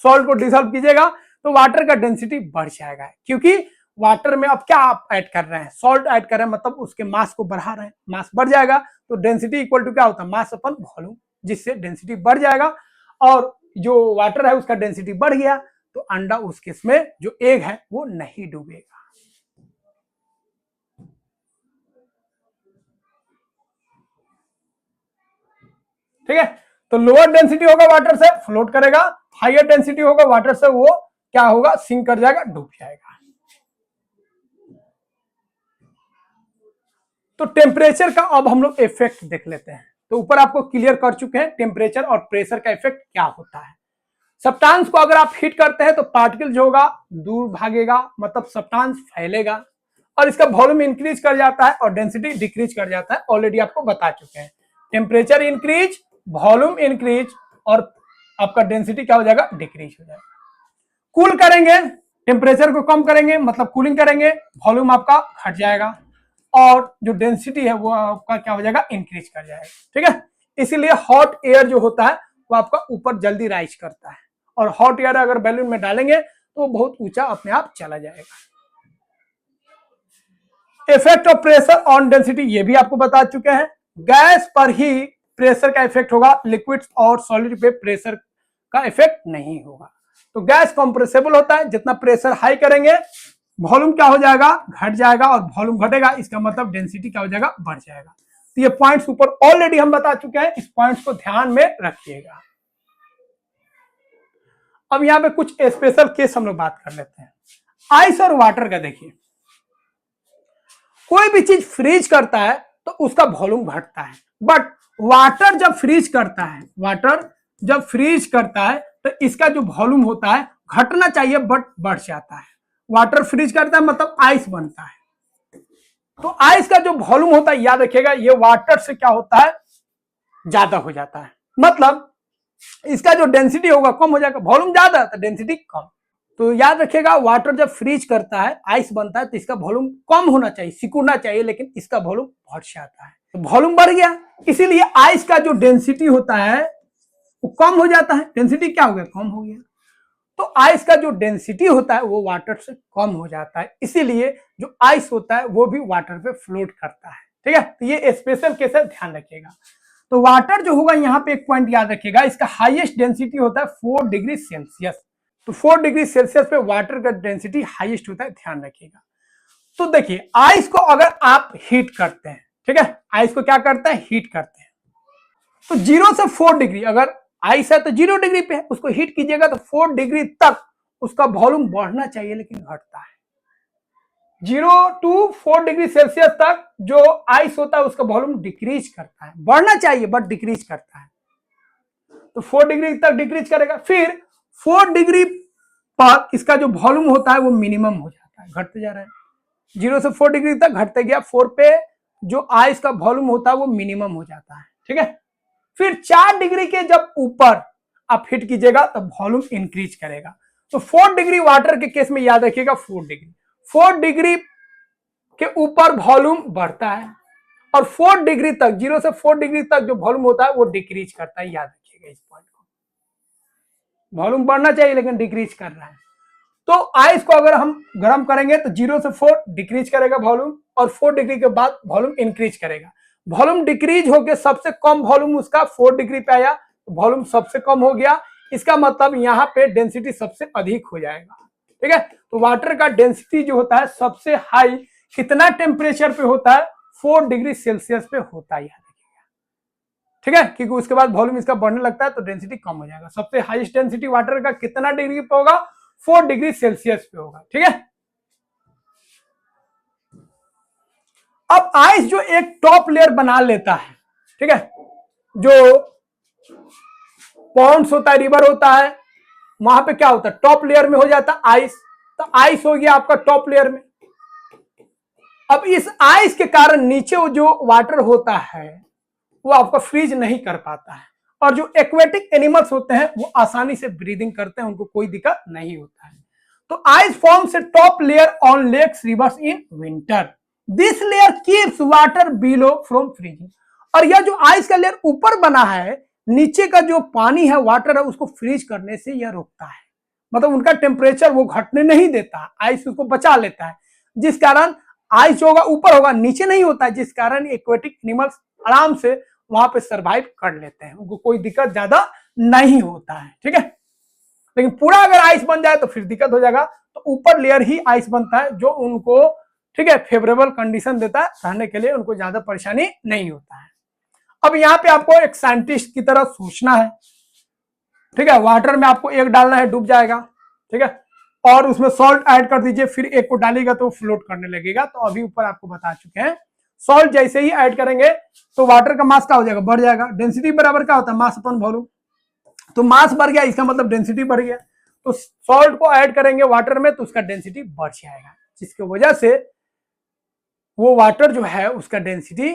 सॉल्ट को डिसॉल्व कीजिएगा, तो वाटर का डेंसिटी बढ़ जाएगा। क्योंकि वाटर में अब क्या आप ऐड कर रहे हैं, सॉल्ट ऐड कर रहे हैं, मतलब उसके मास को बढ़ा रहे हैं, मास बढ़ जाएगा। तो डेंसिटी इक्वल टू क्या होता है, मास अपन वॉल्यूम, जिससे डेंसिटी बढ़ जाएगा, और जो वाटर है उसका डेंसिटी बढ़ गया, तो अंडा उस केस में जो एग है वो नहीं डूबेगा। ठीक है। तो लोअर डेंसिटी होगा वाटर से फ्लोट करेगा, हाइयर डेंसिटी होगा वाटर से वो क्या होगा, सिंक कर जाएगा, डूब जाएगा। तो टेम्परेचर का अब हम लोग इफेक्ट देख लेते हैं। तो ऊपर आपको क्लियर कर चुके हैं टेम्परेचर और प्रेशर का इफेक्ट क्या होता है। सब्सटेंस को अगर आप हीट करते हैं तो पार्टिकल जो होगा दूर भागेगा, मतलब सब्सटेंस फैलेगा और इसका वॉल्यूम इंक्रीज कर जाता है और डेंसिटी डिक्रीज कर जाता है। ऑलरेडी आपको बता चुके हैं टेम्परेचर इंक्रीज, वॉल्यूम इंक्रीज और आपका डेंसिटी क्या हो जाएगा, डिक्रीज हो जाएगा। कूल करेंगे, टेम्परेचर को कम करेंगे मतलब कूलिंग करेंगे, वॉल्यूम आपका घट जाएगा और जो डेंसिटी है वो आपका क्या हो जाएगा, इंक्रीज कर जाएगा। ठीक है, इसीलिए हॉट एयर जो होता है वो आपका ऊपर जल्दी राइज करता है और हॉट एयर अगर बैलून में डालेंगे तो बहुत ऊंचा अपने आप चला जाएगा। Effect of pressure on density ये भी आपको बता चुके हैं। गैस पर ही प्रेशर का इफेक्ट होगा, लिक्विड्स और सॉलिड पे प्रेशर का इफेक्ट नहीं होगा। तो गैस कंप्रेसिबल होता है, जितना प्रेशर हाई करेंगे वॉल्यूम क्या हो जाएगा, घट जाएगा और वॉल्यूम घटेगा इसका मतलब डेंसिटी क्या हो जाएगा, बढ़ जाएगा। तो ये पॉइंट्स ऊपर ऑलरेडी हम बता चुके हैं, इस पॉइंट्स को ध्यान में रखिएगा। अब यहां पे कुछ स्पेशल केस हम लोग बात कर लेते हैं। आइस और वाटर का देखिए, कोई भी चीज फ्रीज करता है तो उसका वॉल्यूम घटता है, बट वाटर जब फ्रीज करता है, वाटर जब फ्रीज करता है तो इसका जो वॉल्यूम होता है घटना चाहिए बट बढ़ जाता है। वाटर फ्रीज करता है मतलब आइस बनता है, तो आइस का जो वॉल्यूम होता है याद रखिएगा ये वाटर से क्या होता है, ज्यादा हो जाता है। मतलब इसका जो डेंसिटी होगा कम हो जाएगा, वॉल्यूम ज्यादा है तो डेंसिटी कम। तो याद रखिएगा वाटर जब फ्रीज करता है, आइस बनता है तो इसका वॉल्यूम कम होना चाहिए, सिकुड़ना चाहिए, लेकिन इसका वॉल्यूम बढ़ जाता है, तो वॉल्यूम बढ़ गया, इसीलिए आइस का जो डेंसिटी होता है वो कम हो जाता है। डेंसिटी क्या हो गया, कम हो गया। तो आइस का जो डेंसिटी होता है वो वाटर से कम हो जाता है, इसीलिए जो आइस होता है वो भी वाटर पे फ्लोट करता है। ठीक है, तो ये स्पेशल केस है, ध्यान रखिएगा। तो वाटर जो होगा यहाँ पे एक पॉइंट याद रखिएगा, इसका हाईएस्ट डेंसिटी होता है 4 डिग्री सेल्सियस। तो 4 डिग्री सेल्सियस पे वाटर का डेंसिटी हाईएस्ट होता है, ध्यान रखिएगा। तो देखिए आइस को अगर आप हीट करते हैं, ठीक है, आइस को क्या करते हैं, हीट करते हैं, तो 0 से 4 डिग्री, अगर आइस है तो 0 डिग्री पे है, उसको हीट कीजिएगा तो 4 डिग्री तक उसका वॉल्यूम बढ़ना चाहिए लेकिन घटता है। 0 to 4 डिग्री सेल्सियस तक जो आइस होता है उसका वॉल्यूम डिक्रीज करता है, बढ़ना चाहिए बट डिक्रीज करता है। तो 4 डिग्री तक डिक्रीज करेगा, फिर 4 डिग्री पर इसका जो वॉल्यूम होता है वो मिनिमम हो जाता है, घटते जा रहा है। 0 से 4 डिग्री तक घटते गया, 4 पे जो आइस का वॉल्यूम होता है वो मिनिमम हो जाता है। ठीक है, फिर 4 डिग्री के जब ऊपर आप हीट कीजिएगा तब वॉल्यूम इंक्रीज करेगा। तो 4 डिग्री वाटर के केस में याद रखिएगा 4 डिग्री के ऊपर वॉल्यूम बढ़ता है और 4 डिग्री तक, 0 से 4 डिग्री तक जो वॉल्यूम होता है वो डिक्रीज करता है। याद रखिएगा इस पॉइंट को, वॉल्यूम बढ़ना चाहिए लेकिन डिक्रीज कर रहा है। तो आइस को अगर हम गर्म करेंगे तो 0 से 4 डिक्रीज करेगा वॉल्यूम और 4 डिग्री के बाद वॉल्यूम इंक्रीज करेगा। वॉल्यूम डिक्रीज होकर सबसे कम वॉल्यूम उसका 4 डिग्री पे आया, वॉल्यूम सबसे कम हो गया, इसका मतलब यहाँ पे डेंसिटी सबसे अधिक हो जाएगा। ठीक है, तो वाटर का डेंसिटी जो होता है सबसे हाई कितना टेम्परेचर पे होता है, 4 डिग्री सेल्सियस पे होता है, याद रखिएगा। ठीक है, क्योंकि उसके बाद वॉल्यूम इसका बढ़ने लगता है तो डेंसिटी कम हो जाएगा। सबसे हाईएस्ट डेंसिटी वाटर का कितना डिग्री पे होगा, 4 डिग्री सेल्सियस पे होगा। ठीक है, अब आइस जो एक टॉप लेयर बना लेता है, ठीक है, जो पॉन्ड्स होता है, रिवर होता है, वहां पे क्या होता है, टॉप लेयर में हो जाता है आइस। तो आइस हो गया आपका टॉप लेयर में। अब इस आइस के कारण नीचे जो वाटर होता है वो आपका फ्रीज नहीं कर पाता है और जो एक्वेटिक एनिमल्स होते हैं वो आसानी से ब्रीदिंग करते हैं, उनको कोई दिक्कत नहीं होता है। तो ice forms a top layer on lakes, rivers in winter. This layer keeps water below from freezing. और यह जो आइस का लेयर ऊपर बना है, नीचे का जो पानी है, वाटर है, उसको फ्रीज करने से यह रोकता है, मतलब उनका टेम्परेचर वो घटने नहीं देता, आइस उसको बचा लेता है, जिस कारण आइस जो होगा ऊपर होगा, नीचे नहीं होता है, जिस कारण एक्वेटिक एनिमल्स आराम से वहां पे सरवाइव कर लेते हैं, उनको कोई दिक्कत ज्यादा नहीं होता है। ठीक है, लेकिन पूरा अगर आइस बन जाए तो फिर दिक्कत हो जाएगा। तो ऊपर लेयर ही आइस बनता है जो उनको, ठीक है, फेवरेबल कंडीशन देता है रहने के लिए, उनको ज्यादा परेशानी नहीं होता है। अब यहाँ पे आपको एक साइंटिस्ट की तरह सोचना है। ठीक है, वाटर में आपको एक डालना है, डूब जाएगा। ठीक है, और उसमें सॉल्ट ऐड कर दीजिए, फिर एक को डालेगा तो फ्लोट करने लगेगा। तो अभी ऊपर आपको बता चुके हैं सॉल्ट जैसे ही ऐड करेंगे तो वाटर का मास क्या हो जाएगा, बढ़ जाएगा। डेंसिटी बराबर क्या होता है, मास अपॉन वॉल्यूम। तो मास बढ़ गया, इसका मतलब डेंसिटी बढ़ गया। तो सॉल्ट को ऐड करेंगे वाटर में तो उसका डेंसिटी बढ़ जाएगा, जिसकी वजह से वो वाटर जो है उसका डेंसिटी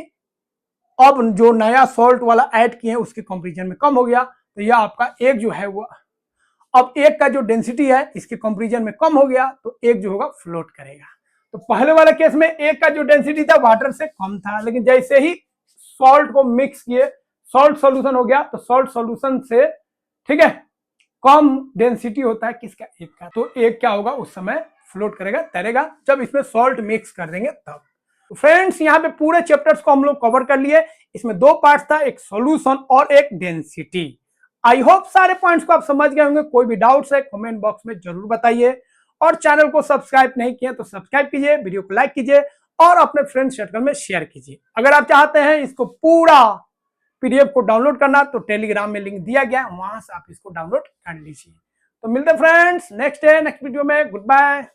अब जो नया सॉल्ट वाला ऐड किए उसके कंपेरिजन में कम हो गया। तो यह आपका एक जो है वो अब एक का जो डेंसिटी है इसके कंपेरिजन में कम हो गया, तो एक जो होगा फ्लोट करेगा। तो पहले वाले केस में एक का जो डेंसिटी था वाटर से कम था, लेकिन जैसे ही सॉल्ट को मिक्स किए, सॉल्ट सॉल्यूशन हो गया, तो सॉल्ट सॉल्यूशन से ठीक है कम डेंसिटी होता है किसका, एक का। तो एक क्या होगा उस समय फ्लोट करेगा, तैरेगा, जब इसमें सॉल्ट मिक्स कर देंगे तब। तो फ्रेंड्स यहाँ पे पूरे चैप्टर्स को हम लोग कवर कर लिए। इसमें दो पार्ट था, एक सॉल्यूशन और एक डेंसिटी। आई होप सारे पॉइंट्स को आप समझ गए होंगे। कोई भी डाउट्स है कमेंट बॉक्स में जरूर बताइए, और चैनल को सब्सक्राइब नहीं किए तो सब्सक्राइब कीजिए, वीडियो को लाइक कीजिए और अपने फ्रेंड सर्कल में शेयर कीजिए। अगर आप चाहते हैं इसको पूरा पीडीएफ को डाउनलोड करना तो टेलीग्राम में लिंक दिया गया, वहां से आप इसको डाउनलोड कर लीजिए। तो मिलते हैं फ्रेंड्स नेक्स्ट वीडियो में। Good bye.